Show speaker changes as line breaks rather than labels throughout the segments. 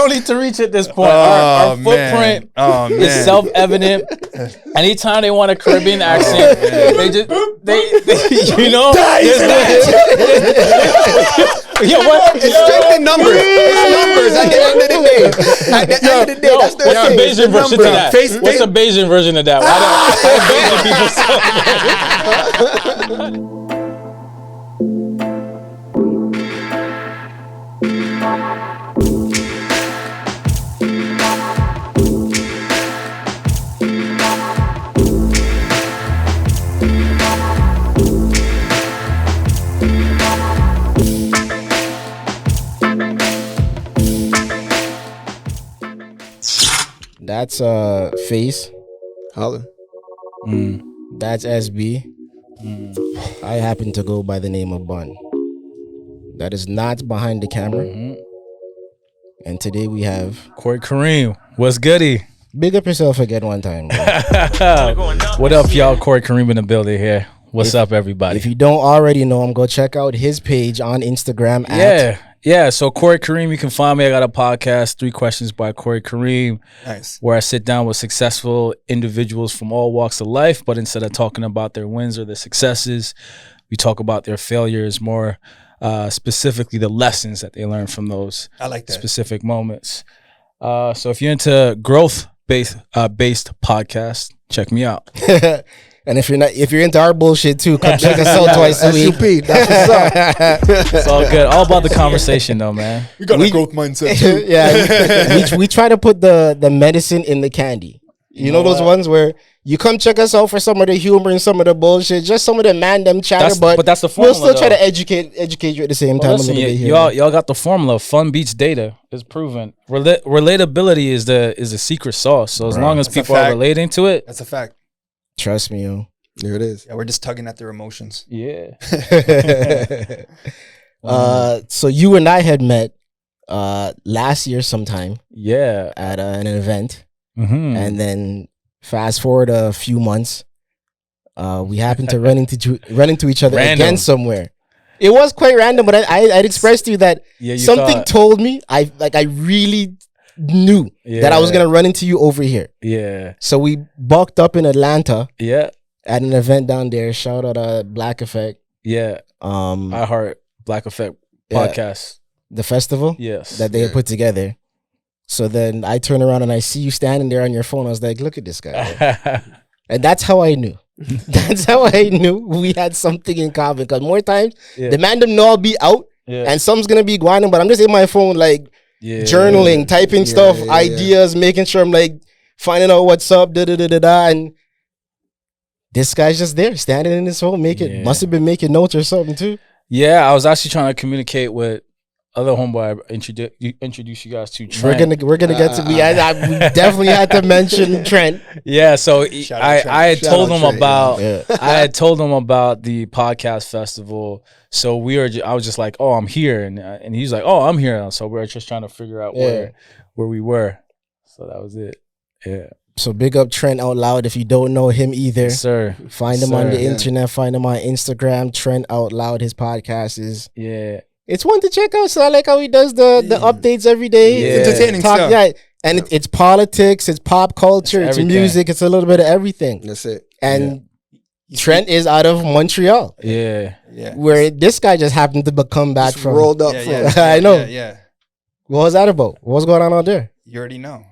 don't need to reach at this point. Our footprint is self-evident. Anytime they want a Caribbean accent, they you know,
what? It's strictly numbers. It's numbers at the end of the day. At the end of the day, that's their thing.
What's the Bayesian version to that? What's the Bayesian version of that? Why don't Bayesian people
That's Face.
Holla.
That's SB. I happen to go by the name of Bun. That is not behind the camera. And today we have
Corey Kareem. What's goody?
Big up yourself again one time.
What up, y'all? Corey Kareem in the building here. What's up, everybody?
If you don't already know him, go check out his page on Instagram.
Yeah. So Corey Kareem, you can find me. I got a podcast, 3 Questions by Corey Kareem.
Nice.
Where I sit down with successful individuals from all walks of life, but instead of talking about their wins or their successes, we talk about their failures, more specifically the lessons that they learned from those specific moments. So if you're into growth-based podcasts, check me out.
And if you're into our bullshit too, come check us out twice a week.
wha'SUP, that's what's up.
It's all good. All about the conversation though, man.
We got a growth mindset too.
we try to put the medicine in the candy. You know those ones where you come check us out for some of the humor and some of the bullshit, just some of the them chatter, but that's the formula, we'll still try to educate you at the same time.
Listen, y'all got the formula. Fun beats data. It's proven. Relatability is the secret sauce. So as long as people are relating to it,
that's a fact.
Trust me, yo.
There it is. Yeah, we're just tugging at their emotions.
Yeah.
So you and I had met last year sometime.
Yeah.
At an event. And then fast forward a few months, we happened to run into each other again somewhere. It was quite random, but I'd expressed to you that something told me I really knew that I was gonna run into you over here.
Yeah.
So we bucked up in Atlanta.
Yeah.
At an event down there. Shout out Black Effect.
Yeah. I heart Black Effect podcast.
The festival.
Yes.
That they had put together. So then I turn around and I see you standing there on your phone. I was like, look at this guy. And that's how I knew. That's how I knew we had something in common. Because more times, the man didn't know I'll be out. And some's gonna be grinding, but I'm just in my phone like journaling, typing stuff, ideas, making sure I'm like finding out what's up, and this guy's just there, standing in his phone, must have been making notes or something too.
Yeah, I was actually trying to communicate with other homeboy I introduce you guys to Trent.
We're gonna get to we definitely had to mention Trent.
Yeah, so I had told him about I had told him about the podcast festival. So I was just like, oh, I'm here, and he's like, oh, I'm here. So we were just trying to figure out where we were. So that was it. Yeah.
So big up Trent Out Loud. If you don't know him either,
yes, sir.
Find him on the internet. Find him on Instagram. Trent Out Loud. His podcast is it's one to check out. So I like how he does the updates every day.
It's entertaining stuff.
Yeah, and it's politics. It's pop culture. It's music. It's a little bit of everything.
That's it.
And Trent is out of Montreal.
Yeah.
Where this guy just happened to come back from.
Rolled up from.
I know.
Yeah.
What was that about? What was going on out there?
You already know.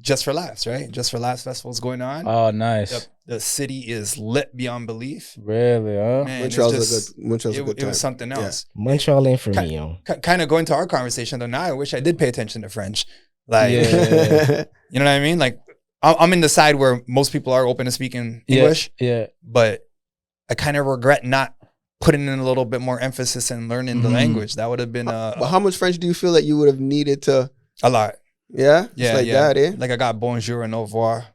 Just for Laughs, right? Just for Laughs festival's going on.
Oh, nice.
The city is lit beyond belief.
Really, huh?
Man,
Montreal's a good time.
It was something else.
Montreal ain't for me, yo.
Kind of going to our conversation though. Now I wish I did pay attention to French. Like, you know what I mean? Like, I'm in the side where most people are open to speaking English.
Yeah.
But I kind of regret not putting in a little bit more emphasis in learning the language. That would have been
But how much French do you feel that you would have needed to?
A lot.
Yeah? Just like that, eh?
Like I got bonjour and au revoir.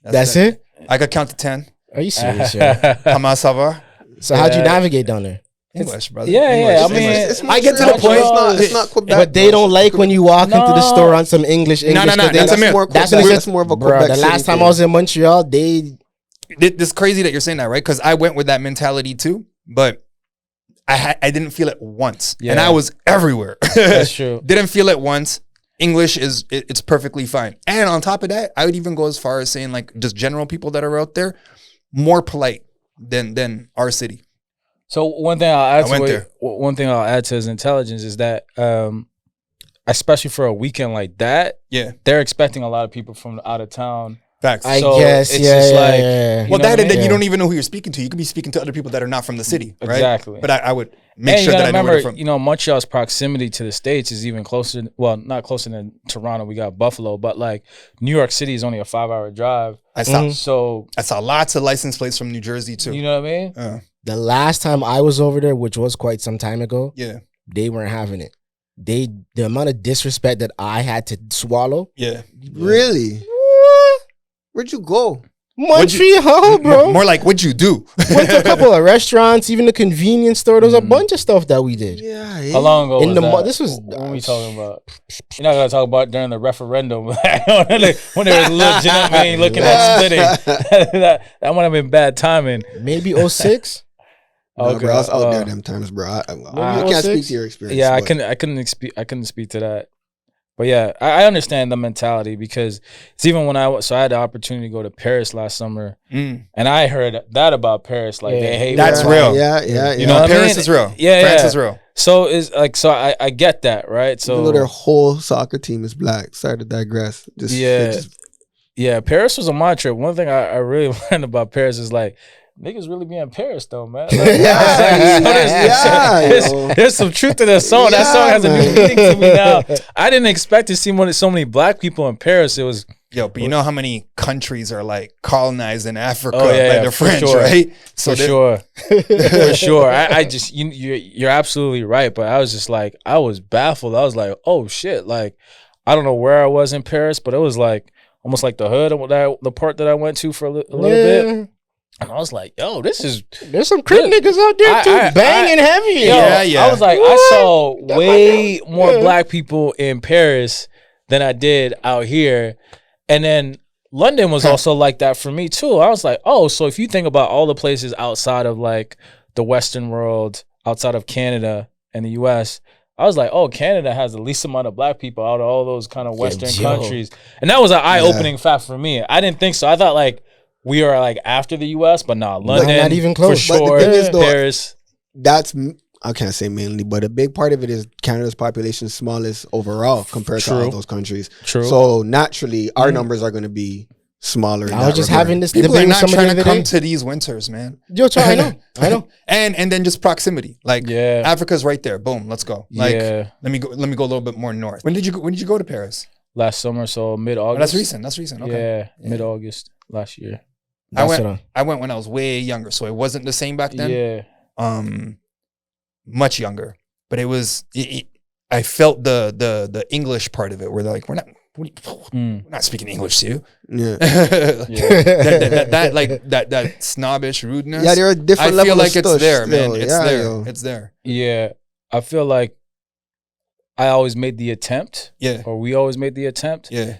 That's it?
I could count to 10.
Are you serious, yo?
Comment ça va?
So how'd you navigate down there?
English, brother.
Yeah.
English.
I mean,
I get to the point.
It's not Quebec.
But they don't like when you walk into the store on some English.
No.
That's more of a Quebec.
The last time I was in Montreal,
It's crazy that you're saying that, right? Because I went with that mentality too, but I didn't feel it once, and I was everywhere.
That's true.
Didn't feel it once. English it's perfectly fine. And on top of that, I would even go as far as saying like just general people that are out there, more polite than our city.
So one thing I'll add to his intelligence is that, especially for a weekend like that, they're expecting a lot of people from out of town.
Facts.
I guess,
it's
just
like, well, that and then you don't even know who you're speaking to. You could be speaking to other people that are not from the city, right?
Exactly.
But I would make sure that I know where they're from.
You know, Montreal's proximity to the States is even closer. Well, not closer than Toronto. We got Buffalo, but like New York City is only a 5-hour drive.
I saw lots of license plates from New Jersey too.
You know what I mean?
The last time I was over there, which was quite some time ago, they weren't having it. The amount of disrespect that I had to swallow.
Really? Where'd you go?
Montreal, bro.
More like, what'd you do?
Went to a couple of restaurants, even the convenience store. There was a bunch of stuff that we did.
How long ago was that?
This was...
What are we talking about? You're not going to talk about during the referendum. When they was legitimately looking at splitting. that might have been bad timing.
Maybe 06?
No, bro, I was out there them times, bro. I can't speak to your experience.
Yeah, I couldn't speak to that. But yeah, I understand the mentality because it's even when I had the opportunity to go to Paris last summer, and I heard that about Paris, like they hate.
That's real.
Yeah.
You know,
Paris is real. France is real.
So it's like, I get that, right? So
even though their whole soccer team is black. Sorry to digress.
Yeah. Paris was a my trip. One thing I really learned about Paris is like, niggas really be in Paris though, man. Like, there's some truth to that song. That song has a new meaning to me now. I didn't expect to see so many black people in Paris. It was
but you know how many countries are like colonized in Africa by the French, right?
So for sure. I just you're absolutely right, but I was just like, I was baffled. I was like, oh shit, like I don't know where I was in Paris, but it was like almost like the hood, the part that I went to for a little bit. And I was like, yo,
there's some Crip niggas out there too, banging heavy.
I was like, I saw way more black people in Paris than I did out here. And then London was also like that for me too. I was like, oh, so if you think about all the places outside of like the Western world, outside of Canada and the US, I was like, oh, Canada has the least amount of black people out of all those kind of Western countries. And that was an eye-opening fact for me. I didn't think so. I thought like we are like after the US, but London,
not even close.
For sure.
But the thing is, though,
Paris.
That's, I can't say mainly, but a big part of it is Canada's population is smallest overall compared to all those countries.
True.
So naturally, our numbers are going to be smaller.
I was just having this
people are not trying to come to these winters, man.
Yo, I know.
And then just proximity. Like Africa's right there. Boom, let's go. Like let me go a little bit more north. When did you go to Paris?
Last summer, so mid-August.
That's recent. Okay.
Yeah, mid-August last year.
I went when I was way younger, so it wasn't the same back then.
Yeah.
Much younger, but it was. I felt the English part of it, where they're like, we're not speaking English to you.
Yeah.
that snobbish rudeness.
Yeah, there are different levels.
I feel like it's there,
still.
man. It's there.
Yeah, I feel like I always made the attempt.
Yeah.
Or we always made the attempt.
Yeah.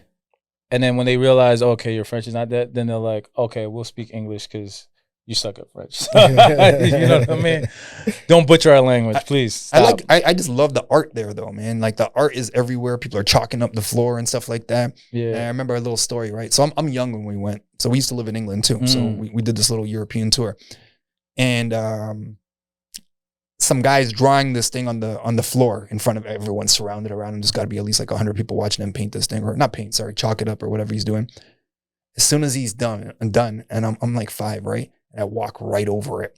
And then when they realize, okay, your French is not that, then they're like, okay, we'll speak English because you suck at French. You know what I mean? Don't butcher our language, please. Stop.
I just love the art there, though, man. Like the art is everywhere. People are chalking up the floor and stuff like that.
Yeah.
And I remember a little story, right? So I'm young when we went. So we used to live in England too. So we did this little European tour, and some guys drawing this thing on the floor in front of everyone surrounded around him. There's got to be at least like 100 people watching him paint this thing, or not paint, sorry, chalk it up or whatever he's doing. As soon as he's done, and I'm like 5, right? And I walk right over it.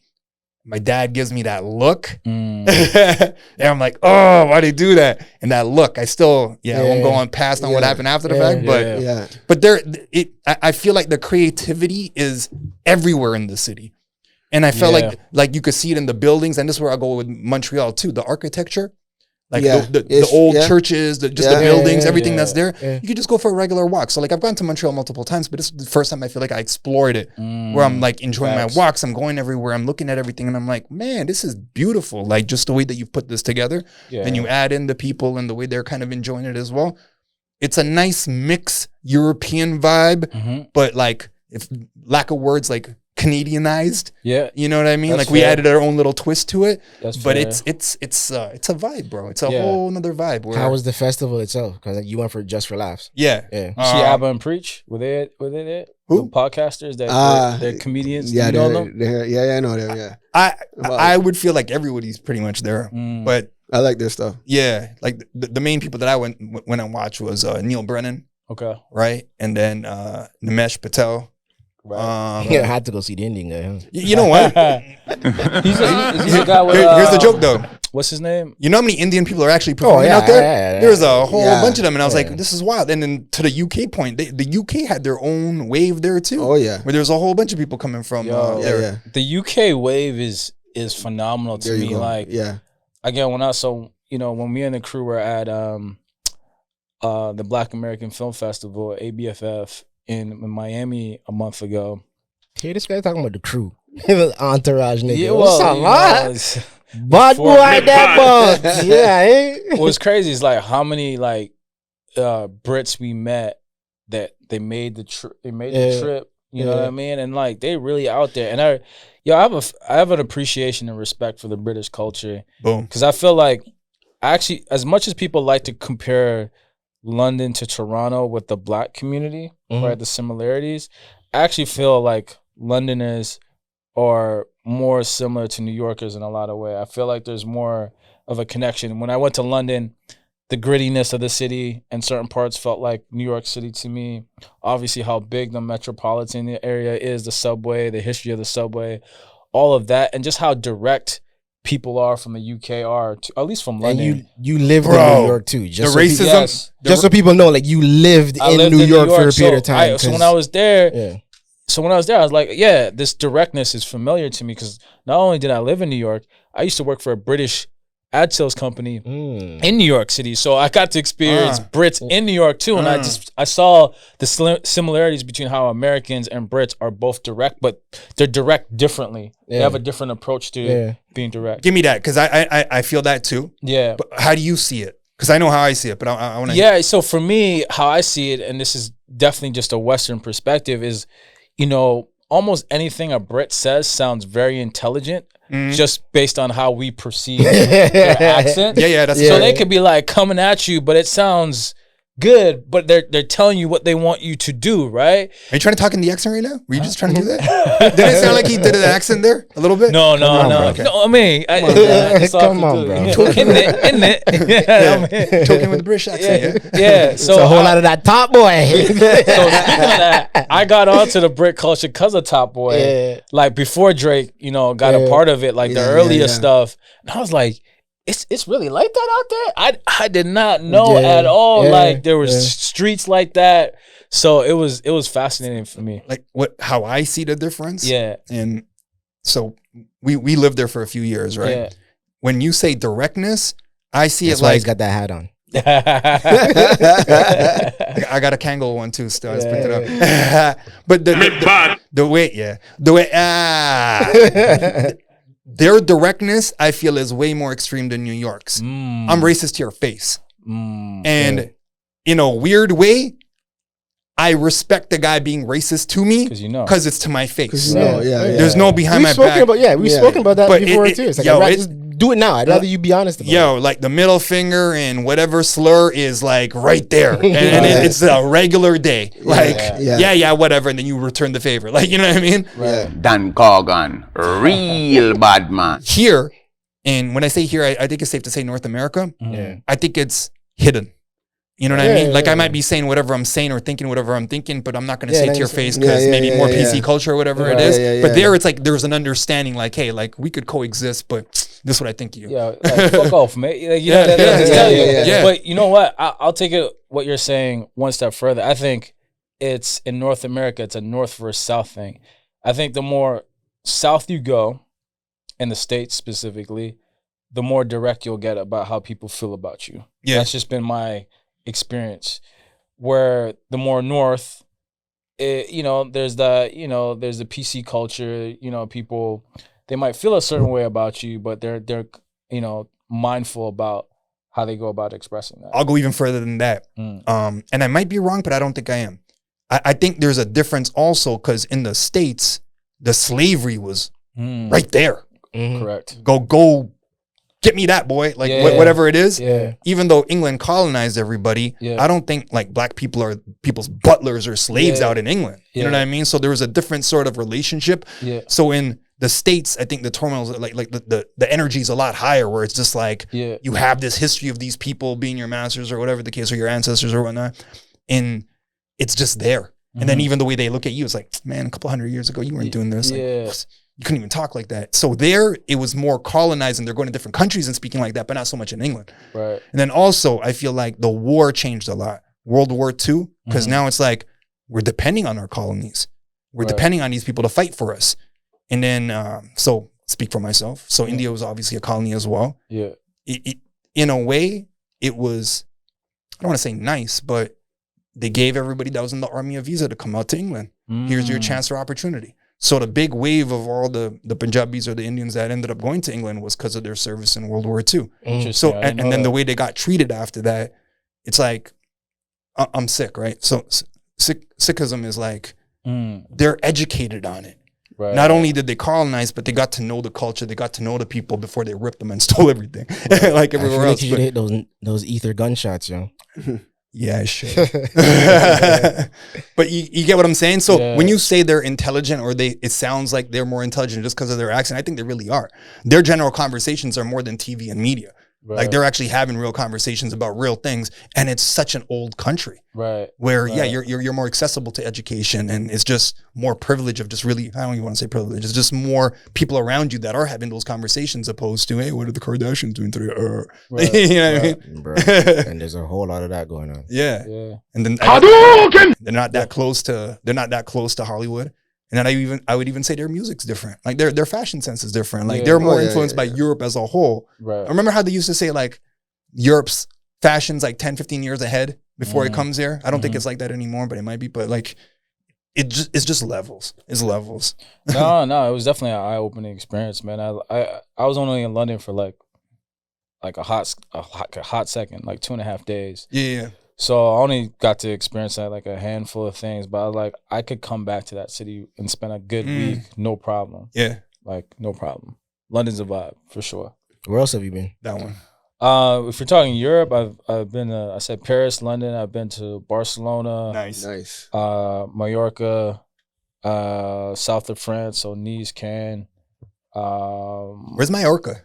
My dad gives me that look, and I'm like, oh, why'd he do that? And that look, I still, I won't go on past on what happened after the fact, but I feel like the creativity is everywhere in the city. And I felt like you could see it in the buildings, and this is where I go with Montreal too. The architecture, like the old churches, the buildings, everything that's there. Yeah. You could just go for a regular walk. So like I've gone to Montreal multiple times, but this is the first time I feel like I explored it, where I'm like enjoying my walks. I'm going everywhere. I'm looking at everything, and I'm like, man, this is beautiful. Like just the way that you put this together. Yeah. Then you add in the people and the way they're kind of enjoying it as well. It's a nice mix European vibe, but like if lack of words, like Canadianized.
Yeah.
You know what I mean?
That's
Like we
fair.
added our own little twist to it.
That's
But
fair.
it's a vibe, bro. It's a
Yeah.
whole nother vibe. Where,
How was the festival itself? Because you went for just for laughs.
yeah.
Yeah.
You see Abba and Preach? Were they there?
Who?
The podcasters that they're comedians.
Yeah,
you know them?
I know them. Yeah,
I would feel like everybody's pretty much there. But
I like their stuff.
yeah, like the main people that I went and watched was Neil Brennan,
Okay.
right? And then Nimesh Patel.
Right.
Yeah, I had to go see the Indian guy. Huh?
You know what?
He's a guy with
Here's the joke though.
What's his name?
You know how many Indian people are actually performing out there?
yeah.
There's a whole bunch of them, and I was
Yeah.
like, "This is wild." And then to the UK point, the UK had their own wave there too.
Oh yeah,
where there's a whole bunch of people coming from there.
yeah.
The UK wave is phenomenal to
There you
me.
go.
Like
yeah,
again, when me and the crew were at the Black American Film Festival, ABFF in Miami a month ago.
Here, this guy talking about the crew, entourage nigga.
Yeah,
What's up,
you
man?
know, it's-
Bad
before-
boy, that boy. Yeah, eh?
what's crazy is like how many like Brits we met that they made the trip. They made the trip. You know what I mean? And like they really out there. And I have an appreciation and respect for the British culture.
Boom.
Because I feel like actually, as much as people like to compare London to Toronto with the Black community, right, the similarities, I actually feel like Londoners are more similar to New Yorkers in a lot of ways. I feel like there's more of a connection. When I went to London, the grittiness of the city and certain parts felt like New York City to me. Obviously, how big the metropolitan area is, the subway, the history of the subway, all of that, and just how direct people are from the UK are, to, at least from London.
And you lived in
Bro,
New York too. Just
the
so
racism.
Yes.
just so people know, like you lived
I
in
lived
New
in
York for a period of
so
time.
so when I was there,
yeah.
So when I was there, I was like, yeah, this directness is familiar to me because not only did I live in New York, I used to work for a British ad sales company in New York City. So I got to experience Brits in New York too. And I saw the similarities between how Americans and Brits are both direct, but they're direct differently. They have a different approach to being direct.
Give me that, because I feel that too.
Yeah.
But how do you see it? Because I know how I see it, but I want to.
Yeah, so for me, how I see it, and this is definitely just a Western perspective, is, you know, almost anything a Brit says sounds very intelligent just based on how we perceive their accent.
Yeah, that's
So they could be like coming at you, but it sounds good, but they're telling you what they want you to do, right?
Are you trying to talk in the accent right now? Were you just trying to do that? Did it sound like he did an accent there a little bit?
No.
Okay.
No, I mean,
Come on, bro.
Isn't it? Yeah, I mean,
Talking with a British accent.
yeah. So
It's a whole lot of that top boy.
So speaking of that, I got onto the Brit culture because of Top Boy.
Yeah.
Like before Drake, you know, got a part of it, like the earlier stuff. And I was like, it's really like that out there? I did not know at all. Like there was streets like that. So it was fascinating for me.
Like how I see the difference.
Yeah.
And so we lived there for a few years, right?
Yeah.
When you say directness, I see
That's
it
why
like
he's got that hat on.
I got a Kangol one too. Still, I just picked it up. But the way their directness, I feel, is way more extreme than New York's. I'm racist to your face, and in a weird way, I respect the guy being racist to me because it's to my face. There's no behind my back.
We've spoken about that
But
before too. It's like, I'd rather just do it now. I'd rather you be honest about it.
Like the middle finger and whatever slur is like right there. And it's a regular day. Like, whatever. And then you return the favor. Like, you know what I mean?
Dan Corgan, real bad man.
Here, and when I say here, I think it's safe to say North America. I think it's hidden. You know what I mean? Like I might be saying whatever I'm saying or thinking whatever I'm thinking, but I'm not going to say it to your face because maybe more PC culture or whatever it is. But there it's like there's an understanding like, hey, like we could coexist, but this is what I think of you.
Yeah, like, fuck off, mate. Like, you know, But you know what? I'll take it what you're saying one step further. I think it's in North America, it's a North versus South thing. I think the more South you go, in the States specifically, the more direct you'll get about how people feel about you. Yeah. That's just been my experience, where the more north, there's the PC culture, people, they might feel a certain way about you, but they're mindful about how they go about expressing that.
I'll go even further than that. And I might be wrong, but I don't think I am. I think there's a difference also because in the States, the slavery was right there.
Correct.
Go get me that, boy. Like whatever it is.
Yeah.
Even though England colonized everybody, I don't think like black people are people's butlers or slaves out in England. You know what I mean? So there was a different sort of relationship.
Yeah.
So in the States, I think the turmoil is like the energy is a lot higher, where it's just like you have this history of these people being your masters or whatever the case, or your ancestors or whatnot, and it's just there. And then even the way they look at you, it's like, man, a couple hundred years ago, you weren't doing this. Like, you couldn't even talk like that. So there, it was more colonizing. They're going to different countries and speaking like that, but not so much in England.
Right.
And then also, I feel like the war changed a lot. World War II, because now it's like we're depending on our colonies. We're depending on these people to fight for us. And then, so speak for myself. So India was obviously a colony as well.
Yeah.
It in a way, it was, I don't want to say nice, but they gave everybody that was in the army a visa to come out to England. Here's your chance or opportunity. So the big wave of all the Punjabis or the Indians that ended up going to England was because of their service in World War II. So, and then the way they got treated after that, it's like, I'm sick, right? So Sikhism is like, they're educated on it.
Right.
Not only did they colonize, but they got to know the culture, they got to know the people before they ripped them and stole everything, like everywhere else.
You should hit those ether gunshots, yo.
Yeah, I should. But you get what I'm saying? So when you say they're intelligent, or it sounds like they're more intelligent just because of their accent, I think they really are. Their general conversations are more than TV and media. Right. Like they're actually having real conversations about real things, and it's such an old country,
right?
Where you're more accessible to education, and it's just more privilege of just really, I don't even want to say privilege. It's just more people around you that are having those conversations, opposed to, hey, what are the Kardashians doing today?
Right.
You know what I mean?
Bro. And there's a whole lot of that going on.
Yeah. And then they're not that close to Hollywood. And then I would even say their music's different. Like their fashion sense is different. Like they're more influenced by Europe as a whole.
Right.
I remember how they used to say like Europe's fashion's like 10, 15 years ahead before it comes here. I don't think it's like that anymore, but it might be. But like it's just levels. It's levels.
No, it was definitely an eye-opening experience, man. I was only in London for like a hot second, like 2.5 days.
Yeah.
So I only got to experience like a handful of things, but I could come back to that city and spend a good week, no problem.
Yeah.
Like no problem. London's a vibe for sure.
Where else have you been?
That one.
If you're talking Europe, I've been to, I said Paris, London. I've been to Barcelona.
Nice.
Mallorca, south of France, so Nice, Cannes.
Where's Mallorca?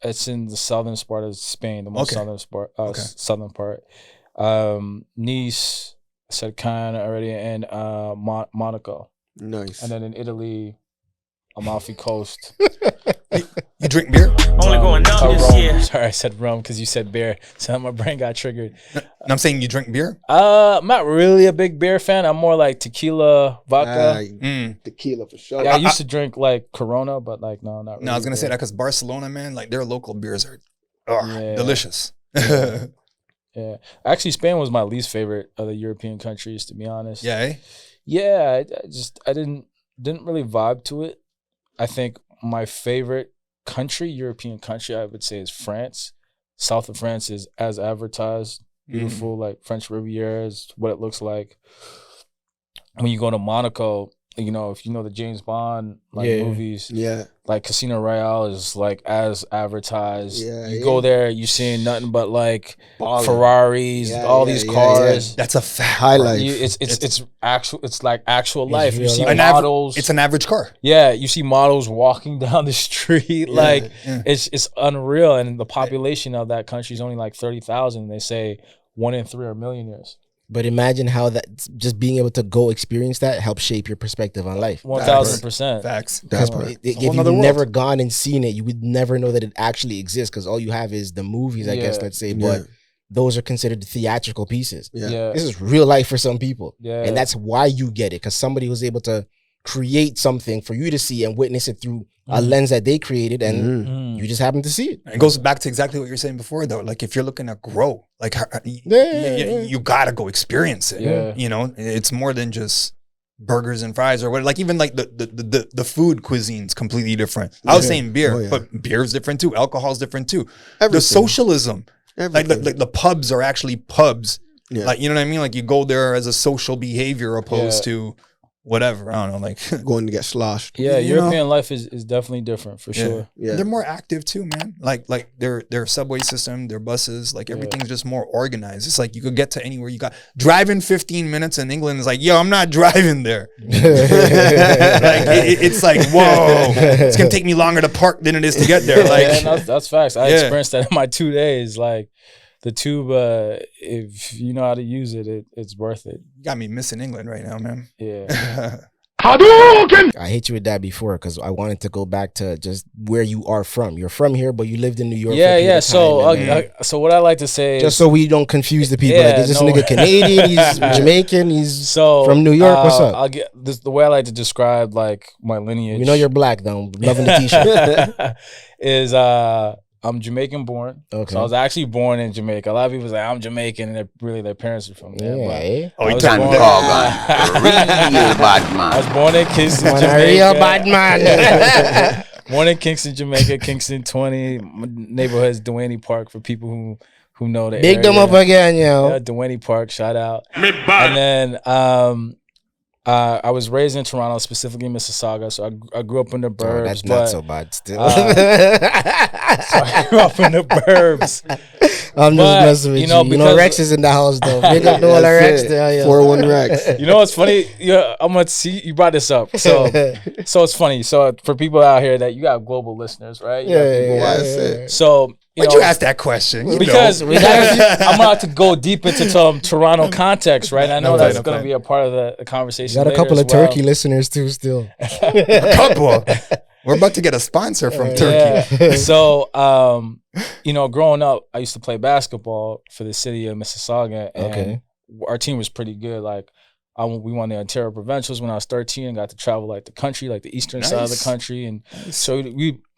It's in the southern part of Spain, the most southern part. Nice, I said Cannes already, and Monaco.
Nice.
And then in Italy, Amalfi Coast.
You drink beer?
Only going down this
Rome.
year.
Sorry, I said Rome because you said beer. So my brain got triggered.
And I'm saying you drink beer?
I'm not really a big beer fan. I'm more like tequila, vodka.
Tequila for sure.
Yeah, I used to drink like Corona, but like no, not really.
No, I was gonna say that because Barcelona, man, like their local beers are delicious.
Yeah, actually, Spain was my least favorite of the European countries, to be honest.
Yeah, eh?
Yeah, I didn't really vibe to it. I think my favorite European country, I would say, is France. South of France is as advertised, beautiful, like French Riviera is what it looks like. When you go to Monaco, you know, if you know the James Bond movies, like Casino Royale is like as advertised. You go there, you seeing nothing but like Ferraris, all these cars.
That's a fact.
Highlight.
It's actual. It's like actual life. You see
life.
models.
It's an average car.
Yeah, you see models walking down the street. It's unreal, and the population of that country is only like 30,000. They say 1 in 3 are millionaires.
But imagine how that just being able to go experience that helps shape your perspective on life.
1,000%.
Facts.
If you've never gone and seen it, you would never know that it actually exists because all you have is the movies, I guess, let's say. But those are considered theatrical pieces. This is real life for some people. And that's why you get it, because somebody was able to create something for you to see and witness it through a lens that they created, and you just happen to see it.
It goes back to exactly what you're saying before, though. Like if you're looking to grow, like you gotta go experience it. You know, it's more than just burgers and fries or what. Like even like the food cuisine's completely different. I was saying beer, but beer's different too. Alcohol's different too. The socialism, like the pubs are actually pubs. Like you know what I mean? Like you go there as a social behavior opposed to whatever. I don't know, like
Going to get sloshed.
Yeah,
You
European life is definitely different for sure.
Yeah.
they're more active too, man. Like their subway system, their buses, like everything's just more organized. It's like you could get to anywhere you got. Driving 15 minutes in England is like, yo, I'm not driving there. Like it's like, whoa, it's gonna take me longer to park than it is to get there. Like
that's facts. I
Yeah.
experienced that in my 2 days. Like the tube, if you know how to use it, it's worth it.
you got me missing England right now, man.
Yeah.
I hit you with that before because I wanted to go back to just where you are from. You're from here, but you lived in New York. for a period of time,
So what I like to say is
just so we don't confuse the people.
Yeah,
like, is this
no.
nigga Canadian? He's Jamaican. He's
so
from New York. What's up?
I'll get this. The way I like to describe like my lineage.
We know you're black though. Loving the t-shirt.
is I'm Jamaican born.
Okay.
So I was actually born in Jamaica. A lot of people say I'm Jamaican, and their parents are from there.
Yeah,
But
eh?
Oh,
I
he
was
turned
born-
Real bad
I
man.
was born in Kingston,
Man, a
Jamaica.
real bad man.
Born in Kingston, Jamaica, Kingston 20. My neighborhood is Duane Park for people who know the
Big them
area.
up again, yo.
Yeah, Duane Park, shout out. And then I was raised in Toronto, specifically Mississauga. So I grew up in the burbs.
Oh, that's
but,
not so bad still.
so I grew up in the burbs.
I'm just
but,
messing with
you know,
you.
because-
Rex is in the house though. Big up to all the Rex there, yo.
4-1 Rex.
You know what's funny? Yeah, I'm gonna see you brought this up. So it's funny. So for people out here that you got global listeners, right? You got people
Yeah,
watching.
That's it.
So
Why'd you ask that question? You
because
know.
I'm about to go deep into some Toronto context, right? I know that's going to be a part of the conversation.
Got a
later
couple
as
of
well.
Turkey listeners too still.
Couple. We're about to get a sponsor from Turkey.
Yeah. So, growing up, I used to play basketball for the city of Mississauga, and
Okay.
our team was pretty good. Like, we won the Ontario Provincials when I was 13 and got to travel like the country, like the eastern side of the
Nice.
country. And so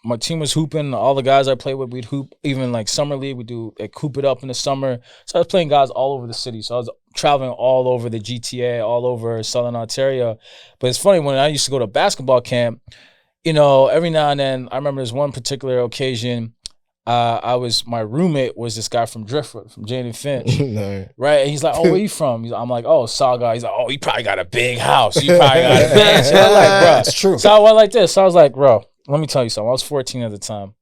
my team was hooping. All the guys I played with, we'd hoop. Even like summer league, we do like hoop it up in the summer. So I was playing guys all over the city. So I was traveling all over the GTA, all over Southern Ontario. But it's funny, when I used to go to basketball camp, every now and then, I remember this one particular occasion, my roommate was this guy from Driftwood, from Jane and Finch.
No.
Right, and he's like, "Oh, where you from?" I'm like, "Oh, Saga." He's like, "Oh, you probably got a big house. You probably got a mansion." I'm like, "Bro,
It's true.
So I went like this. So I was like, "Bro, let me tell you something." I was 14 at the time.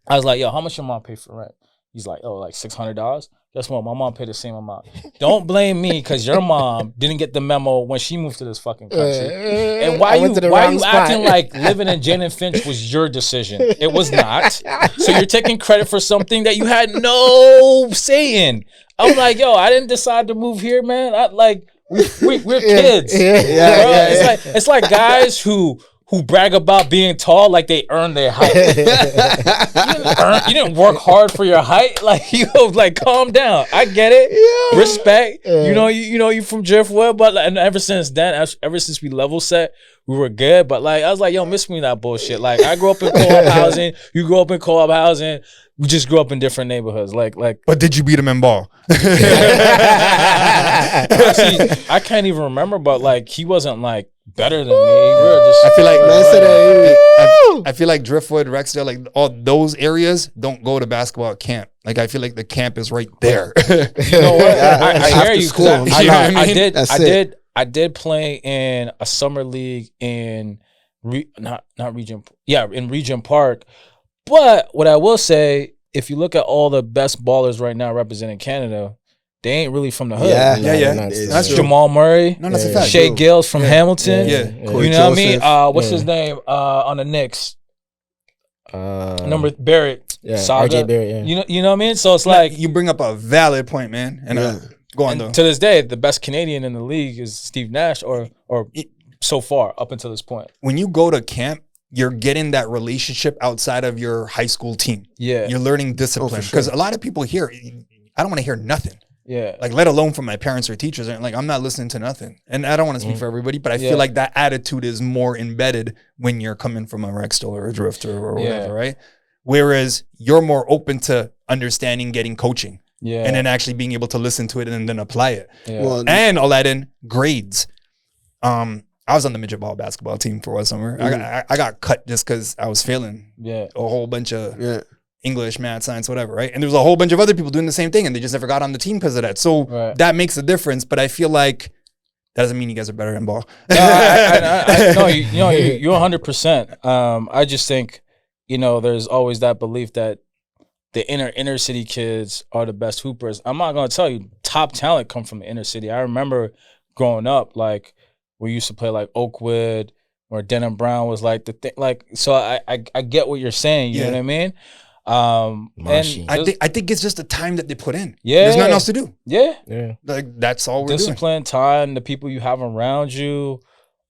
I was like, "Yo, how much your mom pay for rent?" He's like, "Oh, like $600." Guess what? My mom paid the same amount. Don't blame me because your mom didn't get the memo when she moved to this fucking country. And why you acting like living in Jane and Finch was your decision? It was not. So you're taking credit for something that you had no say in. I'm like, yo, I didn't decide to move here, man. We're kids. It's like guys who brag about being tall like they earned their height. You didn't work hard for your height. Like calm down. I get it. Yeah. Respect. You from Driftwood, but and ever since then, ever since we level set, we were good. But I was like, yo, miss me that bullshit. Like I grew up in co-op housing. You grew up in co-op housing. We just grew up in different neighborhoods.
But did you beat him in ball?
Actually, I can't even remember, but he wasn't better than me. We were just.
I feel like
Man said
I feel like Driftwood, Rexdale, like all those areas don't go to basketball camp. Like I feel like the camp is right there.
You know what? I hear you. 'Cause
school.
I
You know what I mean?
That's it.
I did play in a summer league in in Regent Park. But what I will say, if you look at all the best ballers right now representing Canada, they ain't really from the hood.
Yeah.
It's
That's
true.
Jamal Murray,
No, that's a fact.
Shea Gills from Hamilton.
Yeah.
You know what I mean?
Joseph.
What's his name on the Knicks? Number Barrett.
Yeah,
Saga.
RJ Barrett, yeah.
You know what I mean? So it's like
You bring up a valid point, man. And go on though.
to this day, the best Canadian in the league is Steve Nash, or so far up until this point.
When you go to camp, you're getting that relationship outside of your high school team.
Yeah,
You're learning discipline.
sure.
Because a lot of people here, I don't want to hear nothing.
yeah.
Let alone from my parents or teachers. I'm not listening to nothing. And I don't want to speak for everybody, but I feel like that attitude is more embedded when you're coming from a Rexdale or a Drifter or whatever, right? Whereas you're more open to understanding, getting coaching, and then actually being able to listen to it and then apply it.
Yeah.
Well,
And all that in grades. I was on the midget ball basketball team for one summer. I got cut just because I was failing
Yeah.
a whole bunch of
yeah.
English, math, science, whatever, right? And there was a whole bunch of other people doing the same thing, and they just never got on the team because of that. So
Right.
that makes a difference. But I feel like That doesn't mean you guys are better in ball.
No, you're 100%. I just think, there's always that belief that the inner city kids are the best hoopers. I'm not gonna tell you, top talent come from the inner city. I remember growing up, like we used to play like Oakwood or Denham Brown was like the thing. Like, so I get what you're saying. You know what I mean? And
I think it's just the time that they put in.
Yeah,
there's nothing else to do.
Yeah.
Like that's all we're doing.
Discipline, time, the people you have around you,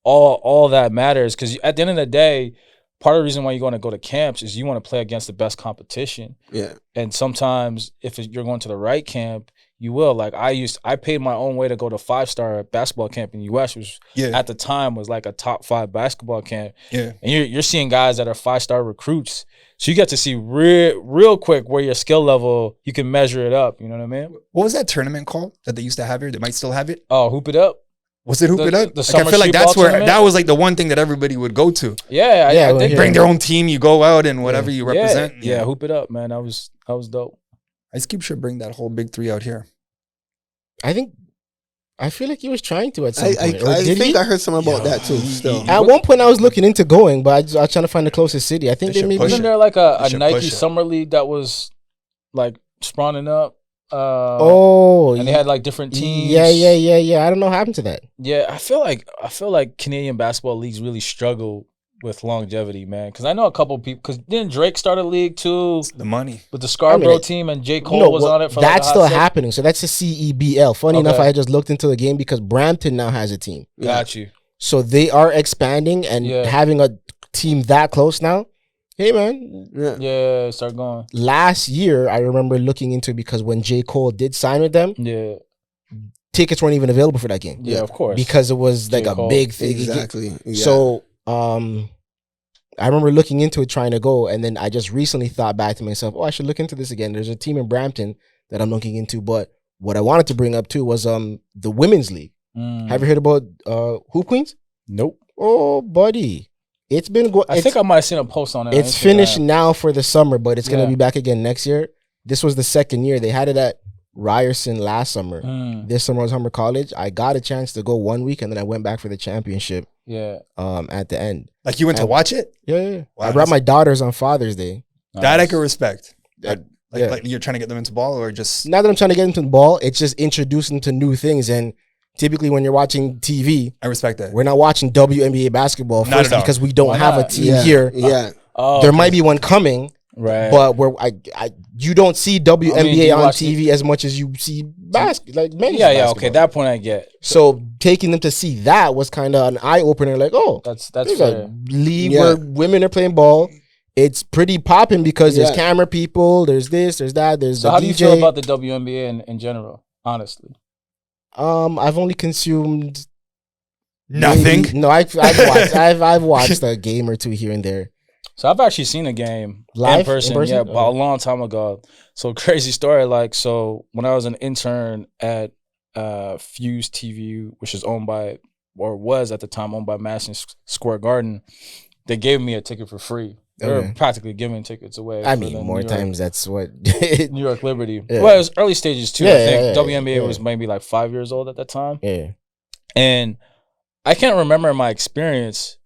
all that matters. Because at the end of the day, part of the reason why you're going to go to camps is you want to play against the best competition.
Yeah.
And sometimes if you're going to the right camp, you will. Like I paid my own way to go to 5-star basketball camp in the US, which at the time was like a top 5 basketball camp.
Yeah.
And you're seeing guys that are 5-star recruits. So you get to see real quick where your skill level, you can measure it up. You know what I mean?
What was that tournament called that they used to have here? They might still have it.
Oh, Hoop It Up.
Was it Hoop It Up?
The
I feel like that's where that was like the one thing that everybody would go to.
Yeah, I did
bring their own team. You go out and whatever you represent.
Yeah, Hoop It Up, man. That was dope.
Ice Cube should bring that whole big 3 out here.
I feel like he was trying to at some point.
I think I heard something about that too. Still,
at one point I was looking into going, but I was trying to find the closest city. I think they maybe
wasn't there like a Nike summer league that was like spawning up. And they had like different teams.
Yeah. I don't know what happened to that.
Yeah, I feel like Canadian basketball leagues really struggle with longevity, man. Because I know a couple people. Because didn't Drake start a league too?
It's the money
with the Scarborough team, and J. Cole was on it for.
That's still happening. So that's the CEBL. Funny enough, I just looked into the game because Brampton now has a team.
Got you.
So they are expanding and having a team that close now. Hey, man.
Yeah, start going.
Last year, I remember looking into it because when J. Cole did sign with them, tickets weren't even available for that game.
Yeah, of course.
Because it was like a big thing.
Exactly. Yeah.
So, I remember looking into it, trying to go, and then I just recently thought back to myself, I should look into this again. There's a team in Brampton that I'm looking into, but what I wanted to bring up too was the women's league. Have you heard about Hoop Queens?
Nope.
Oh, buddy. It's been going.
I think I might have seen a post on it.
It's finished now for the summer, but it's gonna be back again next year. This was the second year. They had it at Ryerson last summer. This summer was Humber College. I got a chance to go 1 week, and then I went back for the championship.
Yeah.
At the end.
Like you went to watch it?
Yeah. Wow, I brought my daughters on Father's Day.
That I can respect. Like you're trying to get them into ball, or just
not that I'm trying to get into the ball. It's just introducing them to new things. And typically, when you're watching TV,
I respect that.
We're not watching WNBA basketball first because we don't have a team here.
Yeah.
There might be one coming.
Right.
But you don't see WNBA on TV as much as you see basketball. Like men's basketball.
Okay, that point I get.
So taking them to see that was kind of an eye opener. Like,
that's
there's
fair.
a league where women are playing ball. It's pretty popping because there's camera people. There's this. There's that. There's
so
the
how
DJ.
do you feel about the WNBA in general? Honestly,
I've only consumed
nothing.
I've watched a game or two here and there.
So I've actually seen a game
live
in person? Yeah, a long time ago. So crazy story. Like, so when I was an intern at Fuse TV, which is owned by, or was at the time owned by Madison Square Garden, they gave me a ticket for free. They were practically giving tickets away.
I mean, more times that's what
New York Liberty. Yeah. Well, it was early stages too. I think WNBA was maybe like 5 years old at that time.
Yeah,
and I can't remember my experience,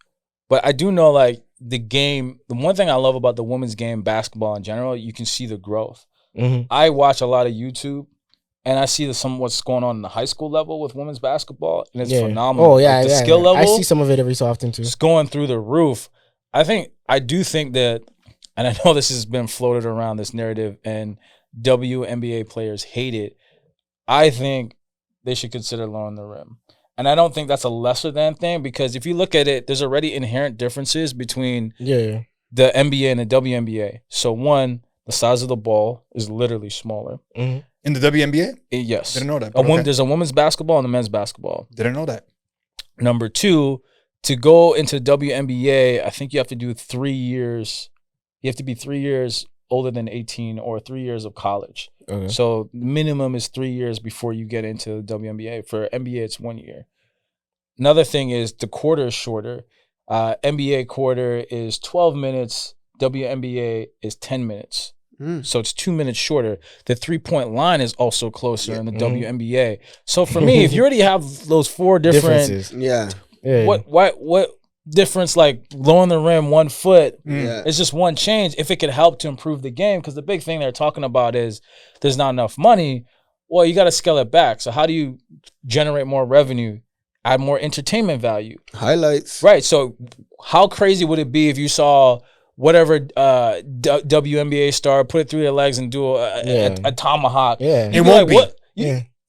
but I do know like the game. The one thing I love about the women's game, basketball in general, you can see the growth. I watch a lot of YouTube, and I see what's going on in the high school level with women's basketball, and it's phenomenal.
Oh yeah,
like, the skill level.
I see some of it every so often too.
It's going through the roof. I do think that, and I know this has been floated around, this narrative, and WNBA players hate it. I think they should consider lowering the rim. And I don't think that's a lesser than thing, because if you look at it, there's already inherent differences between the NBA and the WNBA. So one, the size of the ball is literally smaller.
In the WNBA?
Yes.
Didn't know that.
There's a women's basketball and a men's basketball.
Didn't know that.
Number two, to go into WNBA, I think you have to do 3 years. You have to be 3 years older than 18 or 3 years of college. Okay. So minimum is 3 years before you get into the WNBA. For NBA, it's 1 year. Another thing is the quarter is shorter. NBA quarter is 12 minutes. WNBA is 10 minutes. So it's 2 minutes shorter. The 3-point line is also closer in the WNBA. So for me, if you already have those 4 different
differences.
what difference, like lowering the rim 1 foot, it's just one change. If it could help to improve the game, because the big thing they're talking about is there's not enough money. Well, you got to scale it back. So how do you generate more revenue, add more entertainment value?
Highlights.
Right. So how crazy would it be if you saw whatever WNBA star put it through their legs and do a tomahawk?
Yeah.
It won't be.
What?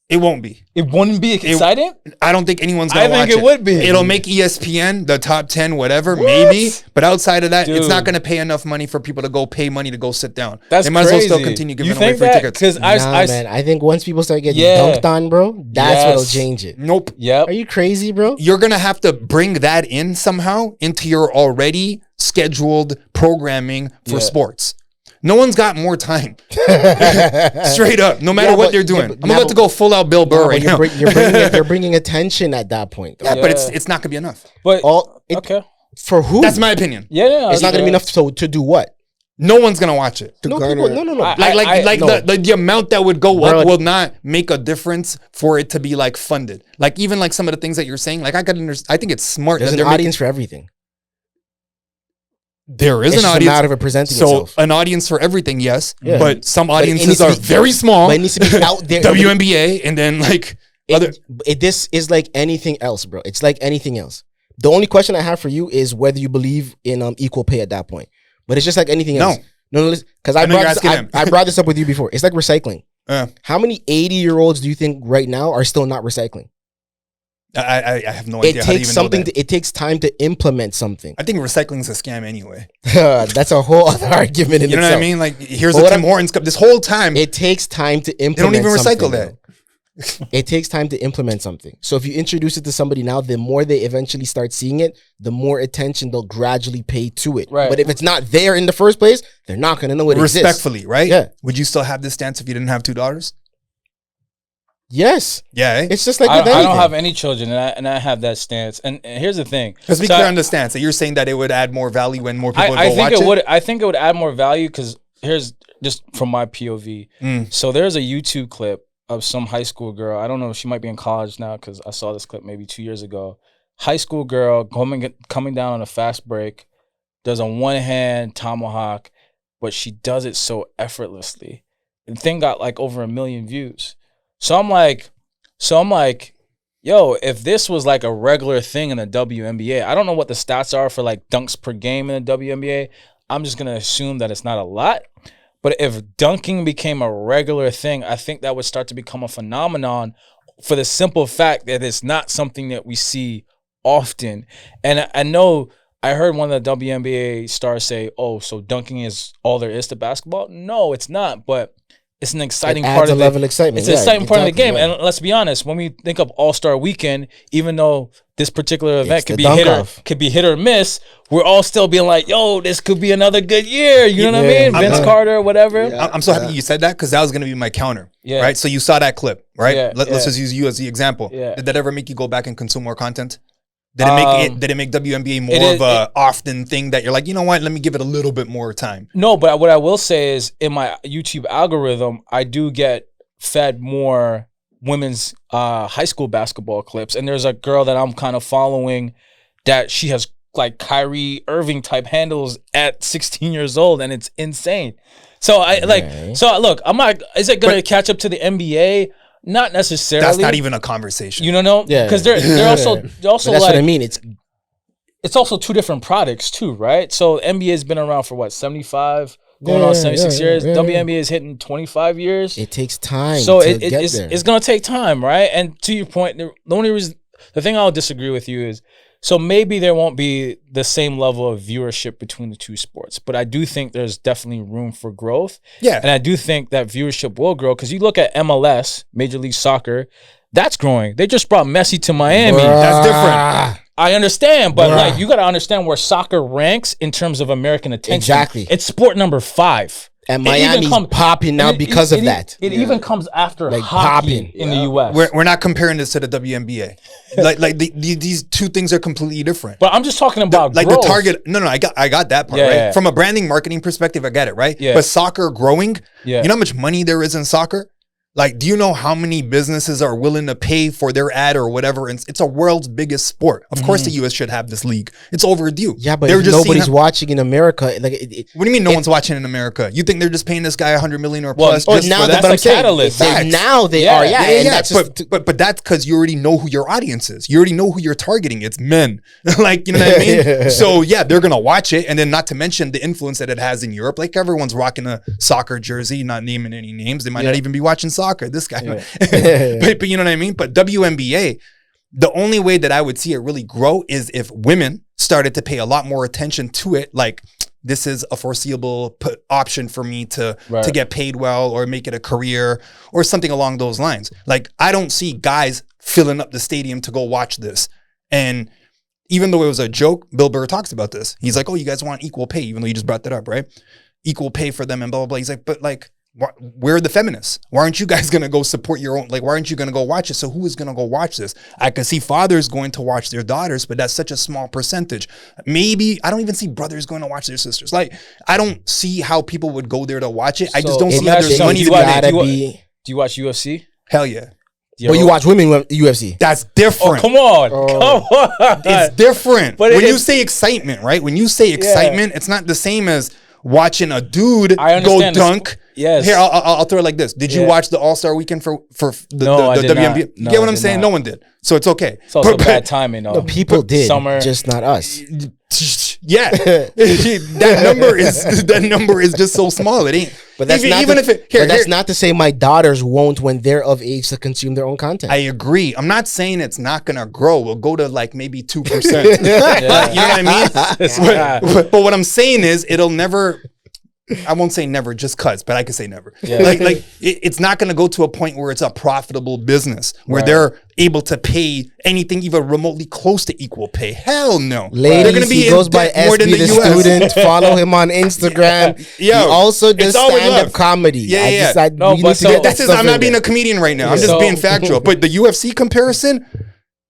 It won't be.
It wouldn't be exciting?
I don't think anyone's gonna watch it.
I think it would be.
It'll make ESPN, the top 10, whatever, maybe. But outside of that, it's not gonna pay enough money for people to go pay money to go sit down.
That's
they might
crazy.
as well still continue giving away free tickets.
Because
man, I think once people start getting dunked on, bro, that's what'll change it.
Nope.
Yep.
Are you crazy, bro?
You're gonna have to bring that in somehow into your already scheduled programming for sports. No one's got more time. Straight up, no matter what they're doing. I'm about to go full out Bill Burr right now.
You're bringing attention at that point. Though.
Yeah, but it's not gonna be enough.
But
okay, for who?
That's my opinion.
Yeah,
it's not gonna be enough to do what?
No one's gonna watch it.
No.
The amount that would go up will not make a difference for it to be like funded. Like even like some of the things that you're saying, like I think it's smart.
There's an audience for everything.
There is
it's
an
just
audience.
a matter of it presenting
so
itself.
An audience for everything, yes.
Yeah.
But some audiences are very small.
But it needs to be out there.
WNBA and then like
this is like anything else, bro. It's like anything else. The only question I have for you is whether you believe in equal pay at that point. But it's just like anything else. No, because I brought this up with you before. It's like recycling. How many 80-year-olds do you think right now are still not recycling?
I have no idea.
It takes time to implement something.
I think recycling is a scam anyway.
That's a whole other argument in itself.
You know what I mean? Like here's a Tim Hortons cup. This whole time,
it takes time to implement.
They don't even recycle that.
It takes time to implement something. So if you introduce it to somebody now, the more they eventually start seeing it, the more attention they'll gradually pay to it.
Right.
But if it's not there in the first place, they're not going to know it exists.
Respectfully, right?
Yeah.
Would you still have this stance if you didn't have $2?
Yes.
Yeah.
It's just like
I don't have any children, and I have that stance. And here's the thing.
Let's be clear on the stance. That you're saying that it would add more value when more people would watch it?
I think it would add more value because here's just from my POV. So there's a YouTube clip of some high school girl. I don't know if she might be in college now because I saw this clip maybe 2 years ago. High school girl coming down on a fast break, does a one-hand tomahawk, but she does it so effortlessly. The thing got like over 1 million views. So I'm like, yo, if this was like a regular thing in the WNBA, I don't know what the stats are for like dunks per game in the WNBA. I'm just gonna assume that it's not a lot. But if dunking became a regular thing, I think that would start to become a phenomenon for the simple fact that it's not something that we see often. And I know I heard one of the WNBA stars say, oh, so dunking is all there is to basketball? No, it's not, but it's an exciting part of
level of excitement.
It's an exciting part of the game. Right. And let's be honest, when we think of All-Star Weekend, even though this particular event could be hit or miss, we're all still being like, yo, this could be another good year. You know what I mean? Vince Carter, whatever.
Yeah. I'm so happy you said that because that was going to be my counter. Yeah. Right? So you saw that clip, right? Yeah. Let's just use you as the example. Yeah. Did that ever make you go back and consume more content? Did it make WNBA more of a often thing that you're like, you know what, let me give it a little bit more time?
No, but what I will say is in my YouTube algorithm, I do get fed more women's high school basketball clips. And there's a girl that I'm kind of following that she has like Kyrie Irving type handles at 16 years old, and it's insane. So look, I'm not, is it going to catch up to the NBA? Not necessarily.
That's not even a conversation.
You know, because they're also
that's
like,
what I mean.
It's also two different products too, right? So NBA has been around for what, 75, going on 76 years. WNBA is hitting 25 years.
It takes time.
So it's gonna take time, right? And to your point, the thing I'll disagree with you is, so maybe there won't be the same level of viewership between the two sports, but I do think there's definitely room for growth.
Yeah.
And I do think that viewership will grow because you look at MLS, Major League Soccer, that's growing. They just brought Messi to Miami.
That's different.
I understand, but like you got to understand where soccer ranks in terms of American attention.
Exactly.
It's sport number 5.
And Miami's popping now because of that.
It even comes after
Like
hockey
popping.
in the U.S.
We're not comparing this to the WNBA. These two things are completely different.
But I'm just talking about
like
growth.
the target. No, I got that part, right?
Yeah.
From a branding marketing perspective, I get it, right?
Yeah.
But soccer growing,
Yeah.
you know how much money there is in soccer? Like, do you know how many businesses are willing to pay for their ad or whatever? And it's a world's biggest sport. Of course, the U.S. should have this league. It's overdue.
Yeah, but
They're
if
just
nobody's
seeing
watching in America, like
what do you mean no one's watching in America? You think they're just paying this guy $100 million or
Well,
plus?
oh,
just
now
for
that's
that?
a catalyst.
Facts.
now they
Yeah.
are, yeah.
Yeah,
and that's just,
but that's because you already know who your audience is. You already know who you're targeting. It's men. Like, you know what I mean? So yeah, they're gonna watch it, and then not to mention the influence that it has in Europe. Like everyone's rocking a soccer jersey, not naming any names. They might not even be watching soccer. This guy, but you know what I mean? But WNBA, the only way that I would see it really grow is if women started to pay a lot more attention to it. Like, this is a foreseeable option for me to get paid well or make it a career or something along those lines. Like, I don't see guys filling up the stadium to go watch this. And even though it was a joke, Bill Burr talks about this. He's like, oh, you guys want equal pay, even though you just brought that up, right? Equal pay for them and blah, blah, blah. He's like, but like, where are the feminists? Why aren't you guys going to go support your own? Like, why aren't you going to go watch it? So who is going to go watch this? I can see fathers going to watch their daughters, but that's such a small percentage. Maybe I don't even see brothers going to watch their sisters. Like, I don't see how people would go there to watch it. I just don't see how there's money to
Do you watch UFC?
Hell yeah.
But you watch women UFC.
That's different.
Oh, come on. Come on.
It's different.
But
when you say excitement, right? When you say excitement, it's not the same as watching a dude go dunk.
Yes.
Here, I'll throw it like this. Did you watch the All-Star Weekend for the WNBA? You get what I'm saying? No one did. So it's okay.
It's also bad timing, though.
No, people did.
Summer.
Just not us.
Yeah. that number is just so small. It ain't.
But that's not to say my daughters won't when they're of age to consume their own content.
I agree. I'm not saying it's not gonna grow. We'll go to like maybe 2%. You know what I mean? But what I'm saying is it'll never. I won't say never just cause, but I can say never. Yeah. Like it's not going to go to a point where it's a profitable business where they're able to pay anything even remotely close to equal pay. Hell no.
Ladies, they're going to be he goes by SB the student. Follow him on Instagram. He also does stand-up comedy.
Yeah. I'm not being a comedian right now. I'm just being factual. But the UFC comparison,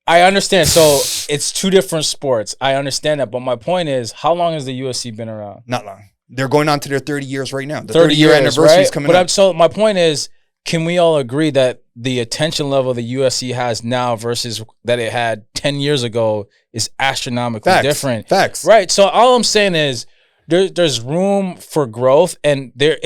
I understand. So it's two different sports. I understand that. But my point is, how long has the UFC been around?
Not long. They're going on to their 30 years right now. The 30-year anniversary is coming up.
So my point is, can we all agree that the attention level the UFC has now versus that it had 10 years ago is astronomically different?
Facts.
Right. So all I'm saying is there's room for growth, and there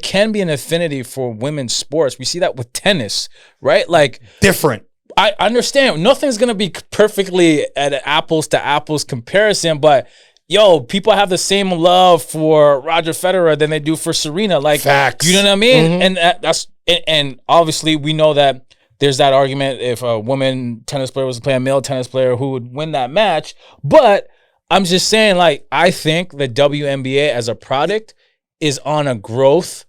can be an affinity for women's sports. We see that with tennis, right? Like
different.
I understand nothing's going to be perfectly at an apples to apples comparison, but yo, people have the same love for Roger Federer than they do for Serena. Like,
facts.
You know what I mean? Mm-hmm. And obviously we know that there's that argument if a woman tennis player was to play a male tennis player, who would win that match. But I'm just saying, like, I think the WNBA as a product is on a growth.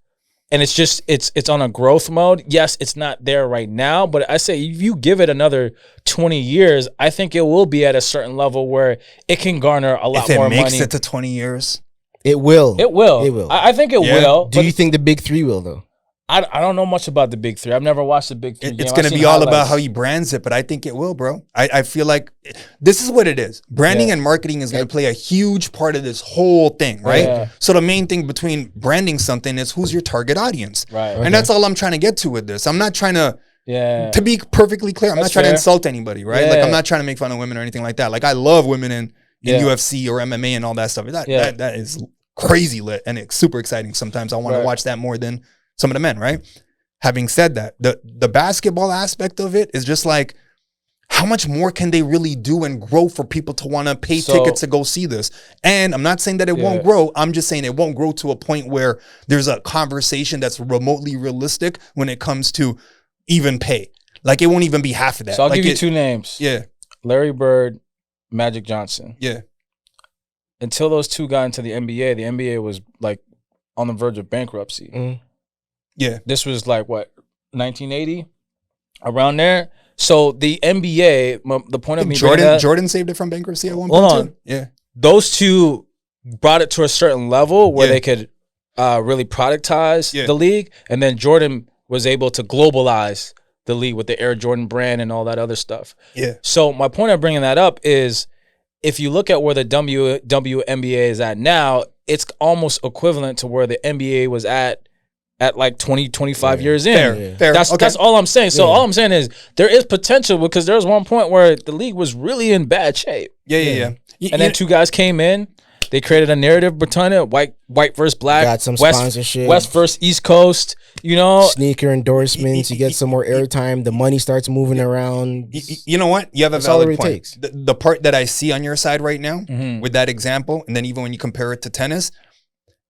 And it's just it's on a growth mode. Yes, it's not there right now, but I say if you give it another 20 years, I think it will be at a certain level where it can garner a lot more money.
If it makes it to 20 years,
it will.
It will. It will. I think it will.
Do you think the big three will though?
I don't know much about the big three. I've never watched the big three.
It's going to be all about how he brands it, but I think it will, bro. I feel like this is what it is. Branding and marketing is going to play a huge part of this whole thing, right? Yeah. So the main thing between branding something is who's your target audience.
Right.
And that's all I'm trying to get to with this. I'm not trying to, to be perfectly clear, I'm not trying to insult anybody, right? Yeah. Like, I'm not trying to make fun of women or anything like that. Like, I love women in UFC or MMA and all that stuff. That is crazy lit, and it's super exciting. Sometimes I want to watch that more than some of the men, right? Having said that, the basketball aspect of it is just like, how much more can they really do and grow for people to want to pay tickets to go see this? And I'm not saying that it won't grow. I'm just saying it won't grow to a point where there's a conversation that's remotely realistic when it comes to even pay. Like, it won't even be half of that.
So I'll give you two names.
Yeah.
Larry Bird, Magic Johnson.
Yeah.
Until those two got into the NBA was like on the verge of bankruptcy.
Mm.
Yeah.
This was like, what, 1980? Around there? So the NBA, the point of me
Jordan saved it from bankruptcy at one point too. Yeah.
Those two brought it to a certain level where they could really productize the league, and then Jordan was able to globalize the league with the Air Jordan brand and all that other stuff.
Yeah.
So my point of bringing that up is, if you look at where the WNBA is at now, it's almost equivalent to where the NBA was at like 20, 25 years in.
Fair.
That's all I'm saying. So all I'm saying is there is potential, because there was one point where the league was really in bad shape.
Yeah.
And then two guys came in. They created a narrative, Britannia, white versus black.
Got some sponsorship.
West versus East Coast, you know.
Sneaker endorsements. You get some more airtime. The money starts moving around.
You know what? You have a
That's all
valid
it
point.
takes.
The part that I see on your side right now with that example, and then even when you compare it to tennis,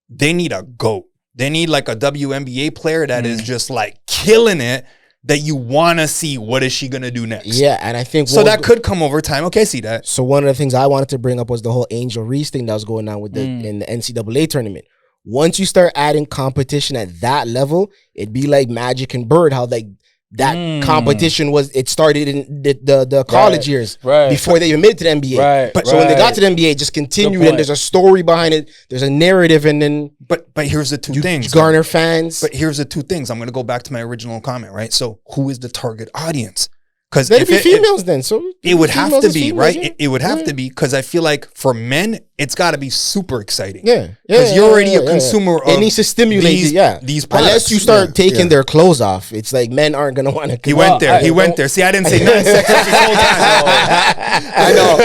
they need a GOAT. They need like a WNBA player that is just like killing it, that you want to see what is she going to do next.
Yeah, and I think
so that could come over time. Okay, I see that.
So one of the things I wanted to bring up was the whole Angel Reese thing that was going on with in the NCAA tournament. Once you start adding competition at that level, it'd be like Magic and Bird, how like that competition was. It started in the college years before they even made it to the NBA.
But
so when they got to the NBA, it just continued, and there's a story behind it. There's a narrative, and then
but here's the two things.
Garner fans.
But here's the two things. I'm going to go back to my original comment, right? So who is the target audience? Because
it'd be females then. So
it would have to be,
females,
right?
yeah.
It would have to be, because I feel like for men, it's got to be super exciting.
Yeah.
Because you're already a consumer of
it needs to stimulate these products. Unless you start taking their clothes off, it's like men aren't going to want to.
He went there. See, I didn't say nothing sexist this whole time.
I know.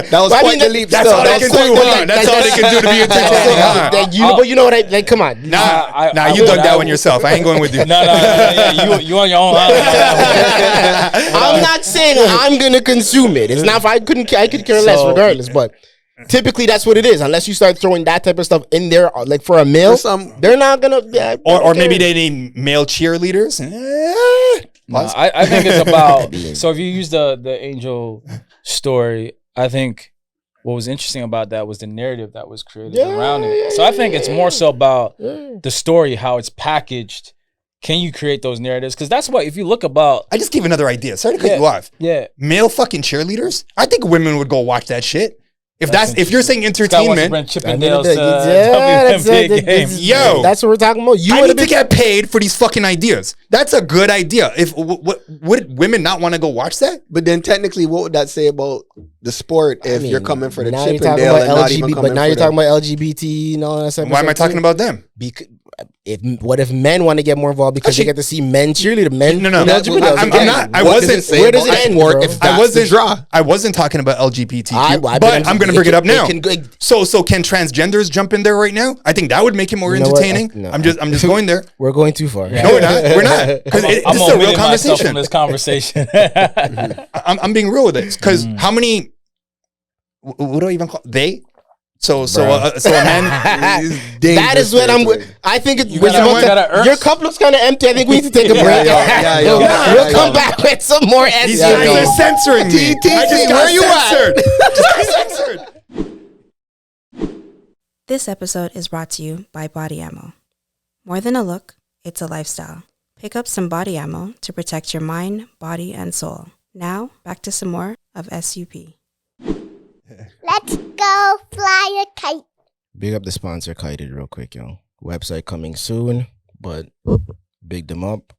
That was quite the leap.
That's all they can do, huh? That's all they can do to be entertaining.
But you know what? Like, come on.
Nah, you dug that one yourself. I ain't going with you.
No. You on your own.
I'm not saying I'm gonna consume it. It's not. I could care less regardless. But typically that's what it is. Unless you start throwing that type of stuff in there, like for a male, they're not gonna.
Or maybe they need male cheerleaders.
No, I think it's about. So if you use the Angel story, I think what was interesting about that was the narrative that was created around it. So I think it's more so about the story, how it's packaged. Can you create those narratives? Because that's what, if you look about...
I just gave another idea. Sorry to cut you off.
Yeah.
Male fucking cheerleaders? I think women would go watch that shit. If you're saying entertainment...
Chippendales WNBA games.
Yo.
That's what we're talking about.
I need to get paid for these fucking ideas. That's a good idea. Would women not want to go watch that?
But then technically, what would that say about the sport if you're coming for the
now
Chippendale and not even coming
But now you're talking about LGBT and all that stuff.
Why am I talking about them?
Because what if men want to get more involved because they get to see men cheerleader? Men,
no. I'm not. I wasn't.
Where does it end, bro?
I wasn't talking about LGBTQ, but I'm going to bring it up now. So can transgenders jump in there right now? I think that would make it more entertaining.
No.
I'm just going there.
We're going too far.
No, we're not. We're not. Because this is a real conversation.
From this conversation.
I'm being real with it. Because how many? What do I even call they? So a man.
That is what I'm. I think your cup looks kind of empty. I think we need to take a break. We'll come back with some more.
These guys are censoring me. Where you at?
This episode is brought to you by Body Ammo. More than a look, it's a lifestyle. Pick up some Body Ammo to protect your mind, body, and soul. Now, back to some more of SUP.
Let's go fly a kite.
Big up the sponsor, Kited, real quick, yo. Website coming soon, but big them up.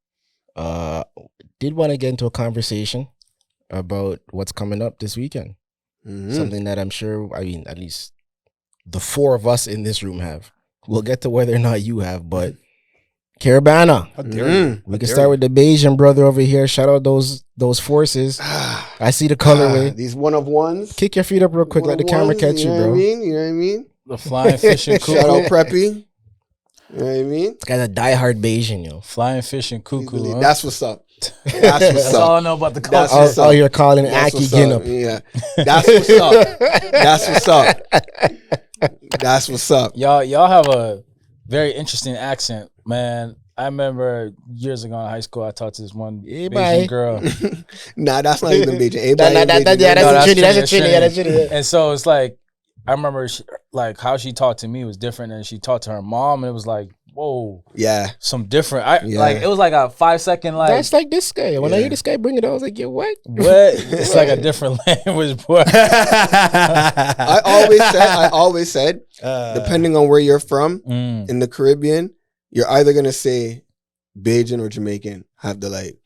Did want to get into a conversation about what's coming up this weekend. Something that I'm sure, at least the four of us in this room have. We'll get to whether or not you have, but Caravana. We can start with the Bayesian brother over here. Shout out those forces. I see the colorway.
These one of ones.
Kick your feet up real quick. Let the camera catch you, bro.
You know what I mean?
The flying fish and cuckoo.
Shout out Preppy. You know what I mean?
This guy's a diehard Bayesian, yo.
Flying fish and cuckoo.
That's what's up. That's
all I know about the culture.
Oh, you're calling Aki Ginnup.
Yeah. That's what's up. That's what's up. That's what's up.
Y'all have a very interesting accent, man. I remember years ago in high school, I talked to this one Asian girl.
Nah, that's not even Beijing.
That's a Trinity.
And so it's like, I remember how she talked to me was different than she talked to her mom. And it was like, whoa,
Yeah.
some different.
Yeah.
Like it was like a 5-second like.
That's like this guy. When I
Yeah.
hear this guy bring it up, I was like, yo, what?
What? It's like a different language, boy.
I always said, depending on where you're from in the Caribbean, you're either gonna say Bajan or Jamaican have the like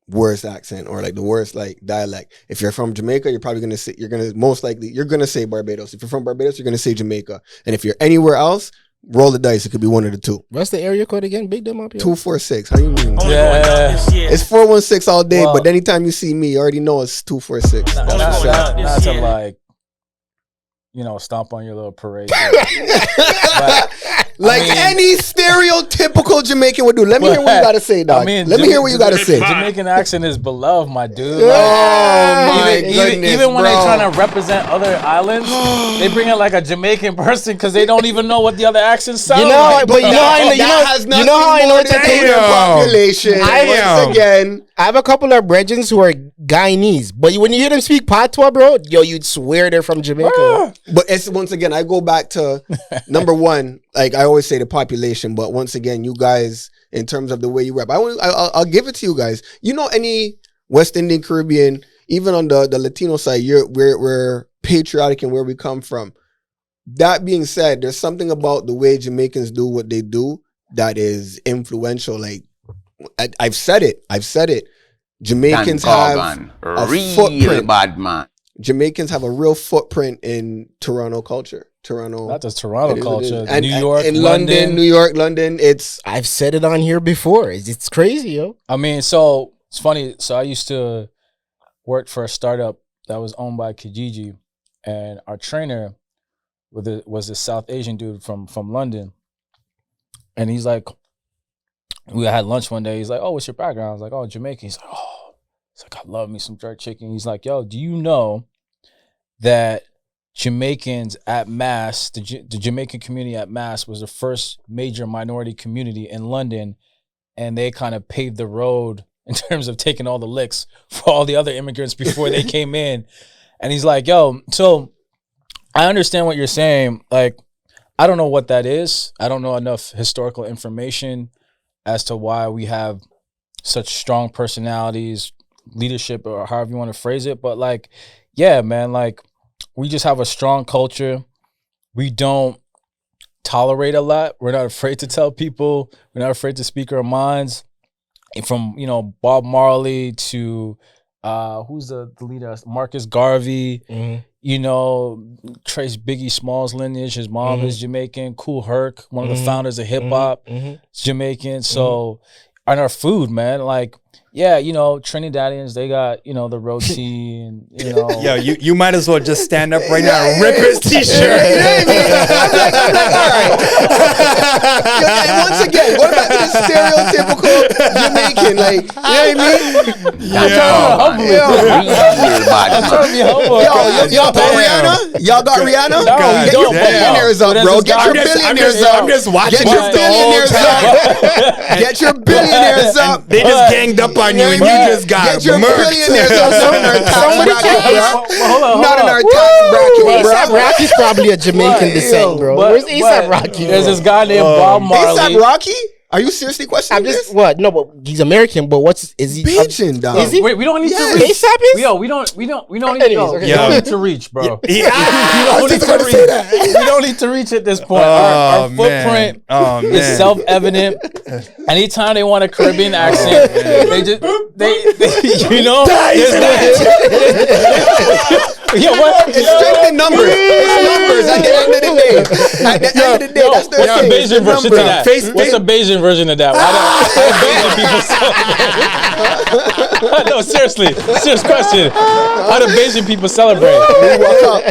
worst accent or like the worst like dialect. If you're from Jamaica, you're probably gonna say you're gonna say Barbados. If you're from Barbados, you're gonna say Jamaica. And if you're anywhere else, roll the dice. It could be one of the two.
What's the area code again? Big them up here.
246. How you mean?
Yeah.
It's 416 all day,
Well-
but anytime you see me, you already know it's 246.
Not to like, stomp on your little parade. But,
Like any stereotypical Jamaican would do. Let me hear what you gotta say, dog. Let me hear what you gotta say.
Jamaican accent is beloved, my dude.
Oh
Like,
my
even
goodness,
when
bro.
they're trying to represent other islands, they bring in like a Jamaican person because they don't even know what the other accents sound like.
But
that has nothing more to do with their population. Once again,
I have a couple of brethren who are Guyanese, but when you hear them speak patois, bro, you'd swear they're from Jamaica.
but it's once again, I go back to number one. Like I always say, the population. But once again, you guys, in terms of the way you rap, I'll give it to you guys. Any West Indian, Caribbean, even on the Latino side, we're patriotic in where we come from. That being said, there's something about the way Jamaicans do what they do that is influential. Like I've said it. Jamaicans have a footprint.
Bad man.
Jamaicans have a real footprint in Toronto culture.
Not just Toronto culture,
and
New York,
in London. New York, London.
I've said it on here before. It's crazy, yo.
I mean, so it's funny. So I used to work for a startup that was owned by Kijiji, and our trainer was a South Asian dude from London, and he's like, we had lunch one day. He's like, "Oh, what's your background?" I was like, "Oh, Jamaican." He's like, "Oh," it's like, "I love me some jerk chicken." He's like, "Yo, do you know that Jamaicans at Mass, the Jamaican community at Mass was the first major minority community in London, and they kind of paved the road in terms of taking all the licks for all the other immigrants before they came in." And he's like, "Yo, so I understand what you're saying. Like, I don't know what that is. I don't know enough historical information as to why we have such strong personalities, leadership, or however you want to phrase it. But like, yeah, man, like we just have a strong culture. We don't tolerate a lot. We're not afraid to tell people. We're not afraid to speak our minds. And from, Bob Marley to who's the leader? Marcus Garvey. Mm-hmm. Trace Biggie Smalls lineage. His mom is Jamaican. Kool Herc, one of the founders of hip hop, Jamaican. So, and our food, man, like, yeah, Trinidadians, they got, the roti and,
Yo, you might as well just stand up right now and rip his t-shirt.
I'm like, all right. Once again, what about the stereotypical Jamaican? Like, you know what I mean?
I'm trying to be humble.
Y'all got Rihanna? Y'all got Rihanna?
No,
Get your billionaires up, bro. Get your billionaires up.
I'm just watching
Get your billionaires up. Get your billionaires up.
They just ganged up on you and you just got
Get your
murked.
billionaires up. Not in our tax bracket, bro.
A$AP Rocky's probably a Jamaican descent, bro. Where's A$AP Rocky?
There's this guy named Bob Marley.
A$AP Rocky? Are you seriously questioning this?
What? No, but he's American. But is he?
Bajan, dog.
Is he?
Wait, we don't need to
Yes.
reach.
A$AP is?
We don't need
Anyways,
to reach, bro.
I was just going to say that.
We don't need to reach at this point. Our footprint is self-evident. Anytime they want a Caribbean accent, they just what?
It's strictly numbers. It's numbers at the end of the day. At the end of the day, that's their
What's the
thing.
Bajan version to that? What's the Bajan version of that? How do Bajan people celebrate? No, seriously. Serious question. How do Bajan people celebrate?
We walk up.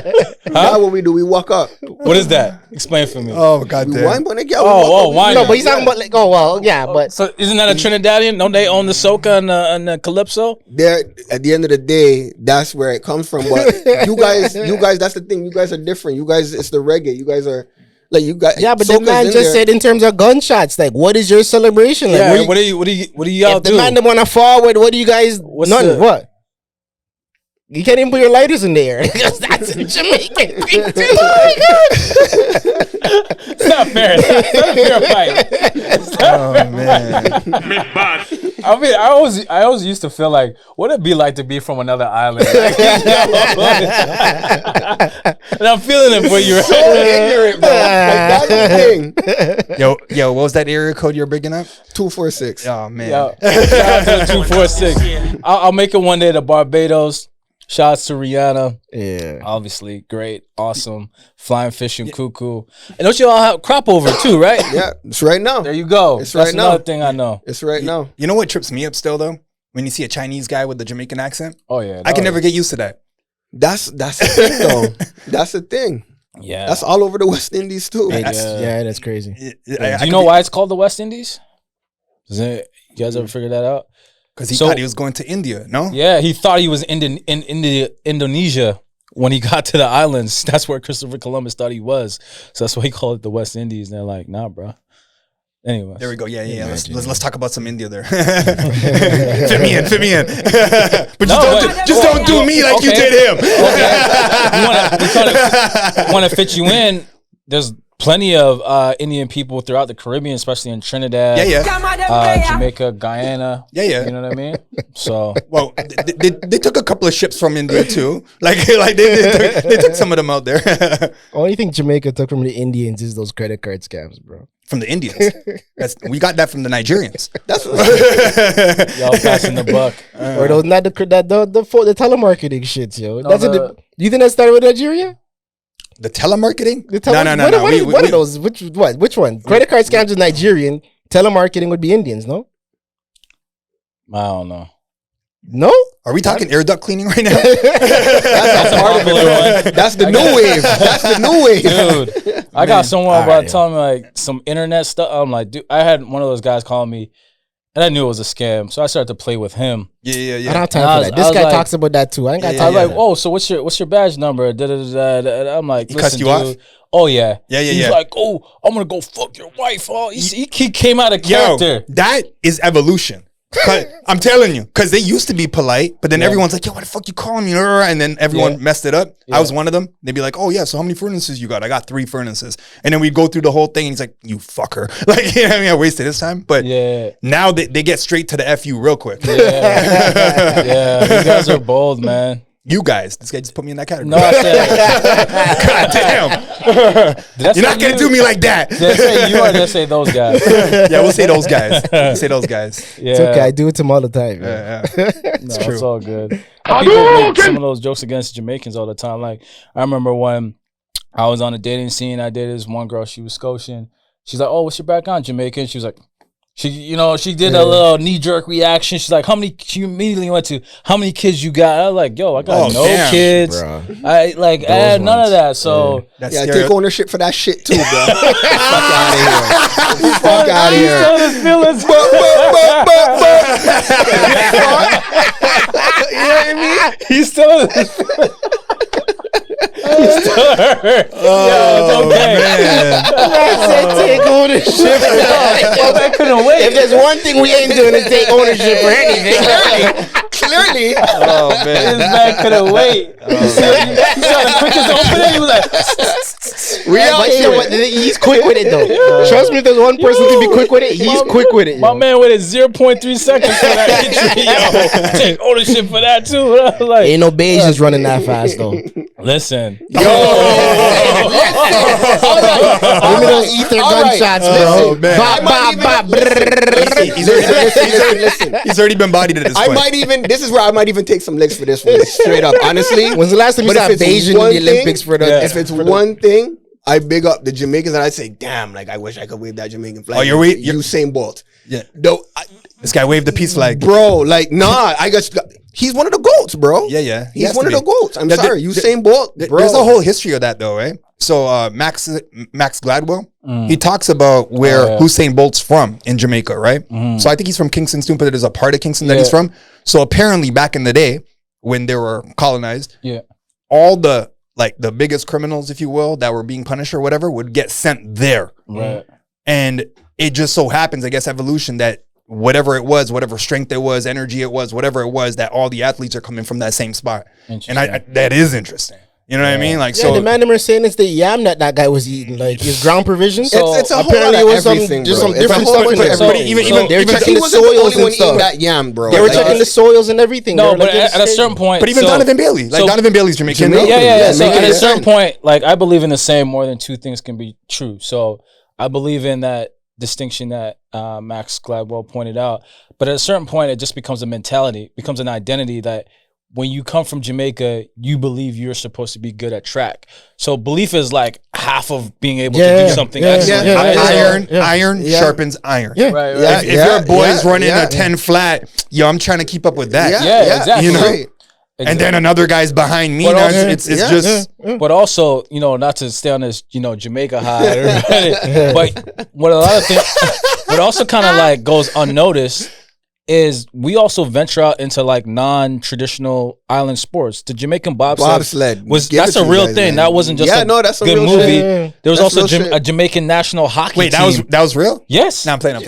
That's what we do. We walk up.
What is that? Explain for me.
Oh, God
We
damn.
wine on the girl.
wine.
No, but he's talking about like, oh well, yeah, but
So isn't that a Trinidadian? Don't they own the soca and the calypso?
There, at the end of the day, that's where it comes from. But you guys, that's the thing. You guys are different. You guys, it's the reggae. You guys are like you guys.
yeah, but the
soca's
man
in
just
there.
said in terms of gunshots, like, what is your celebration? Like,
Yeah. What do y'all
if the
do?
man want to forward, what do you guys?
What's
None.
the-
What? You can't even put your lighters in the air. That's That's a Jamaican thing too.
It's not fair. It's not a fair fight. It's not
Oh man.
I mean, I always used to feel like, what it'd be like to be from another island. Like, and I'm feeling it for you.
So ignorant, bro. Like, that's the thing.
Yo, what was that area code you're bringing up?
246.
Oh man.
Yo, shout out to the 246. I'll make it one day to Barbados. Shouts to Rihanna.
Yeah.
Obviously, great, awesome. Flying fish and cuckoo. And don't you all have crop over too, right?
Yeah, it's right now.
There you go.
It's
That's
right now.
another thing I know.
It's right now.
You know what trips me up still though? When you see a Chinese guy with the Jamaican accent,
Oh yeah,
I can never get used to that.
That's the thing, though. That's the thing.
Yeah.
That's all over the West Indies too.
That's crazy.
Do you know why it's called the West Indies? You guys ever figured that out?
Because he
So-
thought he was going to India. No.
Yeah, he thought he was in Indonesia when he got to the islands. That's where Christopher Columbus thought he was. So that's why he called it the West Indies. And they're like, nah, bro. Anyway.
There we go. Yeah. Let's talk about some India there. Fit me in. But don't do me like you
okay.
did him.
We want to fit you in. There's plenty of Indian people throughout the Caribbean, especially in Trinidad, Jamaica, Guyana.
Yeah.
You know what I mean? So
Well, they took a couple of ships from India too. Like they took some of them out there
Only thing Jamaica took from the Indians is those credit card scams, bro.
from the Indians. We got that from the Nigerians.
That's
y'all passing the buck.
Or those not the telemarketing shits, yo.
No,
That's
the-
you think that started with Nigeria?
The telemarketing?
The
No.
What are those? Which one? Credit card scams is Nigerian. Telemarketing would be Indians, no?
I don't know.
No?
Are we talking air duct cleaning right now?
That's a popular one.
That's the new wave. That's the new wave.
Dude, I got someone about
Alright.
telling me like some internet stuff. I'm like, dude, I had one of those guys call me, and I knew it was a scam, so I started to play with him.
Yeah.
I don't have time
And I
for
was-
that. This
I was
guy
like-
talks about that too. I ain't got
Yeah,
time
I was
for
like,
that.
oh, so what's your badge number? I'm like,
He cussed
listen,
you
dude.
off?
Oh yeah.
Yeah.
He's like, oh, I'm gonna go fuck your wife. Oh, he came out of
Yo,
character.
that is evolution. 'Cause I'm telling you, because they used to be polite, but then everyone's like, yo, what the fuck you calling me? And then everyone messed it up. I was one of them. They'd be like, oh, yeah, so how many furnaces you got? I got 3 furnaces. And then we'd go through the whole thing, and he's like, you fucker. Like, you know what I mean? I wasted his time. But
Yeah.
now they get straight to the FU real quick.
Yeah, you guys are bold, man.
You guys, this guy just put me in that category.
No, I said,
God damn.
did I say
You're not going to
you?
do me like that.
Did I say you or did I say those guys?
Yeah, we'll say those guys. We'll say those guys.
Yeah.
It's okay. I do it to them all the time. Man.
Yeah.
No,
true.
it's all good. People make some of those jokes against Jamaicans all the time. Like, I remember when I was on a dating scene, I dated this one girl, she was Scotian. She's like, oh, what's your background? Jamaican. She was like, she did a little knee-jerk reaction. She's like, she immediately went to, how many kids you got? I was like, yo, I got no
damn,
kids.
bro.
I had none of that. So
That's
Yeah,
stereo-
take ownership for that shit too, bro. Fuck out of here. Fuck out of here.
still his feelings.
You know what I mean?
He's still He's still hurt. Yeah, it's okay.
I said take ownership.
I couldn't wait.
If there's one thing we ain't doing is take ownership for anything.
Clearly.
Oh, man.
This man couldn't wait. You saw the quickest opening. He was like,
We out
But you know what?
here.
He's quick with it though. Trust me, if there's one person to be quick with it, he's quick with it.
my
yo.
man waited 0.3 seconds for that entry. Yo, take ownership for that too. I was like,
Ain't no Bajans running that fast though.
listen.
Give me those ether gunshots, bro.
Oh, man.
Bop, bop, bop, brrrr.
He's already been bodied at this
I
point.
might even, this is where I might even take some licks for this one. Straight up, honestly.
When's the last time you
But
saw
if it's
Bajan in
one
the Olympics
thing-
for the?
If it's one thing, I big up the Jamaicans and I say, damn, like I wish I could wave that Jamaican flag.
Oh, you're
Usain Bolt.
Yeah.
Though,
This guy waved the peace flag.
bro, like, nah, I guess he's one of the GOATs, bro.
Yeah. He
He's
has
one
to
of the
be.
GOATs. I'm
The-
sorry,
the-
Usain Bolt, bro.
There's a whole history of that though, right? So Max Gladwell, he talks about where Usain Bolt's from in Jamaica, right? So I think he's from Kingston too, but there's a part of Kingston that he's from. So apparently back in the day when they were colonized, all the biggest criminals, if you will, that were being punished or whatever would get sent there.
Right.
And it just so happens, I guess, evolution that whatever it was, whatever strength it was, energy it was, whatever it was, that all the athletes are coming from that same spot. And I that is interesting. You know what I mean? Like,
Yeah,
so
the man them are saying it's the yam that guy was eating, like his ground provisions.
It's a whole lot
apparently
of
it was
everything,
just
bro.
some
It's a
different
whole
stuff
bunch
in
of
there.
everything.
even
they were
He
checking the
wasn't the
soils
only
and
one eating
stuff.
that yam, bro.
They were
Like,
checking the soils and everything.
No,
They were
but
like,
at a certain point,
but even
so-
Donovan Bailey, like
so-
Donovan Bailey's Jamaican.
Jamaican.
No?
Yeah.
Yeah,
So
make
at
it
a certain
sense.
point, like I believe in the saying more than two things can be true. So I believe in that distinction that Max Gladwell pointed out. But at a certain point, it just becomes a mentality, becomes an identity that when you come from Jamaica, you believe you're supposed to be good at track. So belief is like half of being able to do something excellent.
yeah,
right?
yeah.
Iron sharpens iron.
Yeah.
Right.
Yeah,
If your boy's running a 10 flat, yo, I'm trying to keep up with that.
Yeah, exactly.
You know?
Right.
And then another guy's behind me.
But
Now
also-
it's
Yeah.
just
But also, not to stay on this, Jamaica high, but what a lot of things, what also kind of like goes unnoticed is we also venture out into like non-traditional island sports. The Jamaican bobsled
Give
that's
it to
a
you
real
guys,
thing.
man.
That wasn't just
that's some
good
real
movie.
shit.
There was
That's
also
real shit.
a Jamaican national hockey
wait,
team.
that was real?
Yes.
No, I'm playing.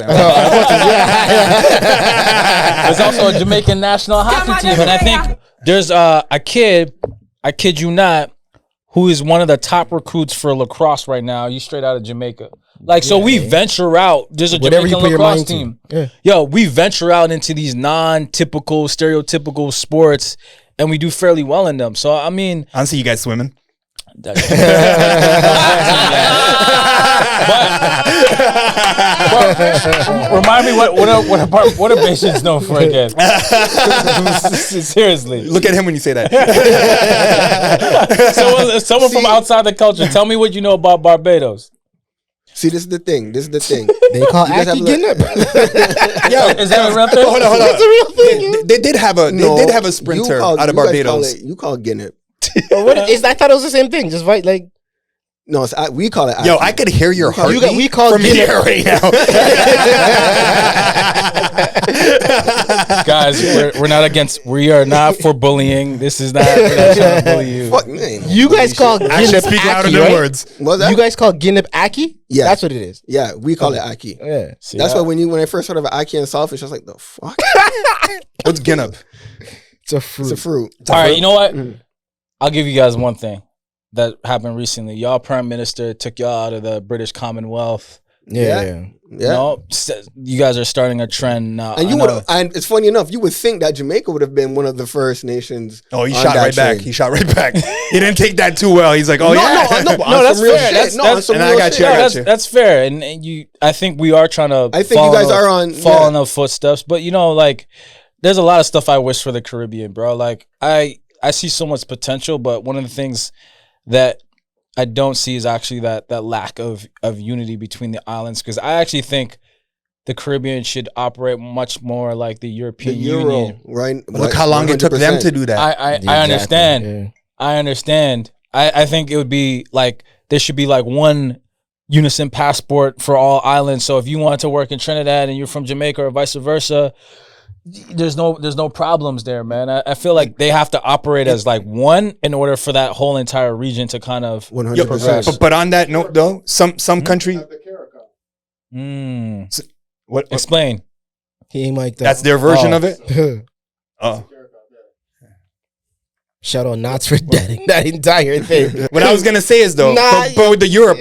There's also a Jamaican national hockey team, and I think there's a kid, I kid you not, who is one of the top recruits for lacrosse right now. He's straight out of Jamaica. Like, so we venture out. There's a
Whatever
Jamaican
you put your
lacrosse
mind to.
team.
Yeah.
Yo, we venture out into these non-typical, stereotypical sports, and we do fairly well in them. So, I mean,
I don't see you guys swimming.
but remind me what are Bayesians known for again? Seriously.
Look at him when you say that.
Someone from outside the culture, tell me what you know about Barbados.
See, this is the thing.
They call
You guys have
Aki
like-
Guinness.
Yo,
Is that a real thing?
hold on.
That's a real thing.
They did have a sprinter out of Barbados.
You call it Guinness.
I thought it was the same thing. Just right, like
No, we call it.
Yo,
Aki.
I could hear your heartbeat
we call
from
Guinness.
here right now.
Guys, we are not for bullying. This is not, we're not trying to bully you.
Fuck, man.
you guys call
Actually,
Guinness
speak louder
Aki,
than
right?
words.
What's that?
You guys call Guinness Aki?
Yeah.
That's what it is.
Yeah, we call it Aki.
Yeah.
See,
That's
that-
why when I first heard of Aki and Saltfish, I was like, the fuck?
What's Guinness?
It's a fruit.
It's a fruit.
All right, you know what? I'll give you guys one thing that happened recently. Y'all prime minister took y'all out of the British Commonwealth.
Yeah.
Yeah.
You guys are starting a trend now.
And
I
you
know-
would, and it's funny enough, you would think that Jamaica would have been one of the first nations.
Oh, he
on
shot
that
right back.
train.
He shot right back. He didn't take that too well. He's like, oh,
no,
yeah.
no, but
No,
on
that's
some real
fair.
shit.
That's-
on some
and I
real
got
shit.
you, I
Yeah,
got you.
that's fair, and you. I think we are trying to.
I think you guys are on-
follow
yeah.
in the footsteps, but like, there's a lot of stuff I wish for the Caribbean, bro. Like, I see so much potential, but one of the things that I don't see is actually that lack of unity between the islands, because I actually think the Caribbean should operate much more like the
The
European
Euro,
Union.
right?
Look how long it took them to do that.
I understand.
Yeah.
I understand. I think it would be like there should be like one unison passport for all islands. So if you want to work in Trinidad and you're from Jamaica or vice versa, there's no problems there, man. I feel like they have to operate as like one in order for that whole entire region to kind of
100%.
But on that note, though, some country. What?
Explain.
He ain't like that.
That's their version of it. Oh.
Shout out Knots for that entire thing.
What I was gonna say is though,
Nah,
but with the Europe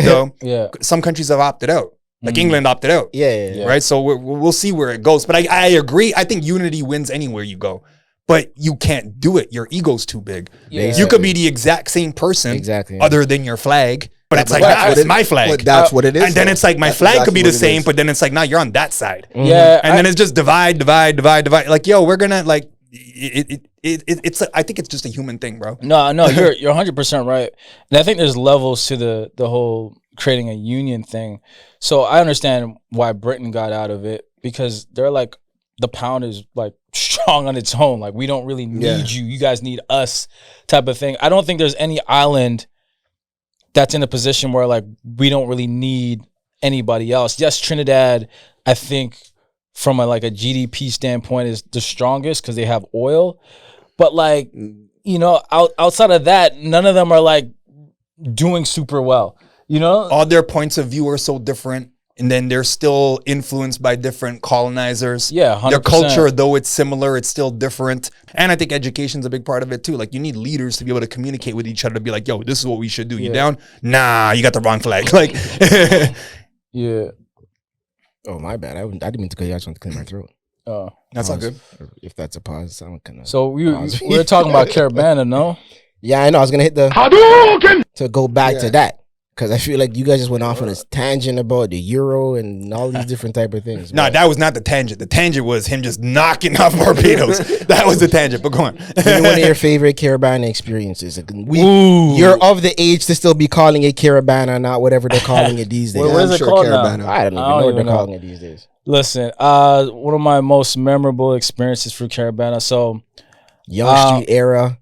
though,
Yeah.
some countries have opted out. Like England opted out.
Yeah.
Right? So we'll see where it goes. But I agree. I think unity wins anywhere you go. But you can't do it. Your ego's too big.
Yeah.
You could be the exact same person
Exactly.
other than your flag. But it's like,
That's
nah,
what
it's
it-
my flag.
But that's what it is.
And then
though.
it's like my
That's
flag could be
exactly
the
what it
same,
is.
but then it's like, nah, you're on that side.
Yeah.
And then it's just divide. Like, yo, we're gonna like it's I think it's just a human thing, bro.
No, you're 100% right. And I think there's levels to the whole creating a union thing. So I understand why Britain got out of it, because they're like, the pound is like strong on its own. Like, we don't really need you. You guys need us, type of thing. I don't think there's any island that's in a position where like we don't really need anybody else. Yes, Trinidad, I think from a GDP standpoint is the strongest because they have oil. But like, outside of that, none of them are like doing super well.
All their points of view are so different. And then they're still influenced by different colonizers.
Yeah, 100%.
Their culture, though it's similar, it's still different. And I think education's a big part of it too. Like you need leaders to be able to communicate with each other to be like, yo, this is what we should do. You down? Nah, you got the wrong flag. Like,
Yeah.
Oh, my bad. I didn't mean to cut you out. I just want to clear my throat.
Oh.
that's all good.
If that's a pause, I'm gonna.
So we were talking about Caravana, no?
Yeah, I know. I was gonna hit the Hadouken! To go back to that. Because I feel like you guys just went off on this tangent about the euro and all these different type of things.
No, that was not the tangent. The tangent was him just knocking off Barbados. That was the tangent, but go on.
One of your favorite Caravana experiences. You're of the age to still be calling it Caravana, not whatever they're calling it these days.
What is it called now?
I don't even know what they're calling it these days.
Listen, one of my most memorable experiences for Caravana. So,
Young Street era.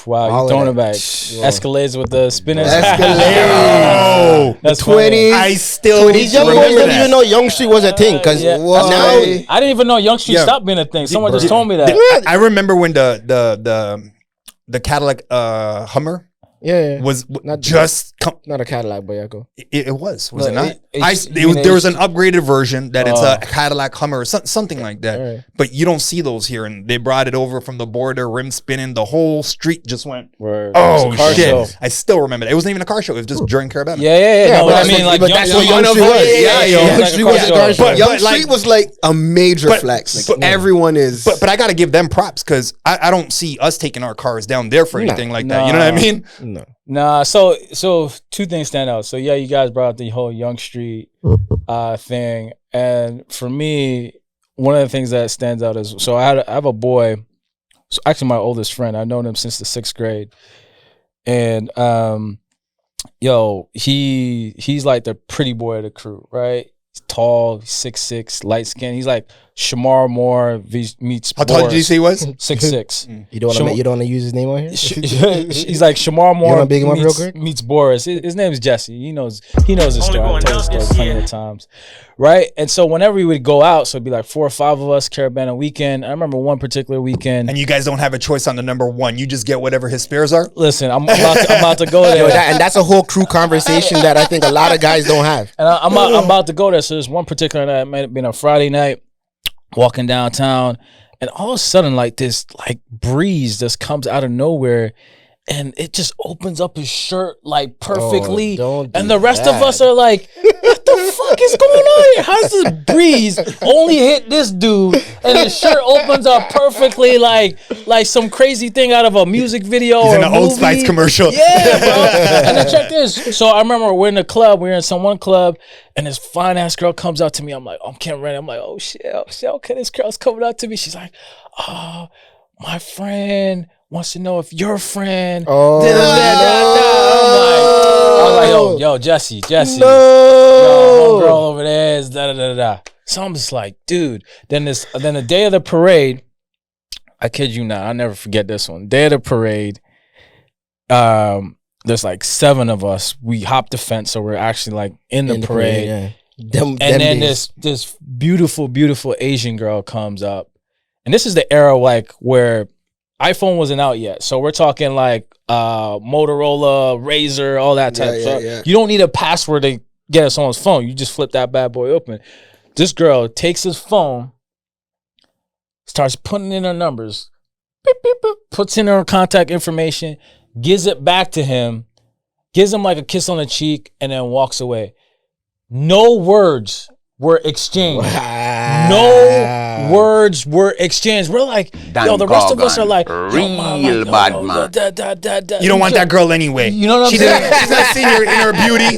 Wow, you're throwing it back. Escalades with the spinners.
Escalades.
That's
20s.
I still
These young boys didn't even know Young Street was a thing. Because now
I didn't even know Young Street stopped being a thing. Someone just told me that.
I remember when the Cadillac Hummer was
not a Cadillac, but yeah, go.
It was it not?
There
There was an upgraded version that it's a Cadillac Hummer or something like that.
Right.
But you don't see those here, and they brought it over from the border, rim spinning. The whole street just went. Oh shit!
Show.
I still remember that. It wasn't even a car show. It was just during Caravana.
Yeah. No,
but
I mean, like,
but that's what Young Street was. Young Street was a car show.
But Young Street was like a major flex. Like everyone is.
But I got to give them props because I don't see us taking our cars down there for anything like that. You know what I mean?
No.
Nah, so two things stand out. So yeah, you guys brought up the whole Young Street thing, and for me, one of the things that stands out is I have a boy. So actually, my oldest friend. I've known him since the 6th grade, and he's like the pretty boy of the crew, right? He's tall, 6'6", light skin. He's like Shamar Moore meets.
How tall did you say he was?
6'6".
You don't want to use his name on here?
He's like Shamar Moore meets Boris. His name is Jesse. He knows his story. I've told his story plenty of times, right? And so whenever we would go out, so it'd be like 4 or 5 of us, Caravana weekend. I remember one particular weekend.
And you guys don't have a choice on the number one. You just get whatever his spares are.
Listen, I'm about to go there.
And that's a whole crew conversation that I think a lot of guys don't have.
And I'm about to go there. So there's one particular night, it might have been a Friday night, walking downtown, and all of a sudden, like this like breeze just comes out of nowhere, and it just opens up his shirt like perfectly. And the rest of us are like, what the fuck is going on here? How does this breeze only hit this dude and his shirt opens up perfectly like some crazy thing out of a music video or
in
a
an
movie?
Old Spice commercial.
Yeah, bro. And then check this. So I remember we're in the club, we're in some one club, and this fine ass girl comes up to me. I'm like, I'm Kim Rennie. I'm like, oh shit, okay, this girl's coming up to me. She's like, oh, my friend wants to know if your friend.
Oh,
I'm like, yo, Jesse.
No.
Yo, girl over there is da. So I'm just like, dude. Then the day of the parade, I kid you not, I'll never forget this one. Day of the parade, there's like 7 of us. We hopped the fence, so we're actually like in the parade. And then this beautiful Asian girl comes up. And this is the era like where iPhone wasn't out yet. So we're talking like Motorola, Razor, all that type of stuff. Yeah. You don't need a password to get on someone's phone. You just flip that bad boy open. This girl takes his phone, starts putting in her numbers, beep, beep, beep, puts in her contact information, gives it back to him, gives him like a kiss on the cheek, and then walks away. No words were exchanged.
Wow.
No words were exchanged. We're like, yo, the rest of us are like,
real bad man.
You don't want that girl anyway.
You know what I'm saying?
She's not seeing her inner beauty.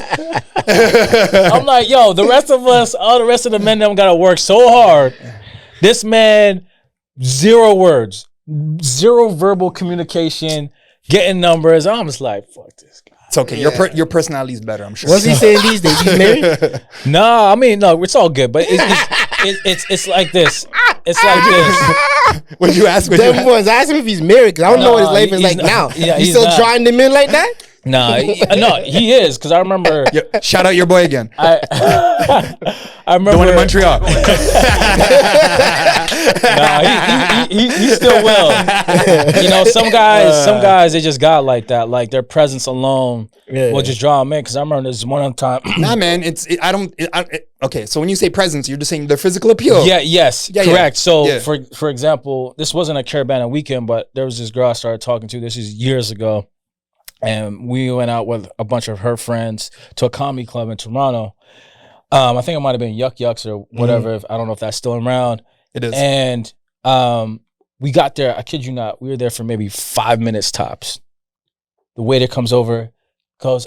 I'm like, yo, the rest of us, all the rest of the men them gotta work so hard. This man, 0 words, 0 verbal communication, getting numbers. I'm just like, fuck this guy.
It's okay. Your personality is better, I'm sure.
What's he saying these days? He's married?
No, I mean, no, it's all good. But it's like this. It's like this.
When you ask,
Them ones ask him if he's married, because I don't know what his life is like now.
Yeah,
you still drawing them in like that?
Nah, no, he is because I remember.
Yeah, shout out your boy again.
I remember
The one in Montreal.
Nah, he still will. You know, some guys they just got like that. Like their presence alone will just draw them in. Because I remember this one time.
Nah, man, okay, so when you say presence, you're just saying their physical appeal.
Yes,
Yeah,
correct.
yeah.
So
Yeah.
for example, this wasn't a Carabana weekend, but there was this girl I started talking to. This is years ago. And we went out with a bunch of her friends to a comedy club in Toronto. I think it might have been Yuck Yucks or whatever. I don't know if that's still around.
It is.
And we got there. I kid you not. We were there for maybe 5 minutes tops. The waiter comes over, goes,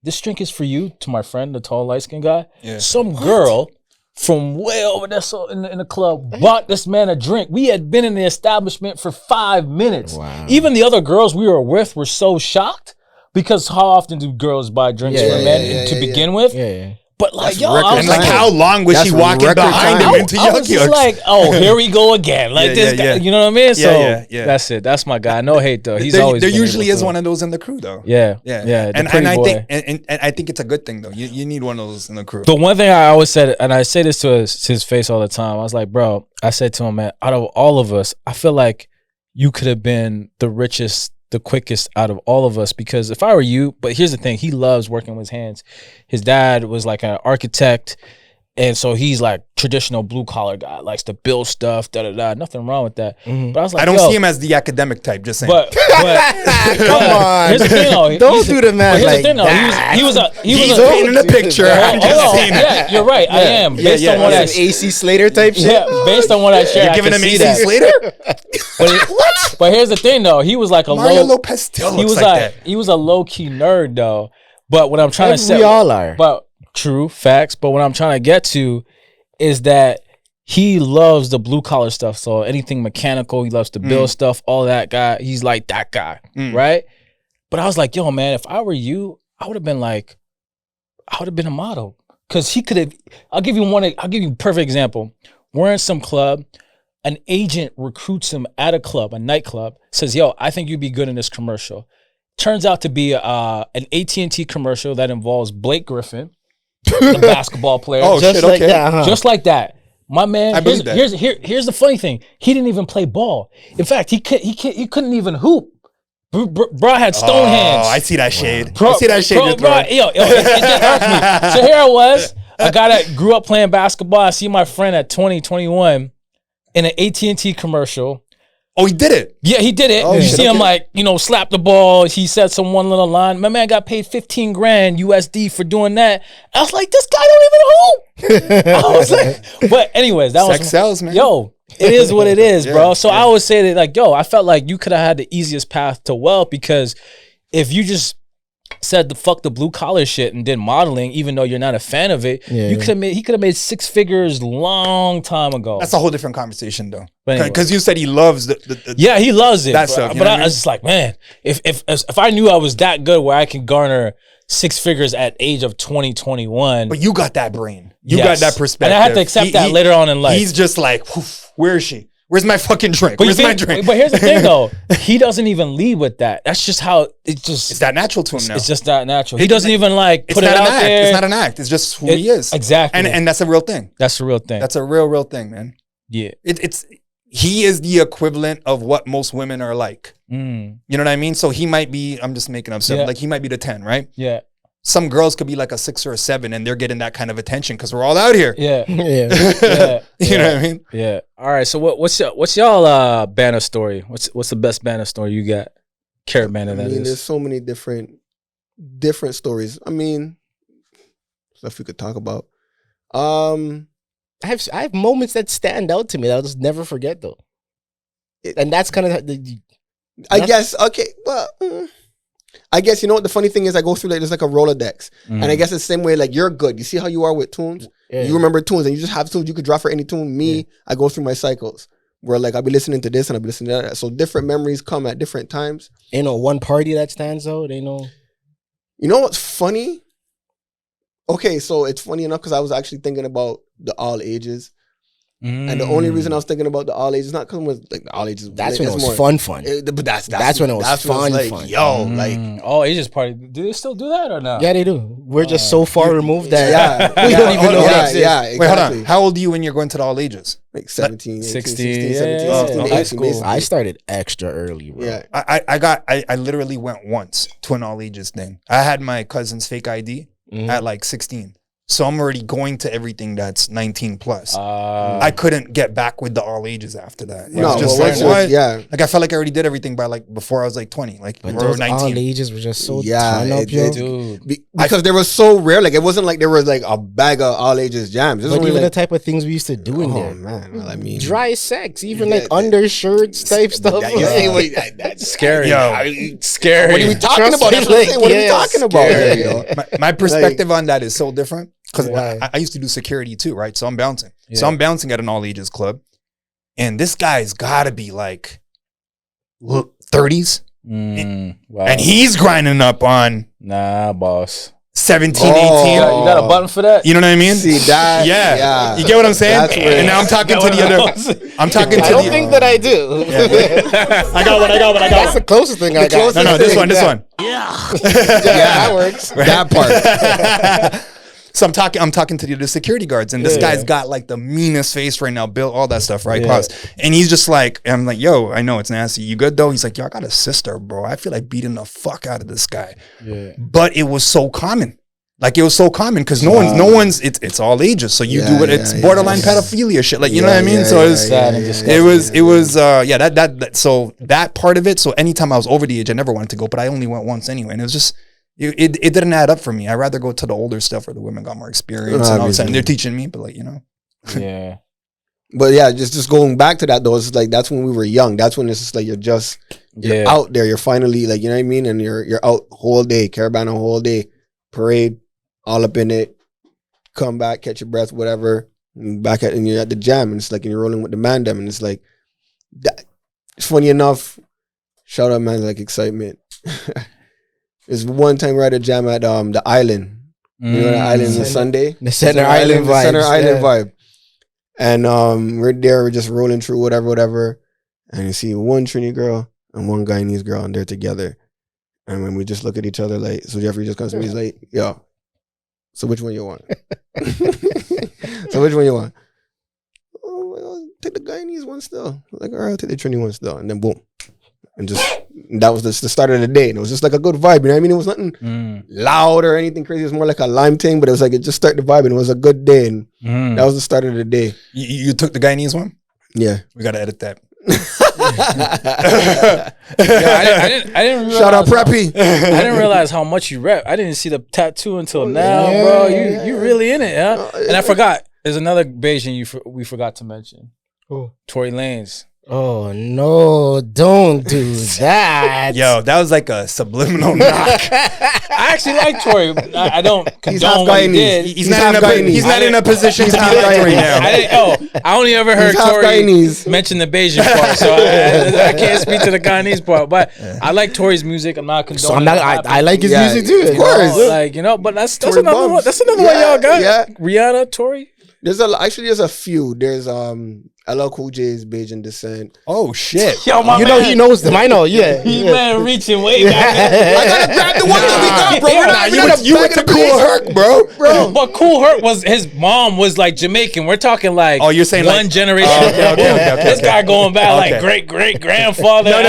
"This drink is for you." To my friend, the tall light skinned guy.
Yeah.
Some girl from way over there in the club bought this man a drink. We had been in the establishment for 5 minutes.
Wow.
Even the other girls we were with were so shocked because how often do girls buy drinks for men to begin with?
Yeah.
But like,
That's
yo, I
record
was
And like,
like,
how long was
That's
she walking
record
behind
time.
him into
I
Yuck
was just
Yucks?
like, oh, here we go again. Like
Yeah,
this
yeah,
guy,
yeah.
you know what I mean? So
yeah.
that's it. That's my guy. No hate though. He's
there
always
there
been
usually
able
is
to.
one of those in the crew, though.
Yeah.
Yeah.
The
And
pretty
I
boy.
think and I think it's a good thing though. You need one of those in the crew.
The one thing I always said, and I say this to his face all the time, I was like, bro, I said to him, man, out of all of us, I feel like you could have been the richest, the quickest out of all of us. Because if I were you, but here's the thing, he loves working with his hands. His dad was like an architect. And so he's like traditional blue collar guy, likes to build stuff, Nothing wrong with that. But I was like,
I don't
yo,
see him as the academic type. Just saying.
But
Come on.
here's the thing, though.
Don't do the math
Here's
like
the thing, though.
that.
he's
a
painting a picture. I'm just
Hold on.
saying.
Yeah, you're right. I am. Based
yeah.
on what I
That's an AC Slater type shit.
yeah, based on what I shared,
You're
I
giving
can
him
see
AC
that.
Slater?
But here's the thing, though. He was like a
Mario
low.
Lopez still
He
looks
was
like that.
he was a low key nerd, though. But what I'm trying to say,
We all are.
But true facts. But what I'm trying to get to is that he loves the blue collar stuff. So anything mechanical, he loves to build stuff. All that guy, he's like that guy, right? But I was like, yo, man, if I were you, I would have been a model. Cause he could have. I'll give you a perfect example. We're in some club. An agent recruits him at a club, a nightclub, says, yo, I think you'd be good in this commercial. Turns out to be an AT&T commercial that involves Blake Griffin, the basketball player.
Oh,
Just
shit,
like
okay.
that, huh?
Just like that. My man,
I believe that.
here's the funny thing. He didn't even play ball. In fact, he couldn't even hoop. Bro had stone hands.
Oh, I see that shade.
Bro,
I see that shade.
bro,
you're
bro,
throwing.
it just hurts me. So here I was, a guy that grew up playing basketball. I see my friend at 20, 21 in an AT&T commercial.
Oh, he did it.
Yeah, he did it.
Oh,
You
shit,
see him
okay.
like, slap the ball. He said some one little line. My man got paid 15 grand USD for doing that. I was like, this guy don't even hoop. I was like, but anyways, that
Sex
was
sells, man.
Yo, it is what it is, bro. So
yeah.
I always say that, like, yo, I felt like you could have had the easiest path to wealth because if you just said the fuck the blue collar shit and did modeling, even though you're not a fan of it, he could have made 6 figures long time ago.
That's a whole different conversation, though.
But anyway.
Because you said he loves the
Yeah, he loves it.
That
But,
stuff, you
but
know what
I
I mean?
was just like, man, if I knew I was that good where I can garner 6 figures at age of 20, 21.
But you got that brain. You
Yes.
got that perspective.
And I had to accept that later on in life.
He's just like, where is she? Where's my fucking drink?
But
Where's my drink?
But here's the thing, though. He doesn't even lead with that. That's just how it just.
It's that natural to him now.
It's just that natural. He doesn't even like put it
not
out
an act.
there.
It's not an act. It's just who he is.
Exactly.
And that's a real thing.
That's the real thing.
That's a real thing, man.
Yeah.
He is the equivalent of what most women are like.
Mm.
You know what I mean? So he might be, I'm just making up stuff,
Yeah.
like he might be the 10, right?
Yeah.
Some girls could be like a 6 or a 7 and they're getting that kind of attention because we're all out here.
Yeah.
Yeah.
Yeah.
You know what I mean?
Yeah. All right. So what's y'all banner story? What's the best banner story you got? Carrot banner,
I
that
mean,
is.
there's so many different stories. I mean, stuff we could talk about.
I have moments that stand out to me that I'll just never forget though. And that's kind of
I guess, okay, well, I guess, you know what the funny thing is, I go through like, there's like a Rolodex. And I guess it's the same way, like, you're good. You see how you are with tunes?
Yeah.
You remember tunes, and you just have tunes you could draw for any tune. Me, I go through my cycles where, like, I'll be listening to this and I'll be listening to that. So different memories come at different times.
one party that stands out. You
know what's funny? Okay, so it's funny enough because I was actually thinking about the all ages. And the only reason I was thinking about the all ages, not because it was like the all ages.
That's
like,
when it
it's
was
more-
fun.
But that's
when it was
that's when
fun,
it's
fun.
like, yo, like
all ages party. Do they still do that or not?
Yeah, they do. We're just so far removed that
yeah,
we
yeah,
don't even know
yeah,
that exists.
yeah, exactly.
Wait, hold on. How old are you when you're going to the all ages?
Like 17, 18,
16,
16,
yeah,
17,
yeah,
16,
yeah.
18,
High school.
basically.
I started extra early, bro.
Yeah.
I literally went once to an all ages thing. I had my cousin's fake ID at like 16. So I'm already going to everything that's 19 plus. I couldn't get back with the all ages after that. It
No,
was just
well,
like,
once
what?
yeah.
Like I felt like I already did everything by like before I was like 20, like
But
or
those
19.
all ages were just so
Yeah,
turn up,
it-
yo.
it-
Dude.
Because they were so rare. Like it wasn't like there was like a bag of all ages jams. It was
But
only
even
like,
the type of things we used to do in
oh
there.
man, well, I mean,
Dry sex, even
Yeah,
like undershirts type stuff.
that- you see, wait, that's
Scary.
Yo.
Scary.
What are we talking
Trust
about?
me,
That's what I'm
like,
saying. What are we
yeah,
talking about?
scary.
You know?
My perspective on that is so different because
Why?
I used to do security too, right? So I'm bouncing.
Yeah.
So I'm bouncing at an all ages club, and this guy's got to be like 30s,
Wow.
and he's grinding up on
Nah, boss.
17,
Oh.
18.
You got a button for that?
You know what I mean?
See that?
Yeah. You get what I'm saying?
That's where-
And now I'm talking to the other. I'm talking to
I don't
the.
think that I do.
I got one.
That's the closest thing I got.
No, this one.
Yeah, that works.
That part.
So I'm talking to the other security guards, and this guy's got like the meanest face right now, built all that stuff, right?
Yeah.
Pause. And he's just like, I'm like, yo, I know it's nasty. You good though? He's like, yo, I got a sister, bro. I feel like beating the fuck out of this guy.
Yeah.
But it was so common. Like it was so common because no one's it's all ages. So you do it, it's borderline pedophilia shit. Like you know what I mean? So it was so that part of it. So anytime I was over the age, I never wanted to go, but I only went once anyway. And it was just it didn't add up for me. I'd rather go to the older stuff where the women got more experience and all of a sudden they're teaching me, but like, you know.
Yeah.
But yeah, just going back to that though, it's like that's when we were young. That's when it's just like you're out there. You're finally like, you know what I mean? And you're out whole day, caravan a whole day, parade, all up in it, come back, catch your breath, whatever, and and you're at the jam, and it's like, and you're rolling with the man them, and it's like, that, funny enough, shout out man, like excitement. There's one time we're at a jam at the island. You know the island on Sunday?
The Center Island
The Center
vibes,
Island
yeah.
vibe. And we're there, we're just rolling through whatever. And you see one Trini girl and one Guyanese girl, and they're together. And when we just look at each other like, so Jeffrey just comes to me, he's like, yo, so which one you want? So which one you want? Oh, I'll take the Guyanese one still. Like, all right, I'll take the Trini one still. And then boom. And just, that was the start of the day. And it was just like a good vibe. You know what I mean? It was nothing loud or anything crazy. It was more like a lime thing, but it was like, it just started the vibe and it was a good day. And that was the start of the day.
You took the Guyanese one?
Yeah.
We gotta edit that.
I didn't realize
Shout out Preppy.
I didn't realize how much you rep. I didn't see the tattoo until now, bro. You really in it, huh? And I forgot. There's another Bayesian we forgot to mention.
Who?
Tory Lanez.
Oh no! Don't do that.
Yo, that was like a subliminal knock.
I actually like Tory. I don't
He's half
condone what he
Guyanese.
did.
He's not in a position to be like right now.
I only ever heard
He's half
Tory
Guyanese.
mention the Bayesian part, so I can't speak to the Guyanese part. But I like Tory's music. I'm not condoning.
So I'm not. I like his
Yeah,
music too.
of course.
Like but that's
Tory
another one.
bumps.
That's another one
Yeah,
y'all got.
yeah.
Rihanna, Tory.
There's a few. There's LL Cool J's Bayesian descent.
Oh shit.
Yo, my
You know he knows them. I know. Yeah.
He
yeah.
man reaching way back.
I gotta grab the one that we got, bro. We're not even
You went to Cool Herc, bro.
But Cool Herc was his mom was like Jamaican. We're talking like
Oh, you're saying
one
like-
generation.
Oh, okay.
This guy going back
Okay.
like great grandfather.
No. I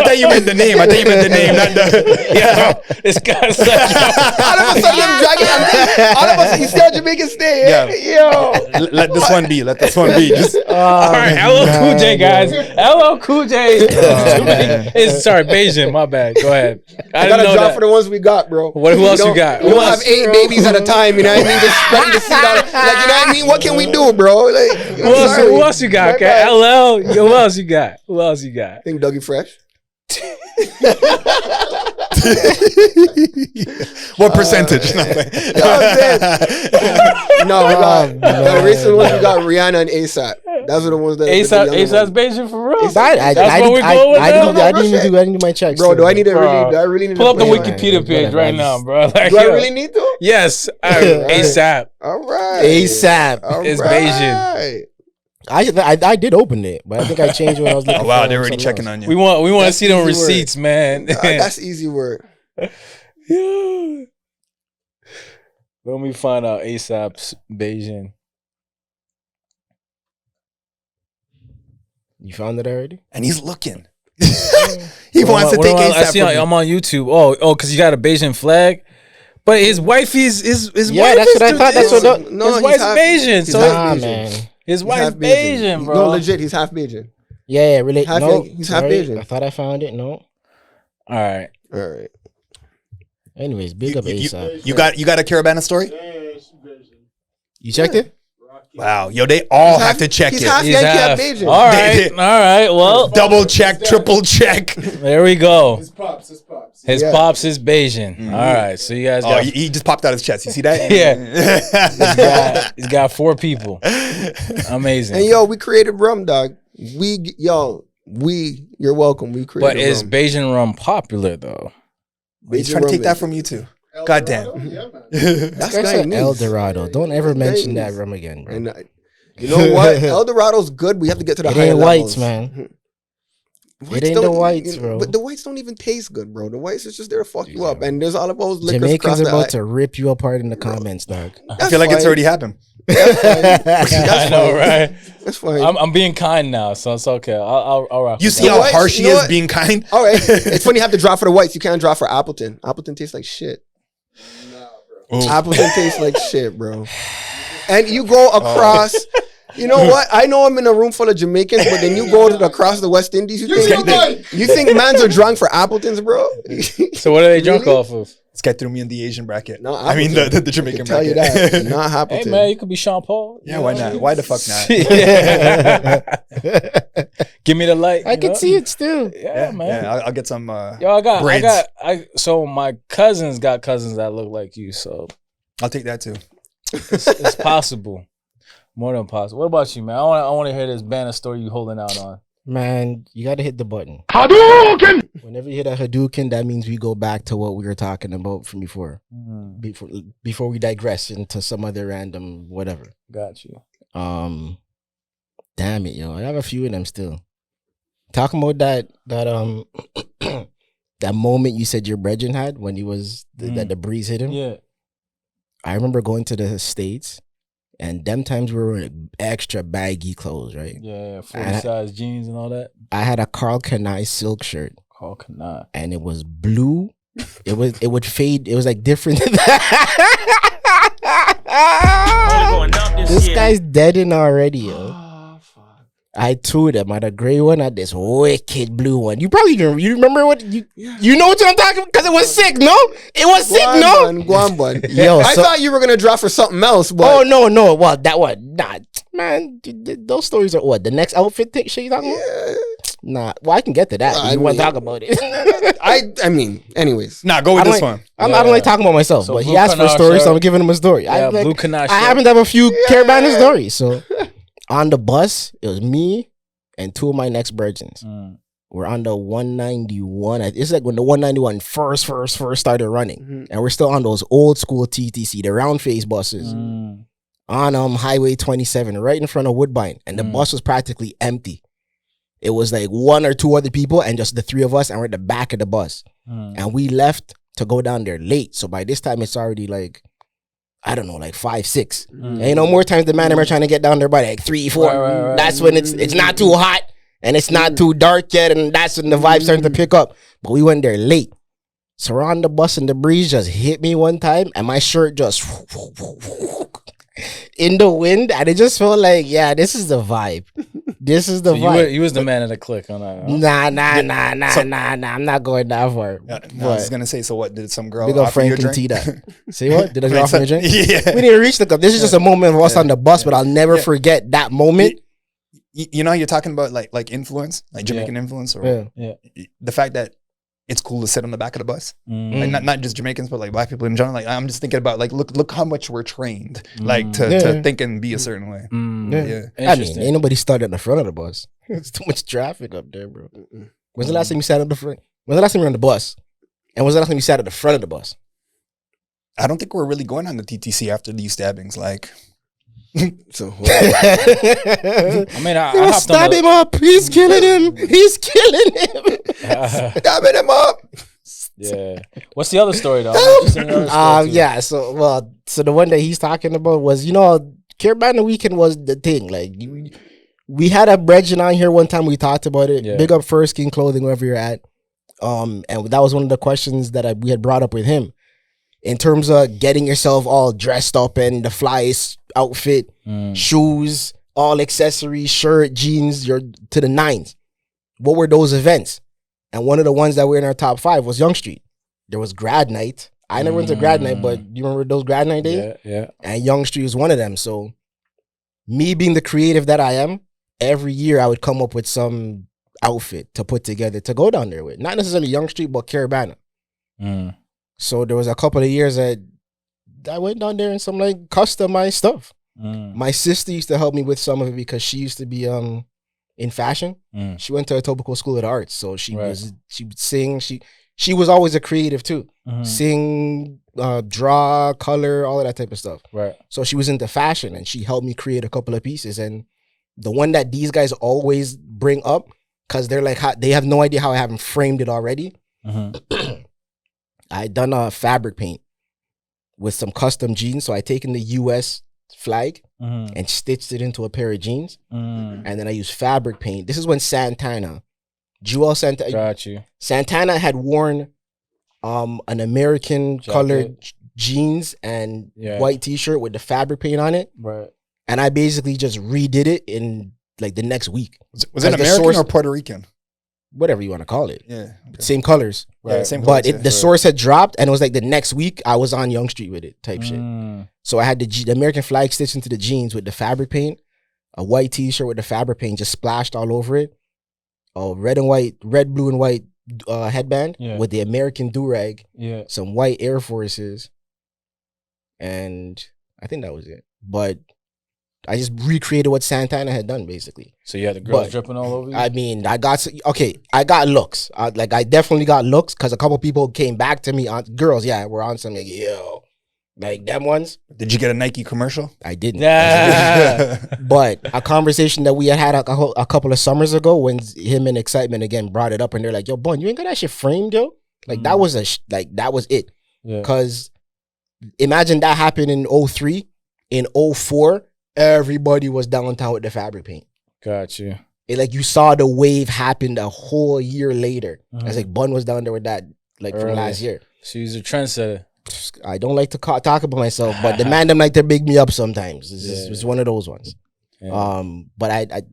thought you meant the name. Not the.
Yeah, this guy's such
All of a sudden, I'm dragging. All of a sudden, you still Jamaican stay.
Yeah.
Yo.
Let this one be. Just,
all right, LL Cool J, guys. LL Cool J is sorry, Bayesian. My bad. Go ahead.
I
didn't
gotta
know
drop
that.
for the ones we got, bro.
Who else you got?
We don't have 8 babies at a time. You know what I mean? Just spreading the seed out. Like, you know what I mean? What can we do, bro? Like,
Who else you got? Okay, LL. Who else you got?
I think Dougie Fresh.
What percentage? Nothing.
No, we got the recent ones. We got Rihanna and ASAP. Those are the ones that
ASAP's Beijing for real.
That's
what we're going with now?
I didn't even do my checks.
Bro, do I
Bro.
really need
Pull up the
play
Wikipedia page right now, bro. Like,
Do I really need to?
Yes, ASAP.
All right.
ASAP.
All
It's
right.
I did open it, but I think I changed when I was looking.
Oh wow,
for
they're already
something
checking
else.
on you.
We want to
That's
see them
easy
receipts, man.
That's easy work.
Yeah. Let me find out ASAP's Beijing.
You found it already?
And he's looking. He wants to take
I
ASAP
see
from you.
I'm on YouTube. Oh, because you got a Beijing flag. But his wife is his
Yeah,
wife
that's
is
what I thought. That's what
his
No, he's
wife's
half-
Beijing.
he's
So
half
Nah, man.
his
He's
wife's
half
Beijing, bro.
No, legit, he's half Beijing.
Yeah, really.
Half
No,
Yankee. He's half
sorry.
Asian.
I thought I found it. No.
All right.
All right.
Anyways, big up ASAP.
You got a Caravana story?
You checked it?
Wow, yo, they all have to check
He's
it.
half
He's
Yankee,
half.
half Beijing.
All right. All right. Well,
Double check, triple check.
there we go. His pops
Yeah.
is Beijing. All right. So you guys
Oh,
got
he just popped out his chest. You see that?
Yeah. he's got 4 people. Amazing.
And yo, we created rum, dog. You're welcome. We created
But is
rum.
Beijing rum popular though?
He's trying to take that from you too. God damn.
That's
That's an
Guyanese.
El Dorado. Don't ever mention that
Guyanese.
rum again, bro.
And you know what? El Dorado's good. We have to get to the
It
higher
ain't
levels.
whites, man.
Whites
ain't the
don't-
whites, bro.
But the whites don't even taste good, bro. The whites is just there to fuck you up. And there's all of those liquors
Jamaicans
across
are
the
about
eye.
to rip you apart in the comments, dog.
I feel like it's already happened.
I know, right?
That's fine.
I'm being kind now, so it's okay. I'll rock.
You
with
see
that.
how
whites,
harsh he
you know
is
what?
being kind?
All right. It's funny you have to draw for the whites. You can't draw for Appleton. Appleton tastes like shit. Appleton tastes like shit, bro. And you go across. You know what? I know I'm in a room full of Jamaicans, but then you go to across the West Indies. You think mans are drunk for Appletons, bro?
So what are they drunk
Really?
off of?
This guy threw me in the Asian bracket.
No,
I mean
Appleton.
the Jamaican
I can tell you
bracket.
that. Not
Hey
Appleton.
man, you could be Sean Paul.
Yeah, why not? Why the fuck not?
Yeah. Give me the light.
I
you
can
know?
see it still.
Yeah, man.
Yeah, I'll get some.
Yo,
braids.
so my cousins got cousins that look like you, so
I'll take that too.
it's possible. More than possible. What about you, man? I want to hear this banner story you holding out on.
Man, you got to hit the button.
Hadouken!
Whenever you hit a Hadouken, that means we go back to what we were talking about from before. Before we digress into some other random whatever.
Got you.
Damn it, yo. I have a few of them still. Talking about that that moment you said your brethren had when he was that the breeze hit him.
Yeah.
I remember going to the States, and them times we were wearing extra baggy clothes, right?
Yeah, 40 size jeans and all that.
I had a Carl Kanai silk shirt,
Oh, cannot.
and it was blue. It would fade. It was like different. This guy's deading already, yo. I threw them. I had a gray one, I had this wicked blue one. You probably you remember what you know what I'm talking about? Because it was sick, no? It was sick, no?
Guan.
Yo,
I thought you were gonna draw for something else, but
Oh no. Well, that one, nah, man. Those stories are what the next outfit thing shit you talking about? Nah. Well, I can get to that.
I
if you want to
mean-
talk about it?
I mean, anyways.
Nah, go with this one.
I don't like talking about myself,
So
but he
blue
asked for a
canard
story, so
shirt.
I'm giving him a story.
Yeah,
I
blue canard
I
shirt.
happen to have a few Caravana stories. So on the bus, it was me and two of my next virgins. We're on the 191. It's like when the 191 first started running, and we're still on those old school TTC, the round face buses, on Highway 27, right in front of Woodbine, and the bus was practically empty. It was like one or two other people and just the three of us, and we're at the back of the bus, and we left to go down there late. So by this time, it's already like, I don't know, like 5, 6. And you know, more times the man and we're trying to get down there by like 3, 4.
Right.
That's when it's not too hot and it's not too dark yet, and that's when the vibe's starting to pick up. But we went there late. So we're on the bus and the breeze just hit me one time and my shirt just in the wind, and it just felt like, yeah, this is the vibe. This is the vibe.
You was the man of the clique on that. Huh?
Nah. I'm not going that far.
I was gonna say, so what? Did some girl
Big up
offer you a
Frank and
drink?
T that. Say what? Did I go off on a drink?
Yeah.
We didn't reach the cup. This is just a moment of us on the bus, but I'll never forget that moment.
You know, how you're talking about like influence, like Jamaican influence, or
Yeah.
the fact that it's cool to sit on the back of the bus. Like not just Jamaicans, but like black people in general. Like I'm just thinking about like look how much we're trained like to think and be a certain way.
I mean, ain't nobody started at the front of the bus. It's too much traffic up there, bro. When's the last time you sat on the front? When's the last time you were on the bus? And when's the last time you sat at the front of the bus?
I don't think we're really going on the TTC after these stabbings. Like,
So
I mean, I hopped
stab him up. He's killing him. He's killing him.
stabbing him up.
Yeah. What's the other story though? I'm interested in the other story, too.
Yeah. So the one that he's talking about was, Caribana Weekend was the thing. Like, we had a brethren on here one time. We talked about it.
Yeah.
Big up First Skin Clothing wherever you're at. And that was one of the questions that we had brought up with him. In terms of getting yourself all dressed up and the flyest outfit, shoes, all accessories, shirt, jeans, you're to the nines. What were those events? And one of the ones that were in our top 5 was Young Street. There was grad night. I never went to grad night, but you remember those grad night days?
Yeah.
And Young Street was one of them. So me being the creative that I am, every year I would come up with some outfit to put together to go down there with. Not necessarily Young Street, but Caribana. So there was a couple of years that I went down there in some like customized stuff. My sister used to help me with some of it because she used to be in fashion. She went to Etobicoke School of the Arts, so she would sing. She was always a creative too. Sing, draw, color, all of that type of stuff.
Right.
So she was into fashion, and she helped me create a couple of pieces. And the one that these guys always bring up, because they're like, they have no idea how I haven't framed it already. I done a fabric paint with some custom jeans. So I taken the US flag and stitched it into a pair of jeans. And then I used fabric paint. This is when Jewel Santana.
Got you.
Santana had worn an American colored jeans and white t-shirt with the fabric paint on it.
Right.
And I basically just redid it in like the next week.
Was it American or Puerto Rican?
Whatever you want to call it.
Yeah. Okay.
Same colors.
Right. Same
but
colors,
the source had dropped, and it was like the next week I was on Young Street with it type shit. So I had the American flag stitched into the jeans with the fabric paint, a white t-shirt with the fabric paint just splashed all over it, a red, blue, and white headband with the American do-rag, some white Air Forces, and I think that was it. But I just recreated what Santana had done, basically.
So you had the girls dripping all over you?
I mean, I got looks. I definitely got looks because a couple people came back to me. Girls, were on some, like, yo, like them ones.
Did you get a Nike commercial?
I didn't. Yeah. But a conversation that we had a couple of summers ago when him and Excitement again brought it up, and they're like, yo, Bun, you ain't got that shit framed, yo? Like, that was that was it. Because imagine that happened in 03. In 04, everybody was downtown with the fabric paint.
Got you.
Like you saw the wave happen a whole year later. It's like Bun was down there with that from last year.
So he's a trendsetter.
I don't like to talk about myself, but the man them like to big me up sometimes. It's one of those ones. But I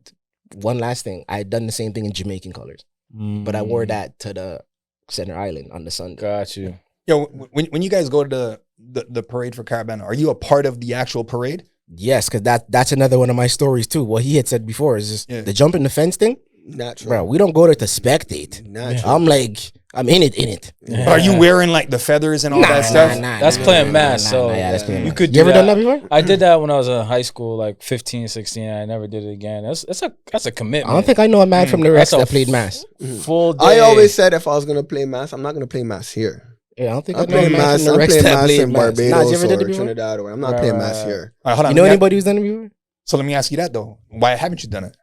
one last thing, I had done the same thing in Jamaican colors, but I wore that to the Center Island on the Sunday.
Got you.
Yo, when you guys go to the parade for Caribana, are you a part of the actual parade?
Yes, because that's another one of my stories too. What he had said before is just the jump in the fence thing.
Natural.
Bro, we don't go there to spectate.
Natural.
I'm like, I'm in it.
Yeah. Are you wearing like the feathers and all that stuff?
That's playing mass. So you could do
you ever
that.
done that before?
I did that when I was in high school, like 15, 16. I never did it again. That's a commitment.
I don't think I know a man from the Rex that played mass.
Full day.
I always said if I was gonna play mass, I'm not gonna play mass here.
Yeah, I don't think
I'm playing mass. I'm playing mass in Barbados or
or
Trinidad. Or I'm not playing mass here.
All right, hold on.
You know anybody who's done it before?
So let me ask you that though. Why haven't you done it?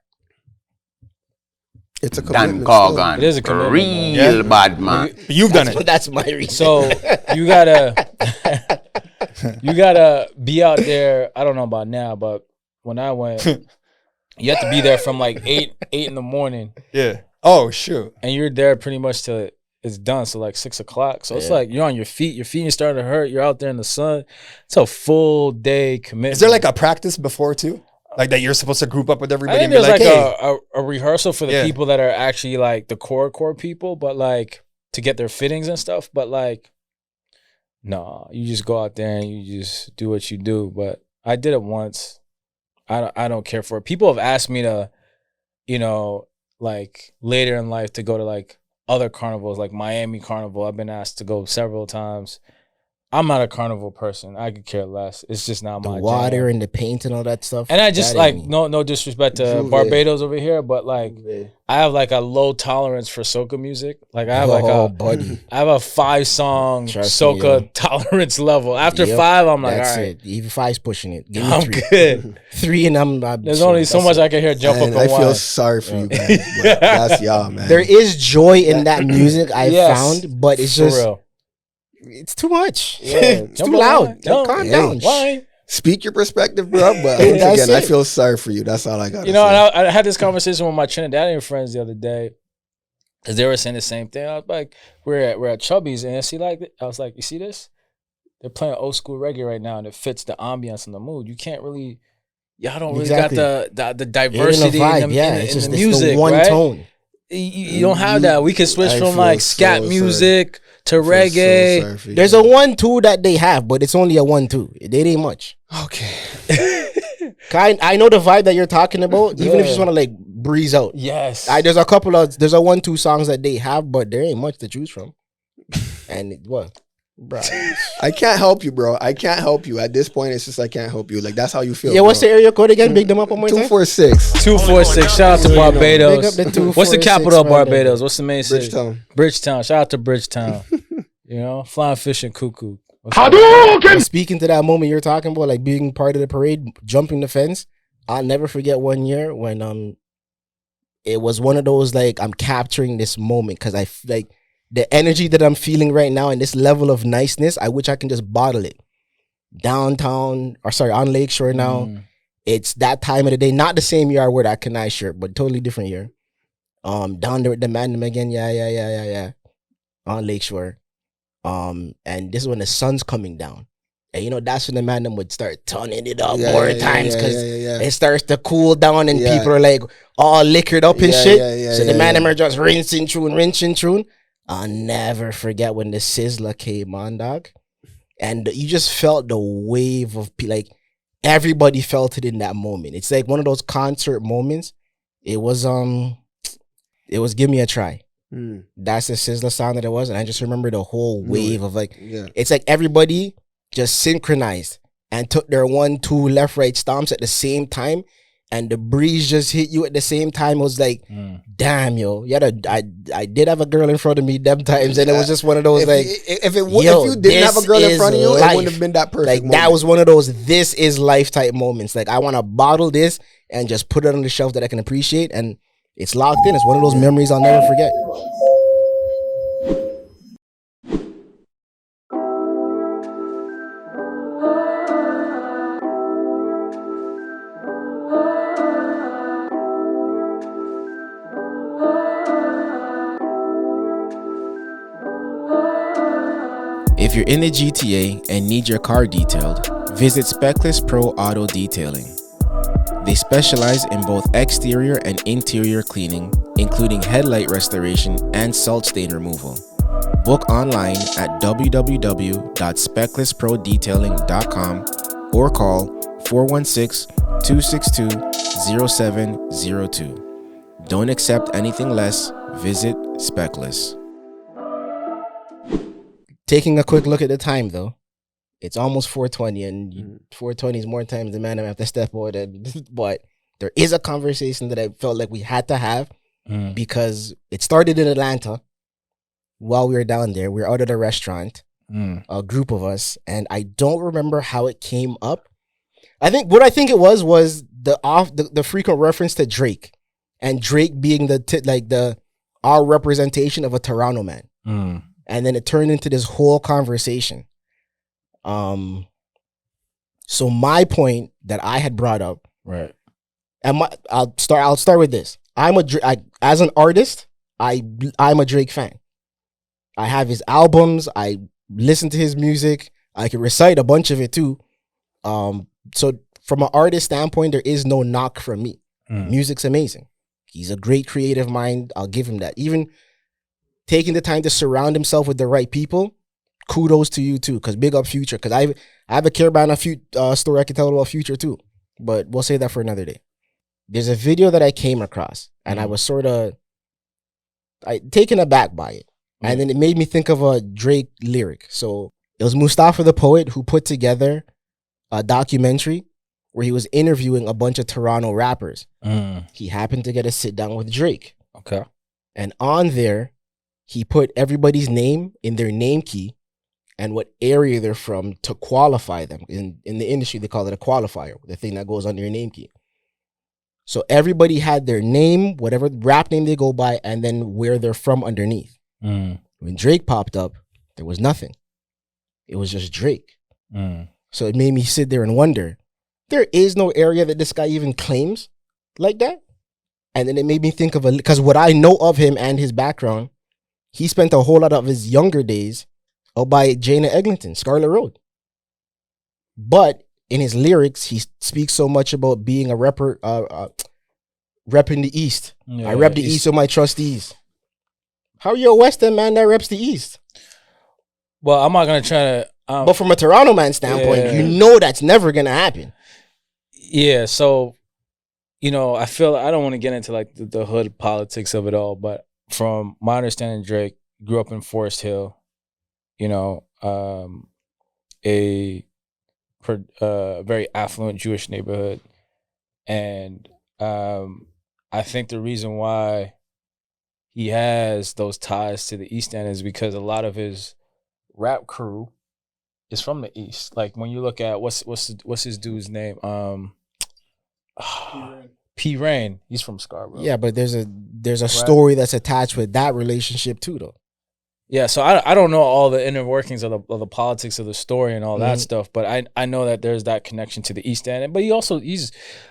It's a
Dan
commitment.
Corgan.
It is a commitment,
Real bad man.
You've done it.
That's my reason.
So you gotta be out there. I don't know about now, but when I went, you have to be there from like 8 in the morning.
Yeah. Oh shoot.
And you're there pretty much till it's done. So like 6 o'clock. So it's like you're on your feet. Your feet are starting to hurt. You're out there in the sun. It's a full day commitment.
Is there like a practice before too? Like that you're supposed to group up with
I
everybody
think
and be
there's
like,
like
hey.
a rehearsal for the people that are actually like the core people, but like to get their fittings and stuff. But like, no, you just go out there and you just do what you do. But I did it once. I don't care for it. People have asked me to, like later in life to go to like other carnivals like Miami Carnival. I've been asked to go several times. I'm not a carnival person. I could care less. It's just not
The
my
water
jam.
and the paint and all that stuff.
And I just
that
like
ain't me.
no disrespect to
Juve.
Barbados over here, but like I have like a low tolerance for soca music. Like I have
buddy.
I have a 5-song
Trust me,
soca
yo.
tolerance level. After
Yep,
5, I'm like,
that's
all right,
it. Even 5's pushing it. Give me
I'm
3.
good.
3 and I'm
There's only so
that's
much
it.
I can hear jump
Man,
up
I
and
feel
whine.
sorry for you guys. But that's y'all, man.
There is joy in that music I
Yes,
found, but it's
for
just
real.
it's too much.
Yeah.
It's too
Jump up
loud.
and whine.
Calm
Hey.
down.
Why?
Speak your perspective, bro. But
Hey,
once
that's
again, I
it.
feel sorry for you. That's all I got.
You know, and I had this conversation with my Trinidadian friends the other day because they were saying the same thing. I was like, we're at Chubby's, and I was like, you see this? They're playing old school reggae right now, and it fits the ambiance and the mood. You can't really, y'all don't really
Exactly.
got the
It ain't a
diversity
vibe.
in the,
Yeah,
in,
it's
in
just
the
it's
music,
the one
right?
tone.
You don't have that. We can switch
I
from
feel
like
so
scat
sorry.
music to
I feel so
reggae.
sorry for you
There's
guys.
a 1-2 that they have, but it's only a 1-2. It ain't much.
Okay.
I know the vibe that you're talking about. Even if you
Yeah.
just want to like breeze out.
Yes.
There's a 1-2 songs that they have, but there ain't much to choose from. And what, bro?
I can't help you, bro. I can't help you. At this point, it's just I can't help you. Like that's how you feel.
Yeah, what's the
bro.
area code again? Big them up one more time.
246
246. Shout out to Barbados.
Big up the 246,
What's the capital of
man.
Barbados? What's the main city?
Bridgetown.
Bridgetown. Shout out to Bridgetown. You know, flying fish and cuckoo.
And speaking to that moment you're talking about, like being part of the parade, jumping the fence. I'll never forget one year when it was one of those like I'm capturing this moment because like the energy that I'm feeling right now and this level of niceness, I wish I can just bottle it. Downtown, on Lakeshore now. It's that time of the day, not the same year I wore that Kanai shirt, but totally different year. Down there with the man again, yeah. On Lakeshore. And this is when the sun's coming down. And you know, that's when the man them would start turning it up more times because it starts to cool down and
Yeah.
people are like all liquored up and
Yeah,
shit.
yeah,
So the
yeah,
man them
yeah.
are just rinsing through. I'll never forget when the Sizzler came on, dog. And you just felt the wave of like everybody felt it in that moment. It's like one of those concert moments. It was Give Me a Try. That's the Sizzler sound that it was, and I just remember the whole wave of like it's like everybody just synchronized and took their 1-2 left right stomps at the same time, and the breeze just hit you at the same time. It was like, damn, yo, I did have a girl in front of me them times, and it was just one of those
if you didn't have a girl in front of you, it wouldn't have been that perfect.
Like
moment.
that was one of those this is life type moments. Like I want to bottle this and just put it on the shelf that I can appreciate, and it's locked in. It's one of those memories I'll never forget. If you're in the GTA and need your car detailed, visit Speckless Pro Auto Detailing. They specialize in both exterior and interior cleaning, including headlight restoration and salt stain removal. Book online at www.specklessprodetailing.com or call 416-262-0702. Don't accept anything less. Visit Speckless. Taking a quick look at the time, though, it's almost 4:20, and 4:20 is more times the man I have to step out. But there is a conversation that I felt like we had to have because it started in Atlanta. While we were down there, we were out at a restaurant, a group of us, and I don't remember how it came up. I think it was the frequent reference to Drake, and Drake being our representation of a Toronto man. And then it turned into this whole conversation. So my point that I had brought up,
Right.
and I'll start with this. As an artist, I'm a Drake fan. I have his albums. I listen to his music. I can recite a bunch of it too. So from an artist standpoint, there is no knock from me. Music's amazing. He's a great creative mind. I'll give him that. Even taking the time to surround himself with the right people, kudos to you too. Because big up Future. Because I have a Carabana story I can tell about Future too. But we'll save that for another day. There's a video that I came across, and I was sort of taken aback by it. And then it made me think of a Drake lyric. So it was Mustafa the poet who put together a documentary where he was interviewing a bunch of Toronto rappers. He happened to get a sit down with Drake.
Okay.
And on there, he put everybody's name in their name key and what area they're from to qualify them. In the industry, they call it a qualifier, the thing that goes under your name key. So everybody had their name, whatever rap name they go by, and then where they're from underneath. When Drake popped up, there was nothing. It was just Drake. So it made me sit there and wonder, there is no area that this guy even claims like that. And then it made me think of because what I know of him and his background, he spent a whole lot of his younger days out by Jana Eglinton, Scarlet Road. But in his lyrics, he speaks so much about being a rapper, repping the East. I rep the East with my trustees. How are you a West End man that reps the East?
Well, I'm not going to try to...
but from a Toronto man standpoint, you know that's never going to happen.
Yeah, so, I feel... I don't want to get into like the hood politics of it all, but from my understanding, Drake grew up in Forest Hill, a very affluent Jewish neighborhood. And I think the reason why he has those ties to the East End is because a lot of his rap crew is from the East. Like when you look at what's his dude's name? P. Rain. He's from Scarborough.
Yeah, but there's a story that's attached with that relationship too, though.
Yeah, so I don't know all the inner workings of the politics of the story and all that stuff, but I know that there's that connection to the East End. But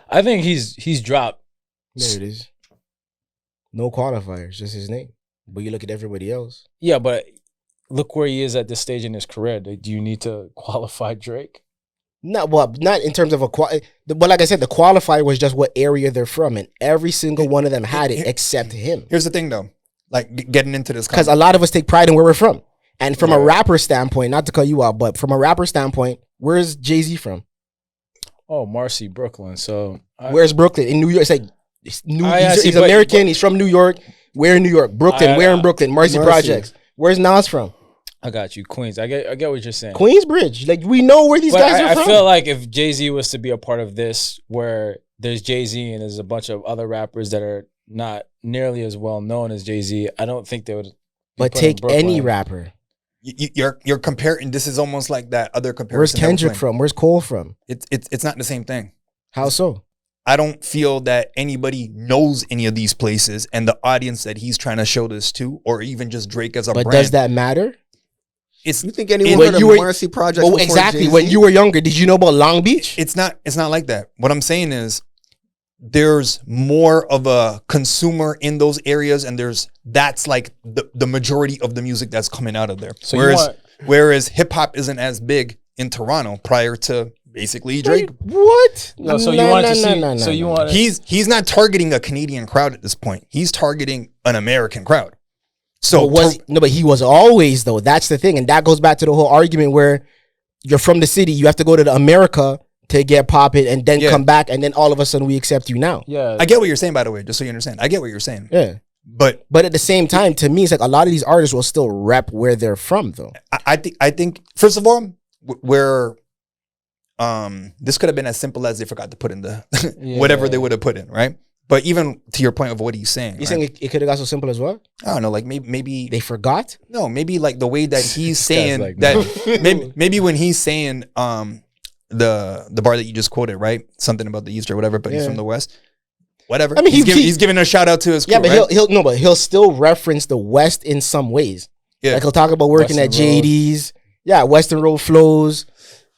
I think he's dropped.
There it is. No qualifiers, just his name. But you look at everybody else.
Yeah, but look where he is at this stage in his career. Do you need to qualify Drake?
No, well, not in terms of but like I said, the qualifier was just what area they're from, and every single one of them had it except him.
Here's the thing, though. Like getting into this,
because a lot of us take pride in where we're from, and from a rapper standpoint, not to cut you out, but from a rapper standpoint, where's Jay-Z from?
Oh, Marcy, Brooklyn. So
where's Brooklyn? In New York? It's like he's American. He's from New York. Where in New York? Brooklyn. Where in Brooklyn? Marcy Projects. Where's Nas from?
I got you, Queens. I get what you're saying.
Queensbridge. Like we know where these guys are from.
I feel like if Jay-Z was to be a part of this, where there's Jay-Z and there's a bunch of other rappers that are not nearly as well known as Jay-Z, I don't think they would.
But take any rapper.
You're comparing. This is almost like that other comparison.
Where's Kendrick from? Where's Cole from?
It's not the same thing.
How so?
I don't feel that anybody knows any of these places, and the audience that he's trying to show this to, or even just Drake as a brand.
But does that matter?
You think anyone heard of Marcy Projects?
Well, exactly. Jay-Z? When you were younger, did you know about Long Beach?
It's not like that. What I'm saying is, there's more of a consumer in those areas, and that's like the majority of the music that's coming out of there. So whereas hip hop isn't as big in Toronto prior to basically Drake.
What?
No, so you want to see? So you want?
He's not targeting a Canadian crowd at this point. He's targeting an American crowd. So
but he was always, though. That's the thing, and that goes back to the whole argument where you're from the city, you have to go to America to get poppin' and then come back, and then all of a sudden we accept you now.
Yeah,
I get what you're saying, by the way, just so you understand. I get what you're saying.
Yeah. But at the same time, to me, it's like a lot of these artists will still rep where they're from, though.
I think first of all, where this could have been as simple as they forgot to put in the whatever they would have put in, right? But even to your point of what he's saying,
you're saying it could have got so simple as what?
I don't know, like maybe
they forgot.
No, maybe like the way that he's saying like, that. maybe when he's saying the bar that you just quoted, right? Something about the East or whatever, but he's from the West. Whatever. I mean, he's giving a shout out to his crew,
but
right?
he'll still reference the West in some ways. Yeah, like he'll talk about working Western at JD's. Yeah, Western Road Flows.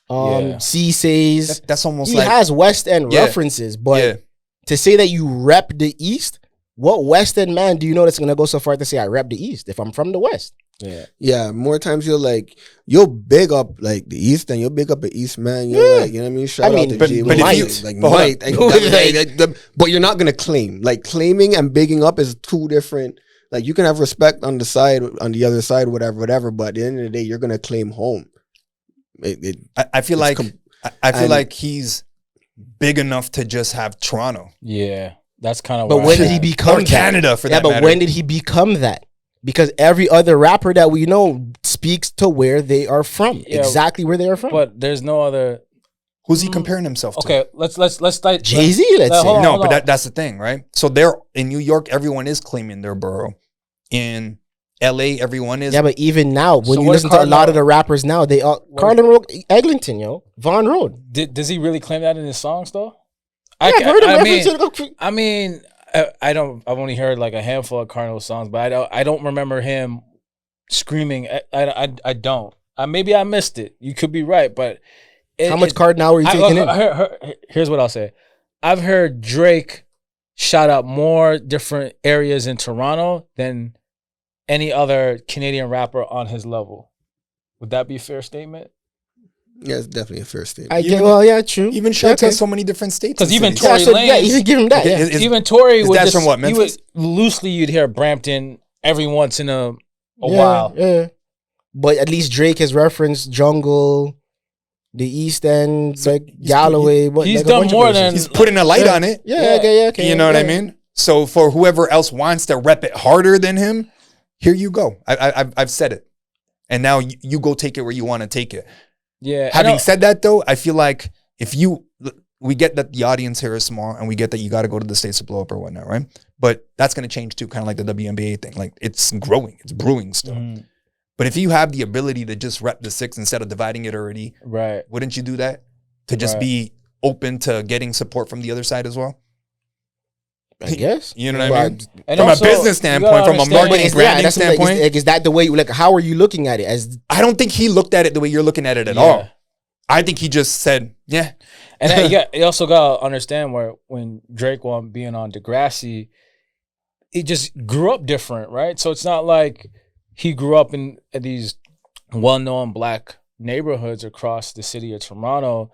C-Says.
That's almost
he
like
has West End references, but to say that you rep the East, what West End man do you know that's gonna go so far to say I rep the East if I'm from the West?
Yeah. More times you'll big up like the East and you'll big up the East man. You're like, you know what I mean? Shout out to G. But you're not gonna claim. Like claiming and bigging up is two different. Like you can have respect on the other side, whatever. But at the end of the day, you're gonna claim home.
I feel like he's big enough to just have Toronto.
Yeah. That's kind of.
But when did he become
Or Canada for
yeah,
that
but
matter.
when did he become that? Because every other rapper that we know speaks to where they are from,
Yeah,
exactly where they are from.
But there's no other.
Who's he comparing himself to?
Okay, let's
Jay-Z, let's say.
hold on,
No,
hold
but
on.
that's the thing, right? So they're in New York, everyone is claiming their borough. In LA, everyone is.
Yeah, but even now, when
So
you
what
listen
if
to a lot
Cardinal-
of the rappers now, they all Carlin Road, Eglinton, yo, Von Road.
Does he really claim that in his songs though?
Yeah, I've heard him
I mean,
reference it.
I mean, I don't. I've only heard like a handful of Cardinal songs, but I don't remember him screaming. I don't. Maybe I missed it. You could be right, but
How much Cardinal were you taking in?
Here's what I'll say. I've heard Drake shout out more different areas in Toronto than any other Canadian rapper on his level. Would that be a fair statement?
Yeah, it's definitely a fair statement.
I get, well, yeah, true.
Even Shaq
Okay.
has so many different states.
'Cause
and
even
cities.
Tory
Yeah,
Lanez-
even give him that. Yeah.
Even Tory
his
would
dad's
just,
from what,
he would,
Memphis?
loosely you'd hear Brampton every once in a
Yeah,
while.
yeah. But at least Drake has referenced Jungle, the East End, like Galloway.
he's
like a
done
bunch of
more
places.
than-
He's putting a light on it.
Yeah, okay.
You know what I
yeah.
mean? So for whoever else wants to rep it harder than him, here you go. I've said it, and now you go take it where you want to take it.
Yeah.
Having said that, though, I feel like we get that the audience here is small, and we get that you got to go to the States to blow up or whatnot, right? But that's going to change too, kind of like the WNBA thing. Like it's growing, it's brewing still.
Mhm.
But if you have the ability to just rep the six instead of dividing it already,
Right.
wouldn't you do that? To just
Right.
be open to getting support from the other side as well?
I guess.
You know what I mean?
And
From a
also,
business
you
standpoint,
gotta
from a
understand-
marketing
It's,
branding
that's what I'm saying.
standpoint,
Is that the way? Like, how are you looking at it? As
I don't think he looked at it the way you're looking at it at
Yeah.
all. I think he just said, yeah.
And then you also gotta understand where when Drake was being on Degrassi, he just grew up different, right? So it's not like he grew up in these well-known black neighborhoods across the city of Toronto.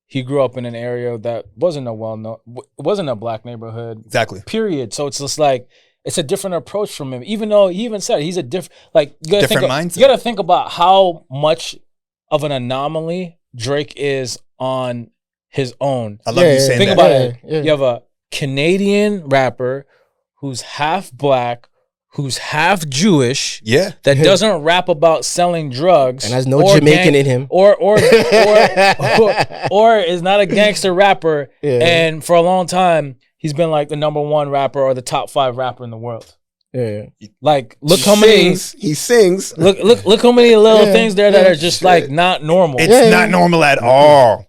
He grew up in an area that wasn't a black neighborhood.
Exactly.
Period. So it's just like it's a different approach from him. Even though he even said he's a different, like you gotta
Different
think
mindset.
you gotta think about how much of an anomaly Drake is on his own.
I love you saying
Think
that.
about
Yeah,
it.
yeah.
You have a Canadian rapper who's half black, who's half Jewish,
Yeah.
that doesn't rap about selling drugs,
and has no
or
Jamaican in him.
or is not a gangster rapper,
Yeah.
and for a long time he's been like the #1 rapper or the top 5 rapper in the world.
Yeah.
Like, look how many.
He sings.
Look how many little
Yeah,
things there that
yeah,
are just like not normal.
It's
Yeah,
not
yeah.
normal at all.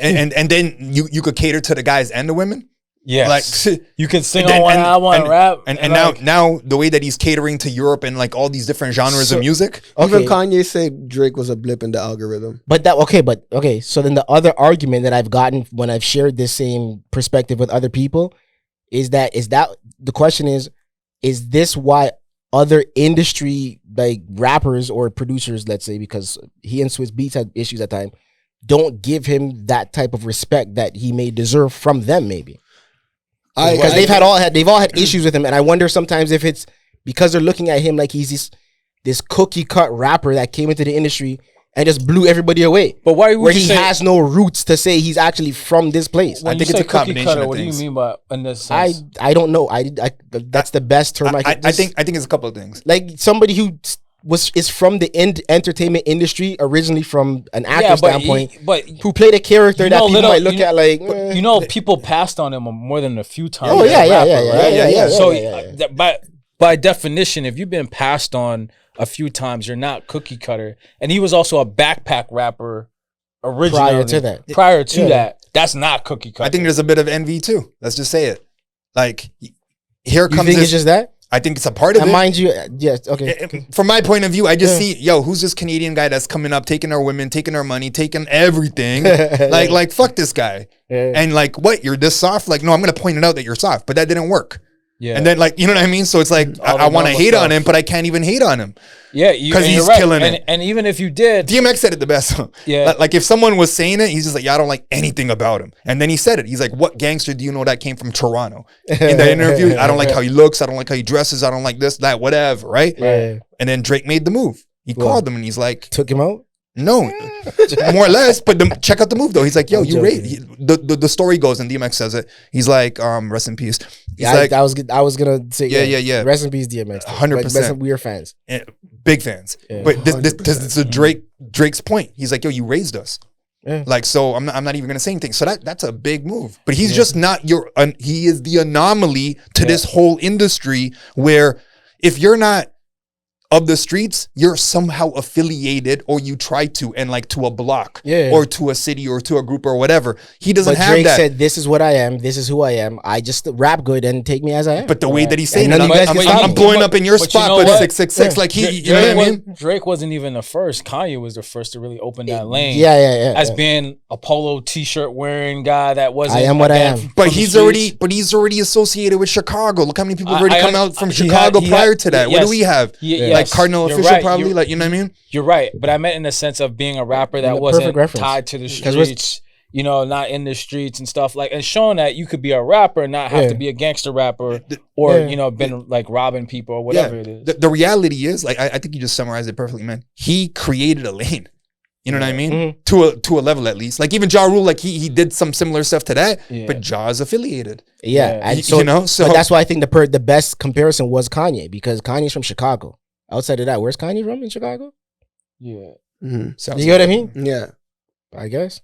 And then you could cater to the guys and the women.
Yes.
Like
You can sing
and then-
on one
and-
album and rap.
And
like,
now the way that he's catering to Europe and like all these different genres of music.
Even
Okay.
Kanye said Drake was a blip in the algorithm.
But okay. So then the other argument that I've gotten when I've shared this same perspective with other people is that the question is this why other industry like rappers or producers, let's say, because he and Swiss Beats had issues at time, don't give him that type of respect that he may deserve from them, maybe because they've all had issues with him, and I wonder sometimes if it's because they're looking at him like he's this cookie cut rapper that came into the industry and just blew everybody away.
But why would
where
you
he
say,
has no roots to say he's actually from this place?
when
I think
you
it's
say
a
cookie
combination
cutter,
of
what
things.
do you mean by in this
I
sense?
don't know. That's the best term I can.
I think it's a couple of things.
like somebody who is from the entertainment industry originally from an actor standpoint, who played a character
you
that
know,
people
little-
might look
you know-
at like.
but you know, people passed on him more than a few times.
Oh,
as a
yeah,
rapper,
yeah.
right? So
yeah.
by definition, if you've been passed on a few times, you're not cookie cutter. And he was also a backpack rapper originally. Prior to
Yeah.
that, that's not cookie cutter.
I think there's a bit of envy too. Let's just say it. Like here
You
comes
think
this.
it's just that?
I think it's a part of
And
it.
mind you, yes, okay.
From my point of view, I just
Yeah.
see, who's this Canadian guy that's coming up, taking our women, taking our money, taking everything? like fuck this guy.
Yeah.
And like, what? You're this soft? Like, no, I'm gonna point it out that you're soft, but that didn't work.
Yeah.
And then like, you know what I mean? So it's like
All the
I want to
normal
hate on
stuff.
him, but I can't even hate on him.
Yeah,
'Cause
and
he's
you're right.
killing
and,
it.
And even if you did,
DMX said it the best.
Yeah.
Like if someone was saying it, he's just like, yeah, I don't like anything about him. And then he said it. He's like, what gangster do you know that came from Toronto? In that interview, I don't like how he looks. I don't like how he dresses. I don't like this, that, whatever. Right.
Yeah.
And then Drake made the move. He
Well,
called him and he's like,
Took him out.
No, more or less. But check out the move though. He's like, yo,
I'm
you raised. The story goes, and DMX says it. He's like, rest in peace. He's
Yeah,
like,
I was gonna say
yeah.
Rest in peace, DMX.
100%.
We are fans.
Big fans.
Yeah.
But this is Drake's point. He's like, yo, you raised us.
Yeah.
Like, so I'm not even gonna say anything. So that's a big move. But he's just not he is the anomaly to this whole industry where if you're not of the streets, you're somehow affiliated, or you try to, and like to a block, or to a city, or to a group, or whatever. He doesn't have
Drake
that.
said, "This is what I am. This is who I am. I just rap good and take me as I am."
But the way that he's saying
And
it,
none of you guys can stop
I'm
me.
blowing up in your
But
spot,
you know
but
what?
666, like you know what I mean?
Drake wasn't even the first. Kanye was the first to really open that lane.
Yeah.
As being a polo t-shirt wearing guy that wasn't.
I am what I
again,
am.
from
But
the
he's
streets.
already associated with Chicago. Look how many people have
I-
already
I
come
un-
out from
he had-
Chicago
he
prior
had-
to that.
yes.
What do we have?
Yes,
Like Cardinal
you're
Official,
right.
probably. Like, you know what I mean?
You're right, but I meant in the sense of being a rapper that
The
wasn't
perfect reference.
tied to the
'Cause we're-
streets, you know, not in the streets and stuff like, and showing that you could be a rapper and not have to be a gangster rapper or you know been like robbing people or whatever it is.
The reality is, like, I think you just summarized it perfectly, man. He created a lane. You know what I mean?
Mm-hmm.
To a level at least. Like even Ja Rule, like he did some similar stuff to that, but Ja is affiliated.
Yeah, and so,
you know, so
but that's why I think the best comparison was Kanye, because Kanye's from Chicago. Outside of that, where's Kanye from in Chicago?
Yeah.
Sounds
You know what I mean?
Yeah.
I guess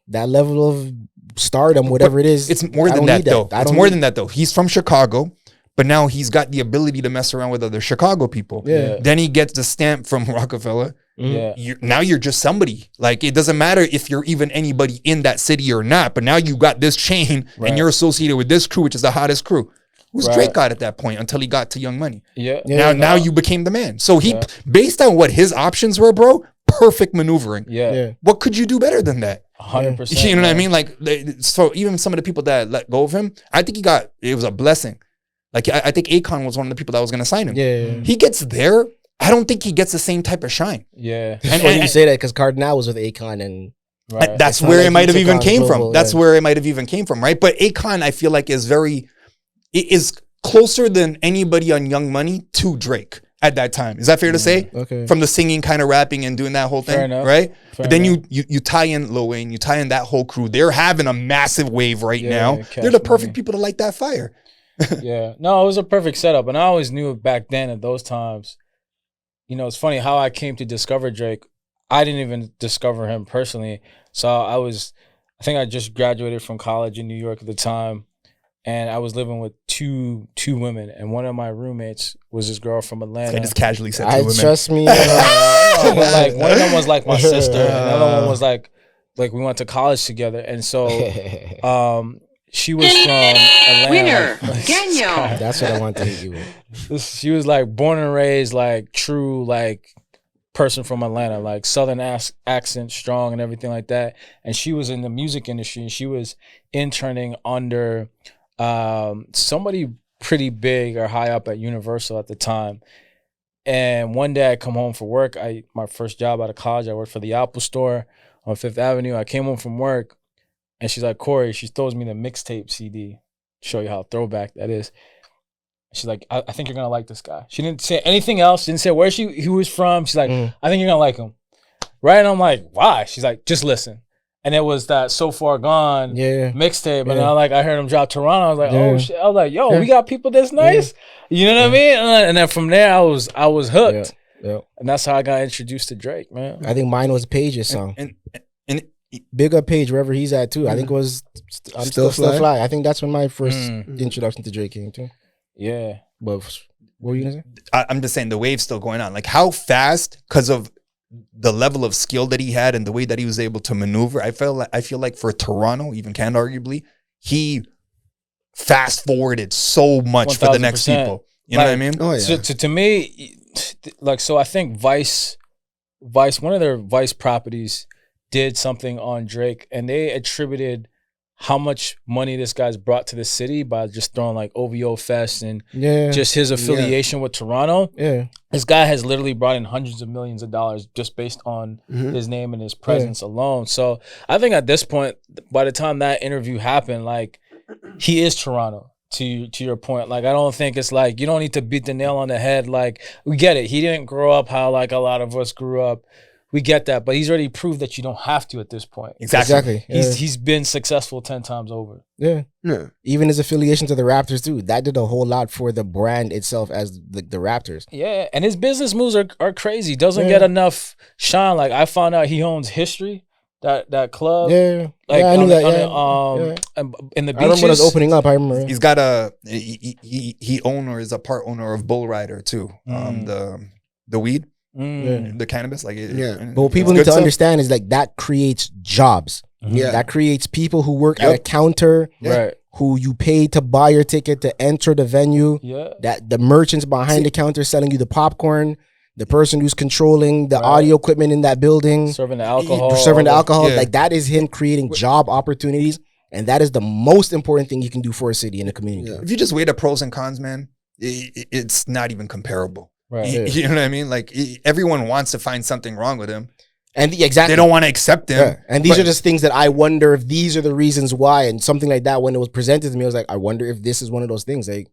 that level of stardom, whatever it is,
it's more
I
than
don't
that
need
though.
I
It's
don't
more
need-
than that though. He's from Chicago, but now he's got the ability to mess around with other Chicago people.
Yeah.
Then he gets the stamp from Rockefeller.
Yeah.
Now you're just somebody. Like it doesn't matter if you're even anybody in that city or not, but now you got this chain and you're associated with this crew, which is the hottest crew. Who's Drake got at that point until he got to Young Money.
Yeah.
Now you became the man. So he, based on what his options were, bro, perfect maneuvering.
Yeah.
What could you do better than that?
100%.
You know what I mean? Like, so even some of the people that let go of him, I think it was a blessing. Like, I think Akon was one of the people that was going to sign him.
Yeah.
He gets there. I don't think he gets the same type of shine.
Yeah.
It's funny you say that because Cardinal was with Akon, and
Right.
That's
not
where
like
it might
he
have
took
even
on
came
global,
from. That's
yeah.
where it might have even came from, right? But Akon, I feel like is closer than anybody on Young Money to Drake at that time. Is that fair to say?
Okay.
From the singing, kind of rapping and doing that whole thing,
Fair enough.
right?
Fair
But then
enough.
you tie in Lil Wayne, you tie in that whole crew. They're having a massive wave right now.
Cash
They're the perfect
Money.
people to light that fire.
Yeah. No, it was a perfect setup. And I always knew back then at those times, you know, it's funny how I came to discover Drake. I didn't even discover him personally. So I think I just graduated from college in New York at the time. And I was living with two women. And one of my roommates was this girl from Atlanta.
I just casually said
I
two women.
trust me.
No, but like one of them was like my sister. And the other one was like we went to college together. And so she was from Atlanta.
Winner,
Like,
Daniel.
That's what I want to hit you with.
she was like born and raised like true like person from Atlanta, like Southern accent, strong and everything like that. And she was in the music industry and she was interning under somebody pretty big or high up at Universal at the time. And one day I come home from work. My first job out of college, I worked for the Apple Store on Fifth Avenue. I came home from work and she's like, Corey, she throws me the mixtape CD. Show you how throwback that is. She's like, I think you're gonna like this guy. She didn't say anything else. She didn't say where he was from. She's like, I think you're gonna like him. Right? And I'm like, why? She's like, just listen. And it was that So Far Gone mixtape. And I heard him drop Toronto. I was like, oh shit. I was like, yo, we got people this nice. You know what I mean? And then from there I was hooked.
Yeah.
And that's how I got introduced to Drake, man.
I think mine was Paige's song.
And
Big up Paige wherever he's at too. I think it was I'm Still Fly. I think that's when my first introduction to Drake came too.
Yeah.
But what were you gonna say?
I'm just saying the wave's still going on. Like how fast, because of the level of skill that he had and the way that he was able to maneuver, I feel like for Toronto, even can arguably, he fast forwarded so much for the next
1000%.
people. You know what I mean?
Oh yeah.
So to me, like, so I think Vice, one of their Vice properties did something on Drake, and they attributed how much money this guy's brought to the city by just throwing like OVO Fest and just his affiliation with Toronto.
Yeah.
This guy has literally brought in hundreds of millions of dollars just based on his name and his presence alone. So I think at this point, by the time that interview happened, like he is Toronto. To your point, like I don't think it's like you don't need to beat the nail on the head. Like we get it. He didn't grow up how like a lot of us grew up. we get that, but he's already proved that you don't have to at this point.
Exactly.
Yeah.
He's been successful 10 times over.
Yeah.
Yeah.
Even his affiliation to the Raptors too. That did a whole lot for the brand itself as the Raptors.
Yeah, and his business moves are crazy. Doesn't
Yeah.
get enough shine. Like I found out he owns History, that club.
Yeah.
Like
yeah, I knew that.
In the beaches.
I remember when it was opening up. I remember.
He's got he owner is a part owner of Bull Rider too. The weed, the cannabis, like
But what people need to understand is like that creates jobs.
Yeah.
That creates people who work at a counter,
Right.
who you pay to buy your ticket to enter the venue.
Yeah.
That the merchants behind the counter selling you the popcorn, the person who's controlling the audio equipment in that building,
Serving the alcohol.
serving the alcohol.
Yeah.
Like that is him creating job opportunities, and that is the most important thing you can do for a city and a community.
Yeah.
If you just weigh the pros and cons, man, it's not even comparable.
Right.
You know what I mean? Like everyone wants to find something wrong with him.
And exactly,
They don't want to accept him.
Yeah. And these
But-
are just things that I wonder if these are the reasons why, and something like that. When it was presented to me, I was like, I wonder if this is one of those things. Like,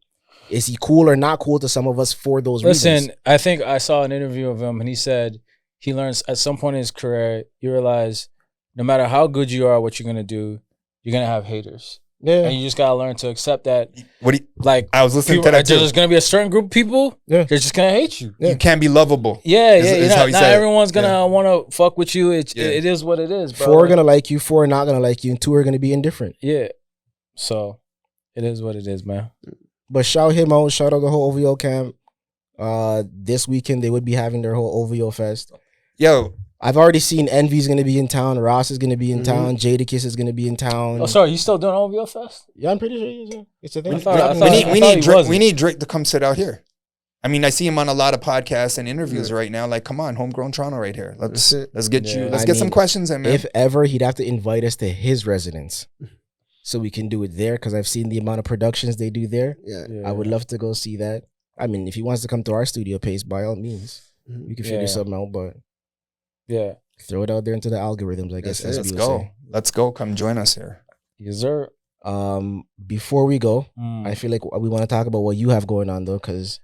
is he cool or not cool to some of us for those reasons?
Listen, I think I saw an interview of him, and he said he learns at some point in his career, you realize no matter how good you are, what you're gonna do, you're gonna have haters,
Yeah,
and you just gotta learn to accept that.
What do you,
Like
I was listening
people,
to that too.
there's gonna be a certain group of people.
Yeah.
They're just gonna hate you.
You can't be lovable.
Yeah,
Is-
yeah.
is
You're
how he
not
said it.
everyone's gonna want to fuck with you. It is what it is, bro.
4 are gonna like you, 4 are not gonna like you, and 2 are gonna be indifferent.
Yeah. So it is what it is, man.
But shout him out. Shout out the whole OVO camp. This weekend they would be having their whole OVO fest.
Yo,
I've already seen Envy's gonna be in town. Ross is gonna be in town. Jadakiss is gonna be in town.
Oh, sorry. You still doing OVO Fest?
Yeah, I'm pretty sure he is. Yeah. It's a thing.
I thought
we need
he
Drake.
wasn't.
We need Drake to come sit out here. I mean, I see him on a lot of podcasts and interviews right now. Like, come on, homegrown Toronto right here. Let's get
Yeah.
let's
I
get some
mean,
questions in, man.
If ever, he'd have to invite us to his residence so we can do it there, because I've seen the amount of productions they do there.
Yeah.
I would love to go see that. I mean, if he wants to come to our studio pace, by all means, we can figure
Yeah.
something out, but
Yeah.
throw it out there into the algorithms, I guess.
Let's
as we would
go.
say.
Let's go. Come join us here.
Yes, sir.
Before we go,
Mm.
I feel like we want to talk about what you have going on, though, because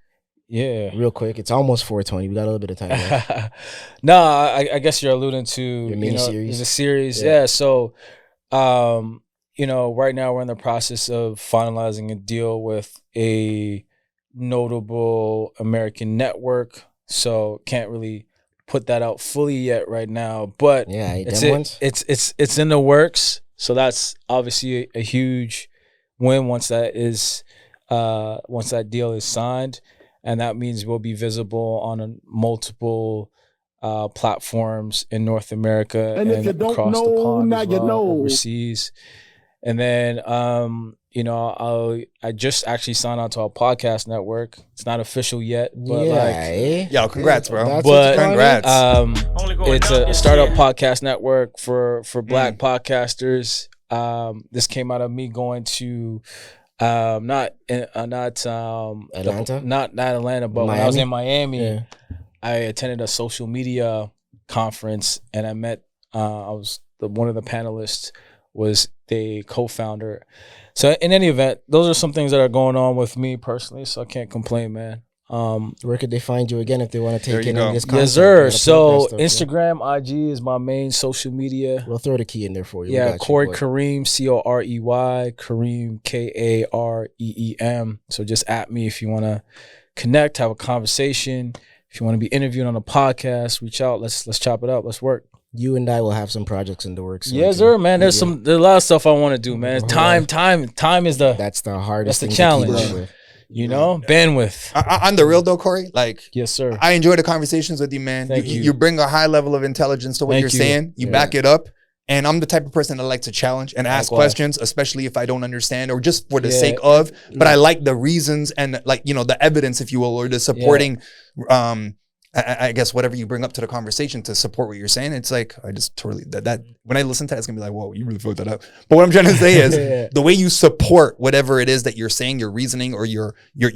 Yeah.
real quick, it's almost 420. We got a little bit of time left.
No, I guess you're alluding to
mini-series?
the series.
Yeah.
Yeah. So, right now we're in the process of finalizing a deal with a notable American network. So can't really put that out fully yet right now, but
Yeah,
it's
them ones.
it's in the works. So that's obviously a huge win once that deal is signed. And that means we'll be visible on multiple platforms in North America and
if you don't
across the
know,
pond
now
as
you
well,
know.
overseas. And then, I just actually signed on to a podcast network. It's not official yet, but
Yo, congrats, bro.
That's
but
what's going on.
Congrats.
it's a startup podcast network for Black podcasters. This came out of me going to not
Atlanta?
not Atlanta, but when I was in Miami,
Yeah.
I attended a social media conference and I met one of the panelists was the co-founder. So in any event, those are some things that are going on with me personally, so I can't complain, man.
Where could they find you again if they want to
There
take
you
in
go.
this content?
Yes, sir.
You gotta
So
plug that stuff,
Instagram, IG is my main social media.
We'll throw the key in there for you. We
Yeah,
got you,
Corey
boy.
Kareem, Corey, Kareem, Kareem. So just at me if you want to connect, have a conversation. If you want to be interviewed on a podcast, reach out. Let's chop it up. Let's work.
You and I will have some projects in the works. soon,
Yes,
too.
sir, man. There's
Yeah.
a lot of stuff I want to do, man.
Oh,
Time is the
That's the hardest
That's the
thing to keep
challenge.
up with.
bandwidth.
On the real though, Corey, like
Yes, sir.
I enjoy the conversations with you, man.
Thank you.
You bring a high level of intelligence to what
Thank
you're
you.
saying. You back it up. And I'm the type of person that likes to challenge and ask
Likewise.
questions, especially if I don't understand or just for the
Yeah.
sake of. But I like the reasons and the evidence, if you will, or the supporting I guess whatever you bring up to the conversation to support what you're saying. It's like I just totally that when I listen to that, it's gonna be like, whoa, you really fucked that up. But what I'm trying to say is the way you support whatever it is that you're saying, your reasoning or your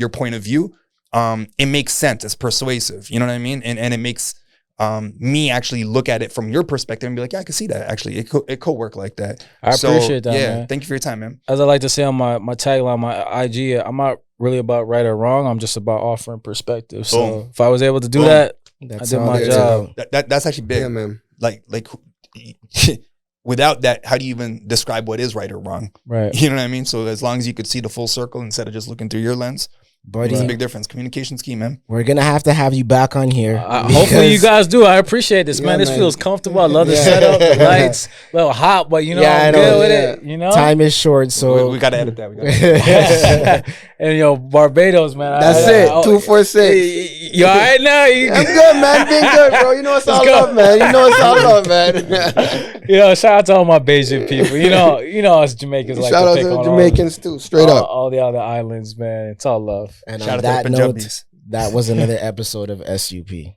point of view, it makes sense. It's persuasive. You know what I mean? And it makes me actually look at it from your perspective and be like, yeah, I can see that actually. It could work like that.
I appreciate that,
Yeah,
man.
thank you for your time, man.
As I like to say on my tagline, my IG, I'm not really about right or wrong. I'm just about offering perspective. So
Boom.
if I was able to do
Boom.
that,
That's
I did
all
my
there is.
job.
That's actually big.
Yeah, man.
Like without that, how do you even describe what is right or wrong?
Right.
You know what I mean? So as long as you could see the full circle instead of just looking through your lens,
Buddy,
it's a big difference. Communication's key, man.
we're gonna have you back on here.
Hopefully you guys do. I appreciate this, man.
Yeah,
This
man.
feels comfortable. I love the
Yeah.
setup, the lights, a little hot, but you know,
Yeah, I
I'm
know,
good with
yeah.
it. You know,
Time is short, so
we got to edit that. We gotta
and yo, Barbados, man.
That's it. 246.
You all right now?
I'm good, man. Been good, bro. You know it's all love, man. You know it's all love, man.
You know, shout out to all my Bajan people. You know, us Jamaicans like
Shout
to
out
pick
to the
on
Jamaicans too. Straight up.
all the other islands, man. It's all love.
and
Shout
on
out
that
to the
note,
Punjabis.
that was another episode of SUP.